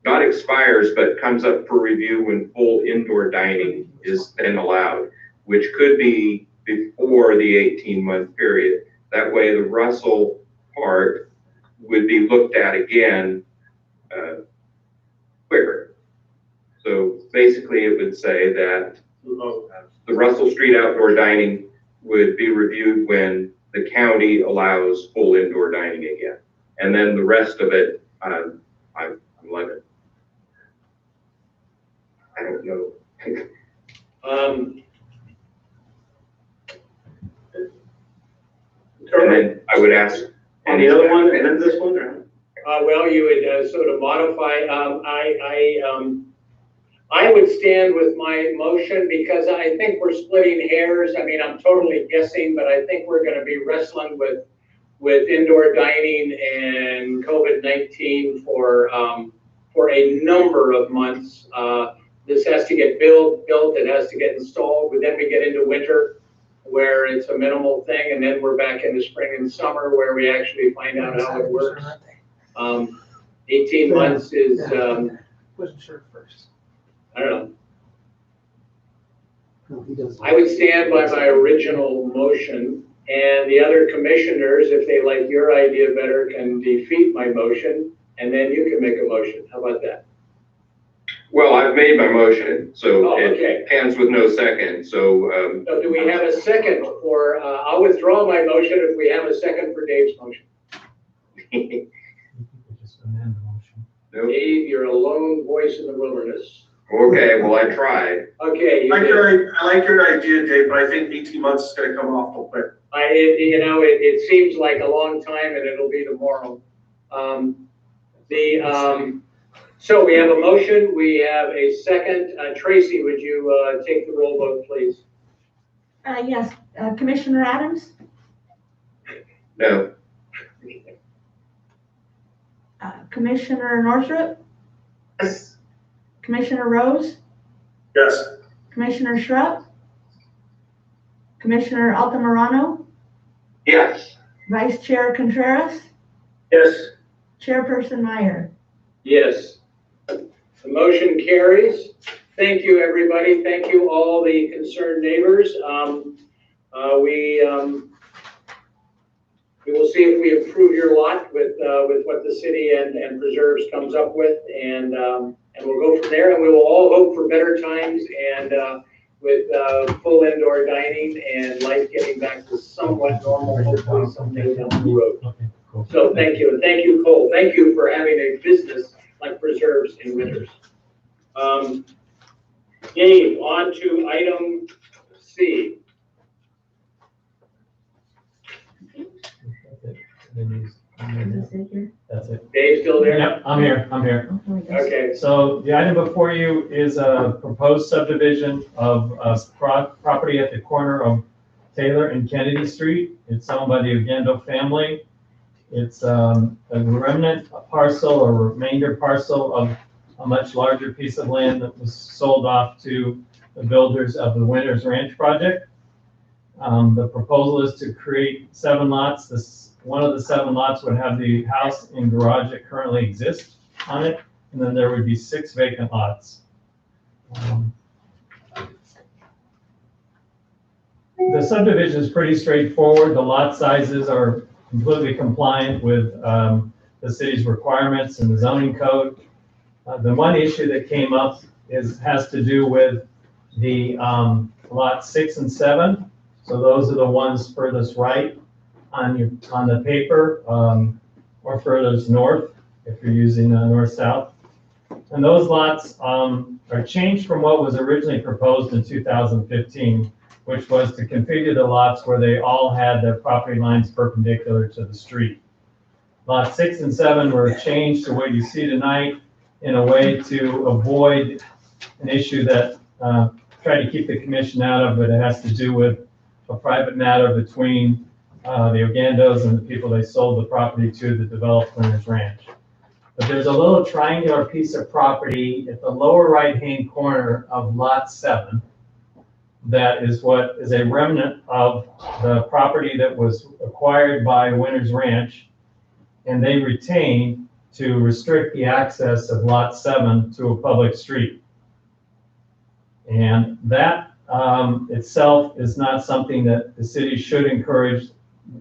not expires, but comes up for review when full indoor dining is then allowed, which could be before the 18-month period. That way the Russell part would be looked at again quicker. So basically it would say that the Russell Street outdoor dining would be reviewed when the county allows full indoor dining again. And then the rest of it, I'm limited. I don't know. And then I would ask. And the other one, and then this one, or? Well, you would sort of modify, I would stand with my motion because I think we're splitting hairs. I mean, I'm totally guessing, but I think we're gonna be wrestling with indoor dining and COVID-19 for a number of months. This has to get built, it has to get installed, but then we get into winter where it's a minimal thing, and then we're back into spring and summer where we actually find out how it works. 18 months is, Wasn't sure at first. I don't know. No, he doesn't. I would stand by my original motion, and the other commissioners, if they like your idea better, can defeat my motion, and then you can make a motion. How about that? Well, I've made my motion, so okay. It stands with no second, so. So do we have a second for, I'll withdraw my motion if we have a second for Dave's motion. Nope. Dave, you're a lone voice in the wilderness. Okay, well, I tried. Okay. I like your idea, Dave, but I think 18 months is gonna come off real quick. It seems like a long time and it'll be tomorrow. So we have a motion, we have a second. Tracy, would you take the roll vote, please? Yes, Commissioner Adams, No. Commissioner Northrup, Yes. Commissioner Rose, Yes. Commissioner Schrupp, Commissioner Altamirano, Yes. Vice Chair Contreras, Yes. Chairperson Meyer. Yes. The motion carries. Thank you, everybody. Thank you, all the concerned neighbors. We will see if we improve your lot with what the city and preserves comes up with, and we'll go from there. And we will all hope for better times and with full indoor dining and life getting back to somewhat normal, hopefully someday down the road. Okay, cool. So thank you, and thank you, Cole. Thank you for having a business like preserves in Winters. Dave, on to item C. That's it. Dave still there? Yep, I'm here. Okay. So the item before you is a proposed subdivision of a property at the corner of Taylor and Kennedy Street. It's owned by the Ugando family. It's a remnant parcel or remainder parcel of a much larger piece of land that was sold off to the builders of the Winters Ranch project. The proposal is to create 7 lots. One of the 7 lots would have the house and garage that currently exists on it, and then there would be 6 vacant lots. The subdivision is pretty straightforward. The lot sizes are completely compliant with the the city's requirements and the zoning code. The one issue that came up has to do with the lot 6 and 7. So those are the ones furthest right on the paper, or furthest north if you're using north-south. And those lots are changed from what was originally proposed in 2015, which was to configure the lots where they all had their property lines perpendicular to the street. Lot 6 and 7 were changed to what you see tonight in a way to avoid an issue that tried to keep the commission out of, but it has to do with a private matter between the Ogandos and the people they sold the property to, the developed Winners Ranch. But there's a little triangular piece of property at the lower right-hand corner of lot 7 that is what is a remnant of the property that was acquired by Winners Ranch, and they retained to restrict the access of lot 7 to a public street. And that itself is not something that the city should encourage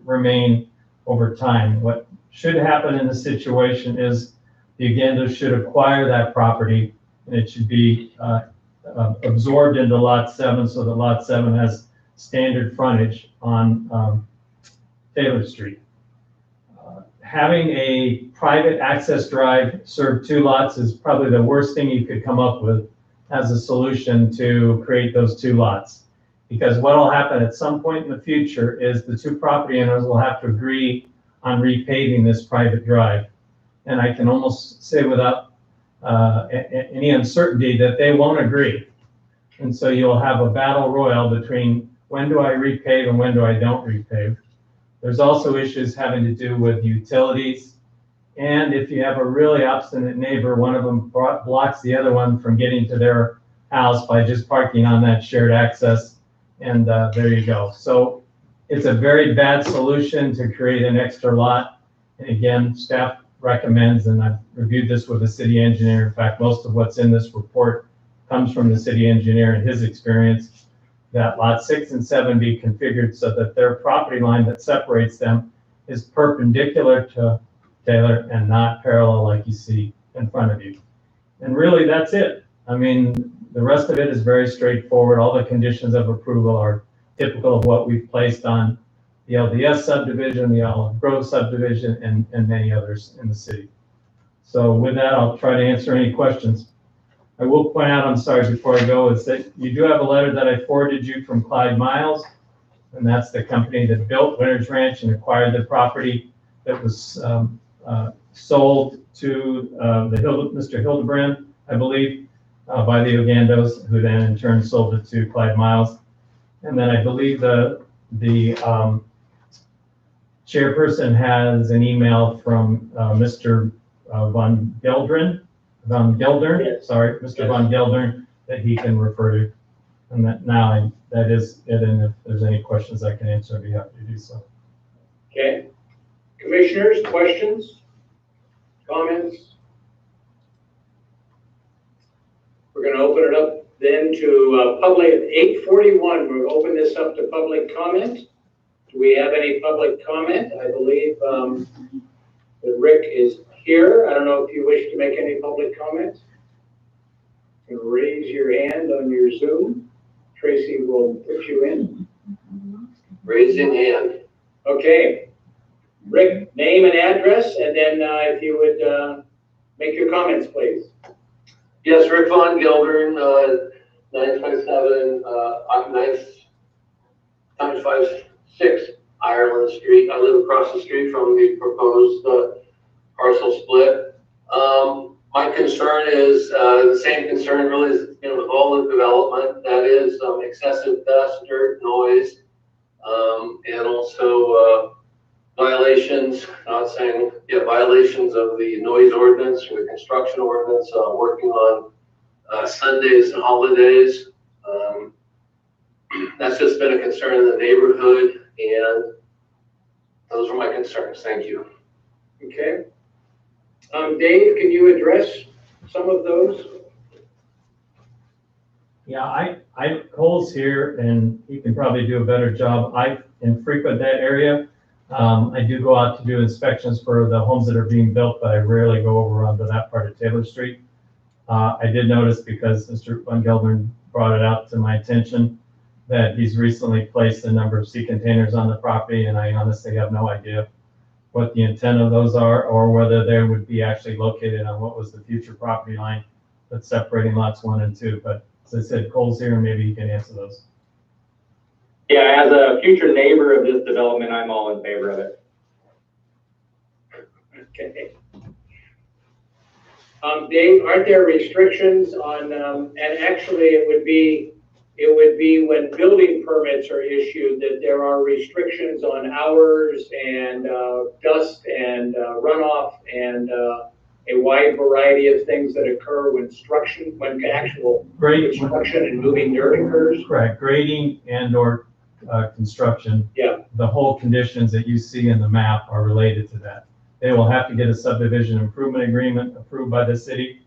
remain over time. What should happen in this situation is the Ugandas should acquire that property, and it should be absorbed into lot 7 so that lot 7 has standard frontage on Taylor Street. Having a private access drive serve 2 lots is probably the worst thing you could come up with as a solution to create those 2 lots. Because what will happen at some point in the future is the 2 property owners will have to agree on repaving this private drive. And I can almost say without any uncertainty that they won't agree. And so you'll have a battle royal between when do I repave and when do I don't repave. There's also issues having to do with utilities. And if you have a really obstinate neighbor, one of them blocks the other one from getting to their house by just parking on that shared access. And there you go. So it's a very bad solution to create an extra lot. And again, staff recommends, and I've reviewed this with the city engineer. In fact, most of what's in this report comes from the city engineer and his experience, that lot 6 and 7 be configured so that their property line that separates them is perpendicular to Taylor and not parallel like you see in front of you. And really, that's it. I mean, the rest of it is very straightforward. All the conditions of approval are typical of what we've placed on the LDS subdivision, the Olive Grove subdivision, and many others in the city. So with that, I'll try to answer any questions. I will point out, I'm sorry, before I go, is that you do have a letter that I forwarded you from Clyde Miles, and that's the company that built Winners Ranch and acquired the property that was sold to Mr. Hildebrand, I believe, by the Ugandos, who then in turn sold it to Clyde Miles. And then I believe the chairperson has an email from Mr. Von Geldern, sorry, Mr. Von Geldern, that he can refer to. And that is it, and if there's any questions I can answer, I'd be happy to do so. Okay. Commissioners, questions, comments? We're going to open it up then to public at 8:41. We'll open this up to public comment. Do we have any public comment? I believe that Rick is here. I don't know if you wish to make any public comments. You can raise your hand on your Zoom. Tracy will put you in. Raising hand. Okay. Rick, name and address, and then if you would make your comments, please. Yes, Rick Von Geldern, 957 956 Ireland Street. I live across the street from the proposed parcel split. My concern is the same concern really as with all the development, that is excessive dust, dirt, noise, and also violations, not saying, violations of the noise ordinance or the construction ordinance, working on Sundays and holidays. That's just been a concern in the neighborhood, and those are my concerns. Thank you. Okay. Dave, can you address some of those? Yeah, Cole's here, and he can probably do a better job. I frequent that area. I do go out to do inspections for the homes that are being built, but I rarely go over onto that part of Taylor Street. I did notice, because Mr. Van Gelderen brought it out to my attention, that he's recently placed a number of sea containers on the property, and I honestly have no idea what the intent of those are, or whether they would be actually located on what was the future property line that's separating lots 1 and 2. But as I said, Cole's here, and maybe he can answer those. Yeah, as a future neighbor of this development, I'm all in favor of it. Okay. Dave, aren't there restrictions on, and actually it would be when building permits are issued, that there are restrictions on hours and dust and runoff and a wide variety of things that occur when actual construction and moving dirt occurs? Correct, grading and or construction. Yeah. The whole conditions that you see in the map are related to that. They will have to get a subdivision improvement agreement approved by the city.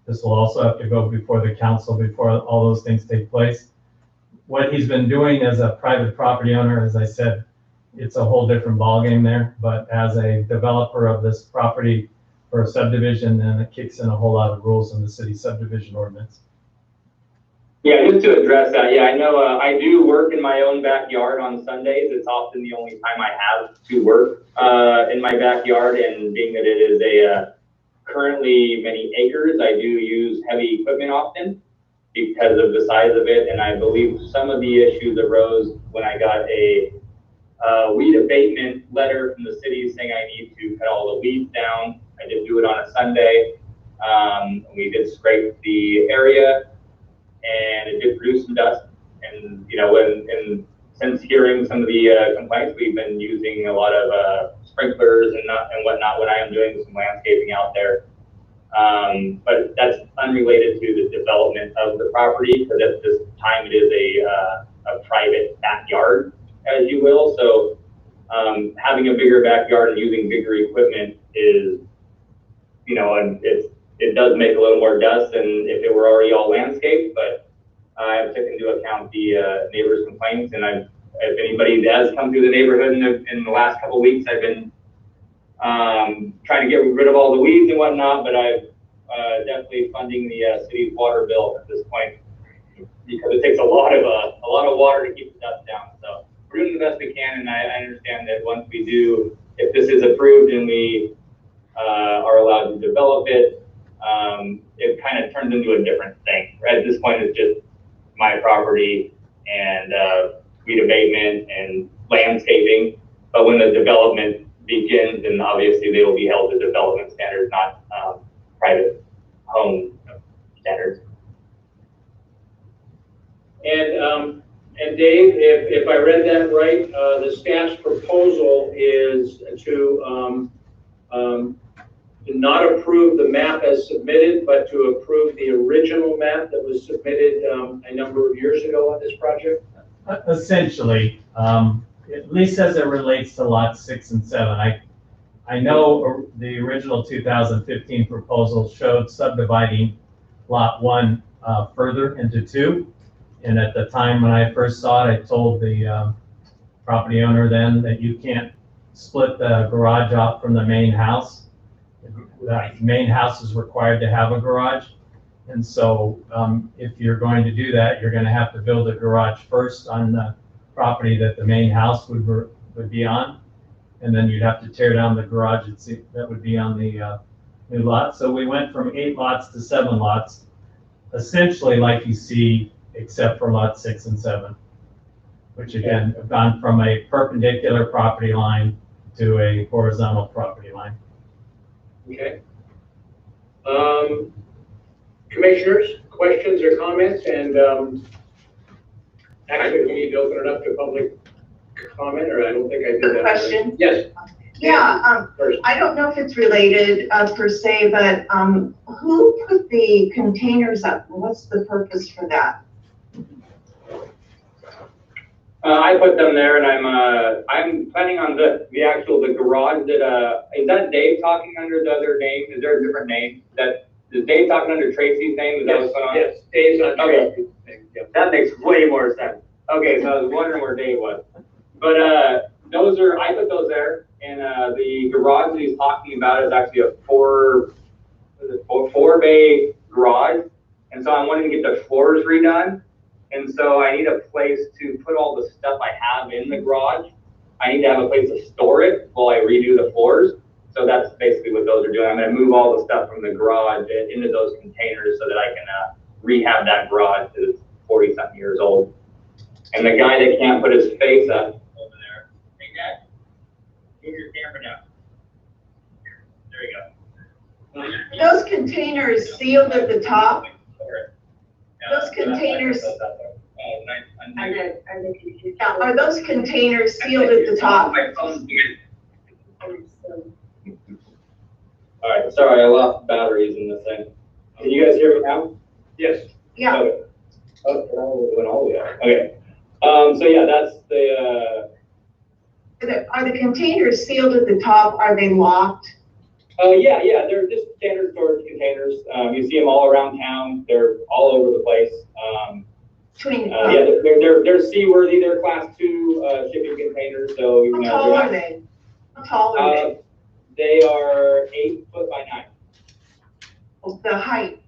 This will also have to go before the council before all those things take place. What he's been doing as a private property owner, as I said, it's a whole different ballgame there. But as a developer of this property for a subdivision, then it kicks in a whole lot of rules in the city subdivision ordinance. Yeah, just to address that, yeah, I know I do work in my own backyard on Sundays. It's often the only time I have to work in my backyard, and being that it is a currently many acres, I do use heavy equipment often because of the size of it, and I believe some of the issues arose when I got a weed abatement letter from the city saying I need to cut all the weeds down. I did do it on a Sunday. We did scrape the area, and it did produce some dust. And you know, and since hearing some of the complaints, we've been using a lot of sprinklers and whatnot when I am doing some landscaping out there. But that's unrelated to the development of the property, because at this time it is a private backyard, as you will. So having a bigger backyard and using bigger equipment is, you know, and it does make a little more dust than if it were already all landscaped. But I have taken into account the neighbors' complaints, and if anybody has come through the neighborhood in the last couple of weeks, I've been trying to get rid of all the weeds and whatnot, but I've definitely funding the city's water bill at this point, because it takes a lot of water to keep the dust down. So we're doing the best we can, and I understand that once we do, if this is approved and we are allowed to develop it, it kind of turns into a different thing. Right? At this point, it's just my property and weed abatement and landscaping. But when the development begins, then obviously they will be held to development standards, not private home standards. And Dave, if I read that right, the staff's proposal is to not approve the map as submitted, but to approve the original map that was submitted a number of years ago on this project? Essentially, at least as it relates to lots 6 and 7. I know the original 2015 proposal showed subdividing lot 1 further into 2. And at the time when I first saw it, I told the property owner then that you can't split the garage off from the main house. The main house is required to have a garage. And so if you're going to do that, you're going to have to build a garage first on the property that the main house would be on. And then you'd have to tear down the garage that would be on the new lot. So we went from 8 lots to 7 lots, essentially like you see, except for lot 6 and 7, which again have gone from a perpendicular property line to a horizontal property line. Okay. Commissioners, questions or comments? And actually, we need to open it up to public comment, or I don't think I did that. Question? Yes. Yeah, I don't know if it's related per se, but who put the containers up? What's the purpose for that? I put them there, and I'm planning on the garage that is that Dave talking under the other name? Is there a different name? Is Dave talking under Tracy's name? Is that what's going on? Yes, Dave's on Tracy's name. Yep. That makes way more sense. Okay, so I was wondering where Dave was. But those are, I put those there, and the garage that he's talking about is actually a four bay garage. And so I'm wanting to get the floors redone. And so I need a place to put all the stuff I have in the garage. I need to have a place to store it while I redo the floors. So that's basically what those are doing. I'm gonna move all the stuff from the garage into those containers so that I can rehab that garage because it's 40-something years old. And the guy that can't put his face up over there, hey Dad, move your camera down. There you go. Those containers sealed at the top? Those containers, are those containers sealed at the top? All right, sorry, I lost batteries in this thing. Can you guys hear me now? Yes. Yeah. Okay. Oh, it went all the way out. Okay. So yeah, that's the. Are the containers sealed at the top? Are they locked? Yeah, they're just standard storage containers. You see them all around town. They're all over the place. Yeah, they're seaworthy. They're class 2 shipping containers. So you know. How tall are they? How tall are they? They are 8 foot by 9. The height.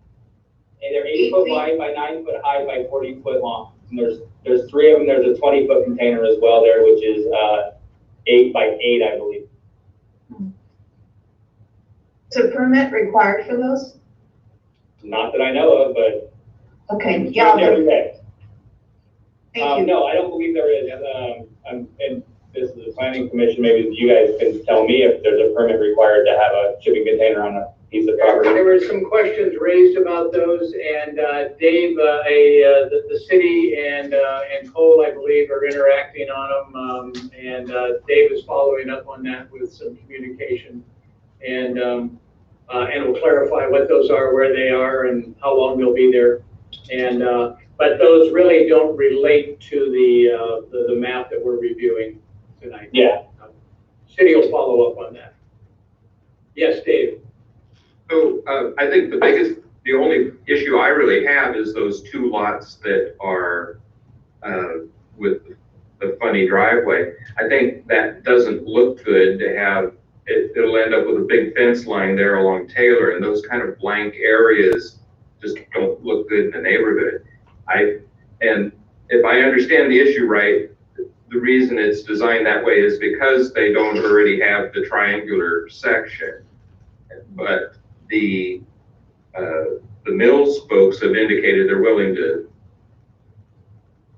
And they're 8 foot wide by 9 foot high by 40 foot long. And there's 3 of them. There's a 20 foot container as well there, which is 8 by 8, I believe. Is a permit required for those? Not that I know of, but. Okay, yeah. Every day. Thank you. No, I don't believe there is. And this is the planning commission. Maybe you guys can tell me if there's a permit required to have a shipping container on a piece of property. There were some questions raised about those, and Dave, the city and Cole, I believe, are interacting on them, and Dave is following up on that with some communication, and we'll clarify what those are, where they are, and how long they'll be there, and but those really don't relate to the map that we're reviewing tonight. Yeah. City will follow up on that. Yes, Dave. So I think the only issue I really have is those 2 lots that are with the funny driveway. I think that doesn't look good to have, it'll end up with a big fence line there along Taylor, and those kind of blank areas just don't look good in the neighborhood. And if I understand the issue right, the reason it's designed that way is because they don't already have the triangular section. But the Mills folks have indicated they're willing to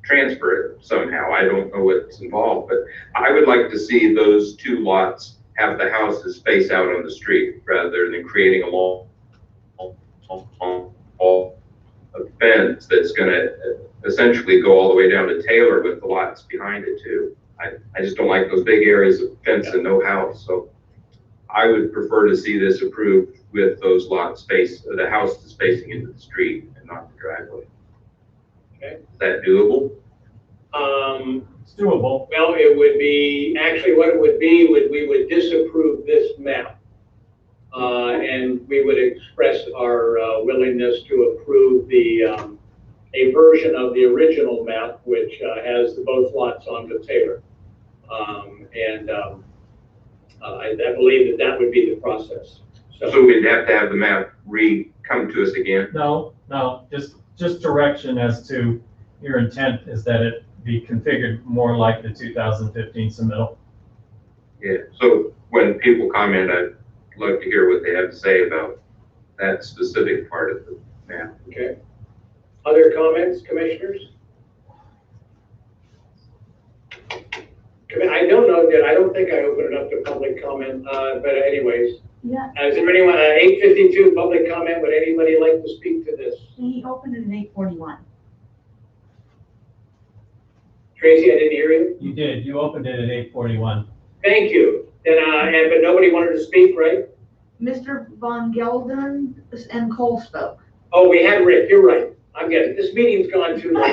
transfer it somehow. I don't know what's involved, but I would like to see those 2 lots have the houses face out on the street rather than creating a long fence that's going to essentially go all the way down to Taylor with the lots behind it too. I just don't like those big areas of fence and no house. So I would prefer to see this approved with those lots the houses facing into the street and not the driveway. Okay. Is that doable? It's doable. Well, it would be, actually what it would be, we would disapprove this map. And we would express our willingness to approve a version of the original map, which has both lots onto Taylor. I believe that would be the process. So we'd have to have the map come to us again? No, just direction as to your intent is that it be configured more like the 2015 submittal. Yeah, so when people comment, I'd love to hear what they have to say about that specific part of the map. Okay. Other comments, commissioners? I don't know, I don't think I opened it up to public comment, but anyways. Yeah. Is there anyone, 8:52 public comment, would anybody like to speak to this? He opened it at 8:41. Tracy, I didn't hear you. You did, you opened it at 8:41. Thank you. Then, but nobody wanted to speak, right? Mr. Von Gelden and Cole spoke. Oh, we had Rick, you're right. I'm getting, this meeting's gone too long.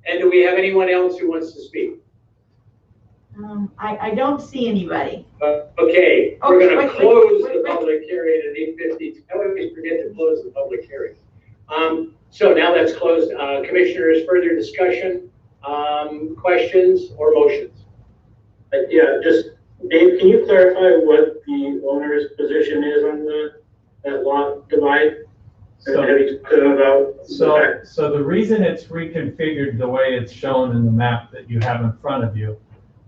And do we have anyone else who wants to speak? I don't see anybody. Okay, we're going to close the public hearing at 8:50. I always forget to close the public hearing. So now that's closed. Commissioners, further discussion, questions or motions? Yeah, just, Dave, can you clarify what the owner's position is on that lot divide? So- Have you said about the fact? So the reason it's reconfigured the way it's shown in the map that you have in front of you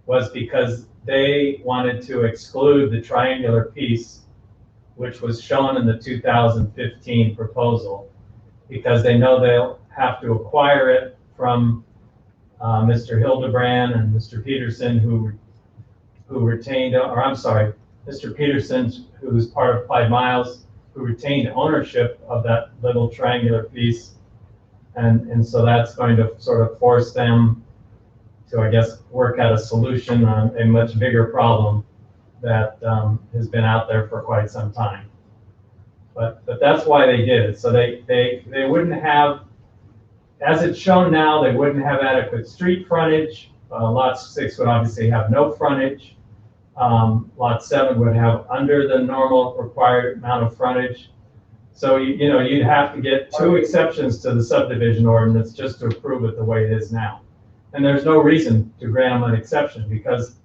was because they wanted to exclude the triangular piece, which was shown in the 2015 proposal, because they know they'll have to acquire it from Mr. Hildebrand and Mr. Peterson, who retained, or I'm sorry, Mr. Peterson, who's part of Clyde Miles, who retained ownership of that little triangular piece. And so that's going to sort of force them to, I guess, work out a solution on a much bigger problem that has been out there for quite some time. But that's why they did it. So they wouldn't have, as it's shown now, they wouldn't have adequate street frontage. Lot 6 would obviously have no frontage. Lot 7 would have under the normal required amount of frontage. So you'd have to get 2 exceptions to the subdivision ordinance just to approve it the way it is now. And there's no reason to grant them an exception because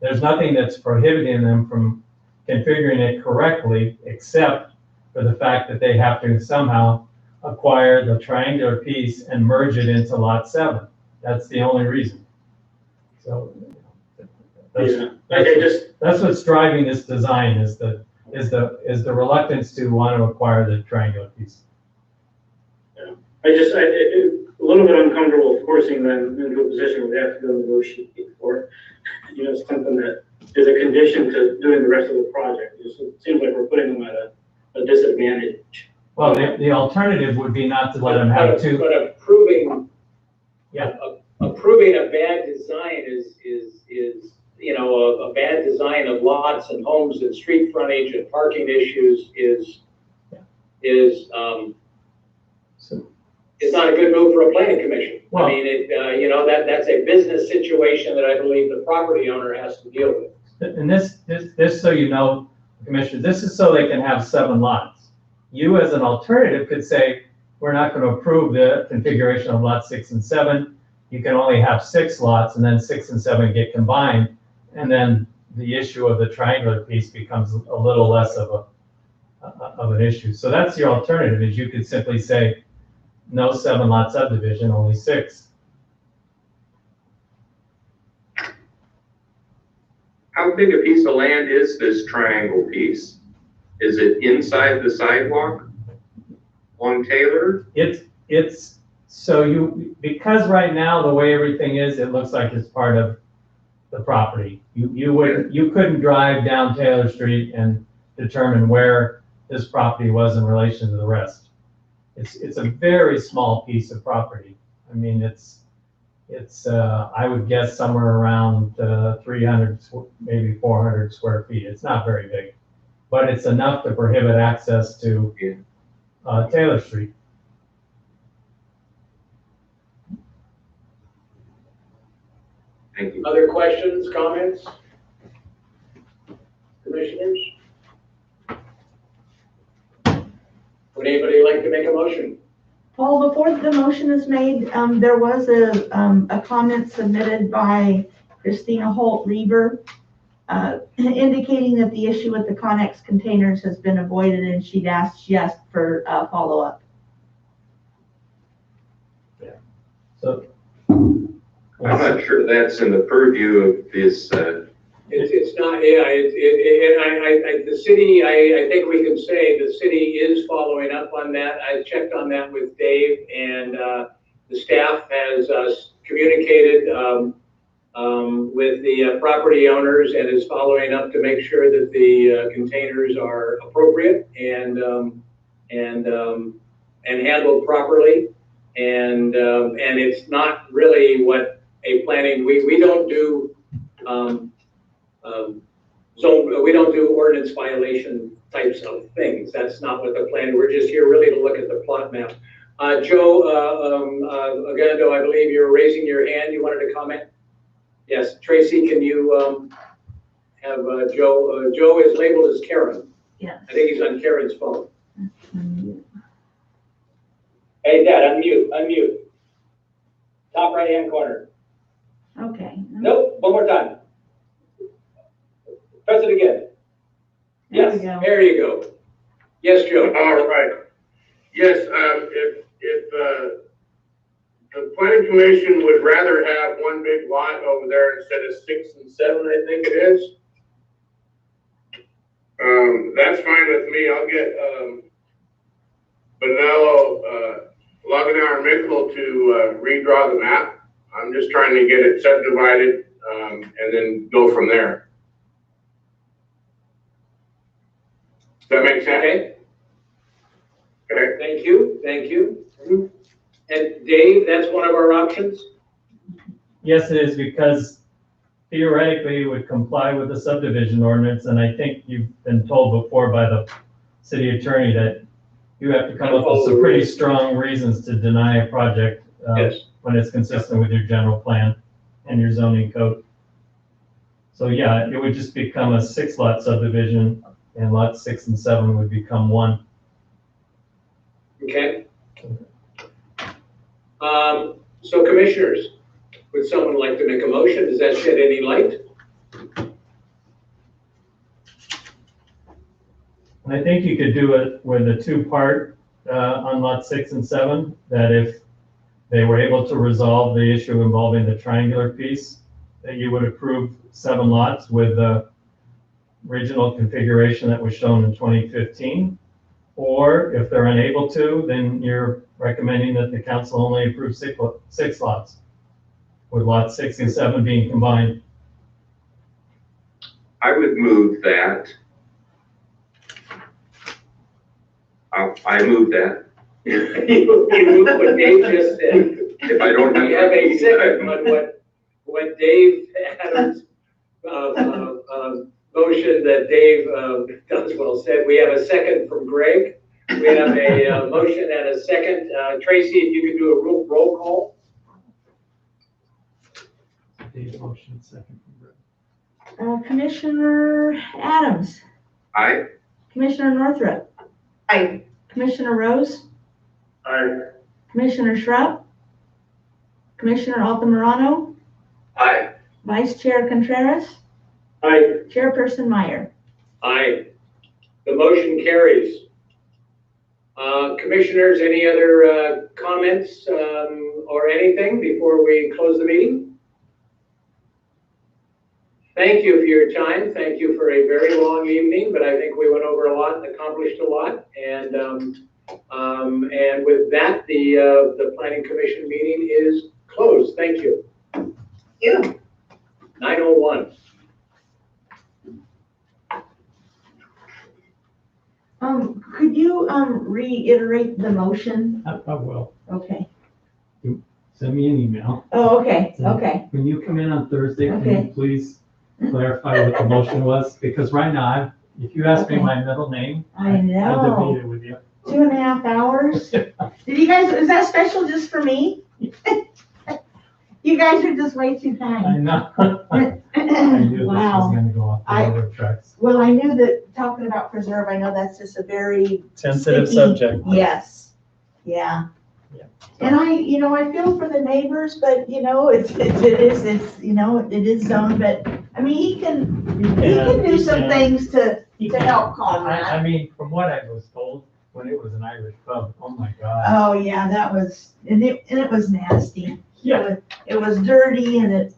there's nothing that's prohibiting them from configuring it correctly, except for the fact that they have to somehow acquire the triangular piece and merge it into lot 7. That's the only reason. So that's what's driving this design is the reluctance to want to acquire the triangular piece. I'm a little bit uncomfortable forcing them into a position where they have to go negotiate for, something that is a condition to doing the rest of the project. It seems like we're putting them at a disadvantage. Well, the alternative would be not to let them have two. But approving, yeah, approving a bad design is a bad design of lots and homes and street frontage and parking issues is not a good move for a planning commission. Well, I mean, that's a business situation that I believe the property owner has to deal with. And this, so you know, Commissioner, this is so they can have 7 lots. You as an alternative could say, we're not going to approve the configuration of lot 6 and 7. You can only have 6 lots and then 6 and 7 get combined. And then the issue of the triangular piece becomes a little less of an issue. So that's your alternative is you could simply say, no 7 lot subdivision, only 6. How big a piece of land is this triangle piece? Is it inside the sidewalk on Taylor? It's so because right now the way everything is, it looks like it's part of the property. You couldn't drive down Taylor Street and determine where this property was in relation to the rest. It's a very small piece of property. I mean, it's I would guess somewhere around 300, maybe 400 square feet. It's not very big, but it's enough to prohibit access to Taylor Street. Thank you. Other questions, comments? Commissioners? Would anybody like to make a motion? Paul, before the motion is made, there was a comment submitted by Christina Holt-Reber indicating that the issue with the Connex containers has been avoided and she'd asked yes for follow-up. Yeah. So I'm not sure that's in the purview of this. It's not, yeah, the city, I think we can say the city is following up on that. I checked on that with Dave and the staff has communicated with the property owners and is following up to make sure that the containers are appropriate and handled properly. And it's not really what a planning, we don't do we don't do ordinance violation types of things. That's not what the plan, we're just here really to look at the plot map. Joe Agando, I believe you're raising your hand. You wanted to comment? Yes, Tracy, can you have Joe? Joe is labeled as Karen. Yes. I think he's on Karen's phone. Hey, Dad, unmute. Top right-hand corner. Okay. Nope, one more time. Press it again. There we Yes, go. there you go. Yes, Joe. All right. Yes, if the planning commission would rather have one big lot over there instead of 6 and 7, I think it is. That's fine with me. I'll get, Bonello, Laguna and Mickle to redraw the map. I'm just trying to get it subdivided, and then go from there. Does that make sense? Okay, Okay. thank you. And Dave, that's one of our options? Yes, it is, because theoretically it would comply with the subdivision ordinance, and I think you've been told before by the city attorney that you have to come up with some pretty strong reasons to deny a project when it's consistent with your general plan and your zoning code. So yeah, it would just become a 6-lot subdivision, and lots 6 and 7 would become 1. Okay. So commissioners, would someone like to make a motion? Does that shed any light? I think you could do it with a 2-part on lot 6 and 7, that if they were able to resolve the issue involving the triangular piece, that you would approve 7 lots with the original configuration that was shown in 2015. Or if they're unable to, then you're recommending that the council only approve 6 lots, with lots 6 and 7 being combined. I would move that. I move that. You move what Dave just said. If I don't We have a second on what Dave Adams, motion that Dave Dunswell said. We have a second from Greg. We have a motion and a second. Tracy, if you could do a roll call. Dave motion, second from Greg. Commissioner Adams, Aye. Commissioner Northrup, Aye. Commissioner Rose, Aye. Commissioner Schrupp, Commissioner Altamirano, Aye. Vice Chair Contreras, Aye. Chairperson Meyer. Aye. The motion carries. Commissioners, any other comments or anything before we close the meeting? Thank you for your time. Thank you for a very long evening, but I think we went over a lot and accomplished a lot. And with that, the Planning Commission meeting is closed. Thank you. Yeah. 9:01. Could you reiterate the motion? I will. Okay. Send me an email. Oh, okay, okay. When you come in on Thursday, can Okay. you please clarify what the motion was? Because right now, if you ask me Okay. my middle name, I I know. debated with you. 2.5 hours? Did you guys, is that special just for me? You guys are just way too I kind. know. I knew this was Wow. gonna go off the railroad tracks. Well, I knew that talking about preserve, I know that's just a very Sensitive sticky- subject. Yes, yeah. Yeah. And I feel for the neighbors, but it is zoned, but, I mean, he can do some things to help calm I that. mean, from what I was told, when it was an Irish pub, oh my God. Oh, yeah, that was, and it was nasty. Yeah. It was dirty and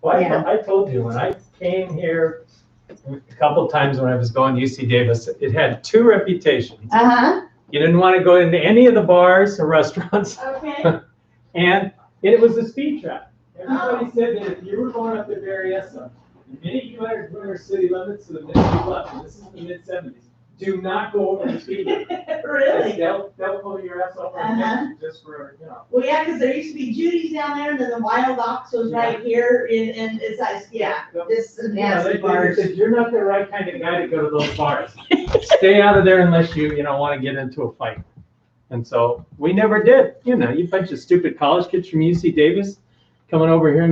Well, yeah. I told you, when I came here a couple times when I was going to UC Davis, it had 2 reputations. Uh-huh. You didn't want to go into any of the bars or restaurants. Okay. And it was a speed trap. Everybody said that if you were going up to Berryessa, the minute you entered Winter city limits to the minute you left, and this is the mid-70s, do not go over the speed limit. Really? They'll pull your ass over just for, Well, yeah, because there used to be Judy's down there, and then the Wild Ox was right here, and it's like, yeah, this is nasty They bars. said, you're not the right kind of guy to go to those bars. Stay out of there unless you want to get into a fight. And so we never did. You bunch of stupid college kids from UC Davis coming over here and going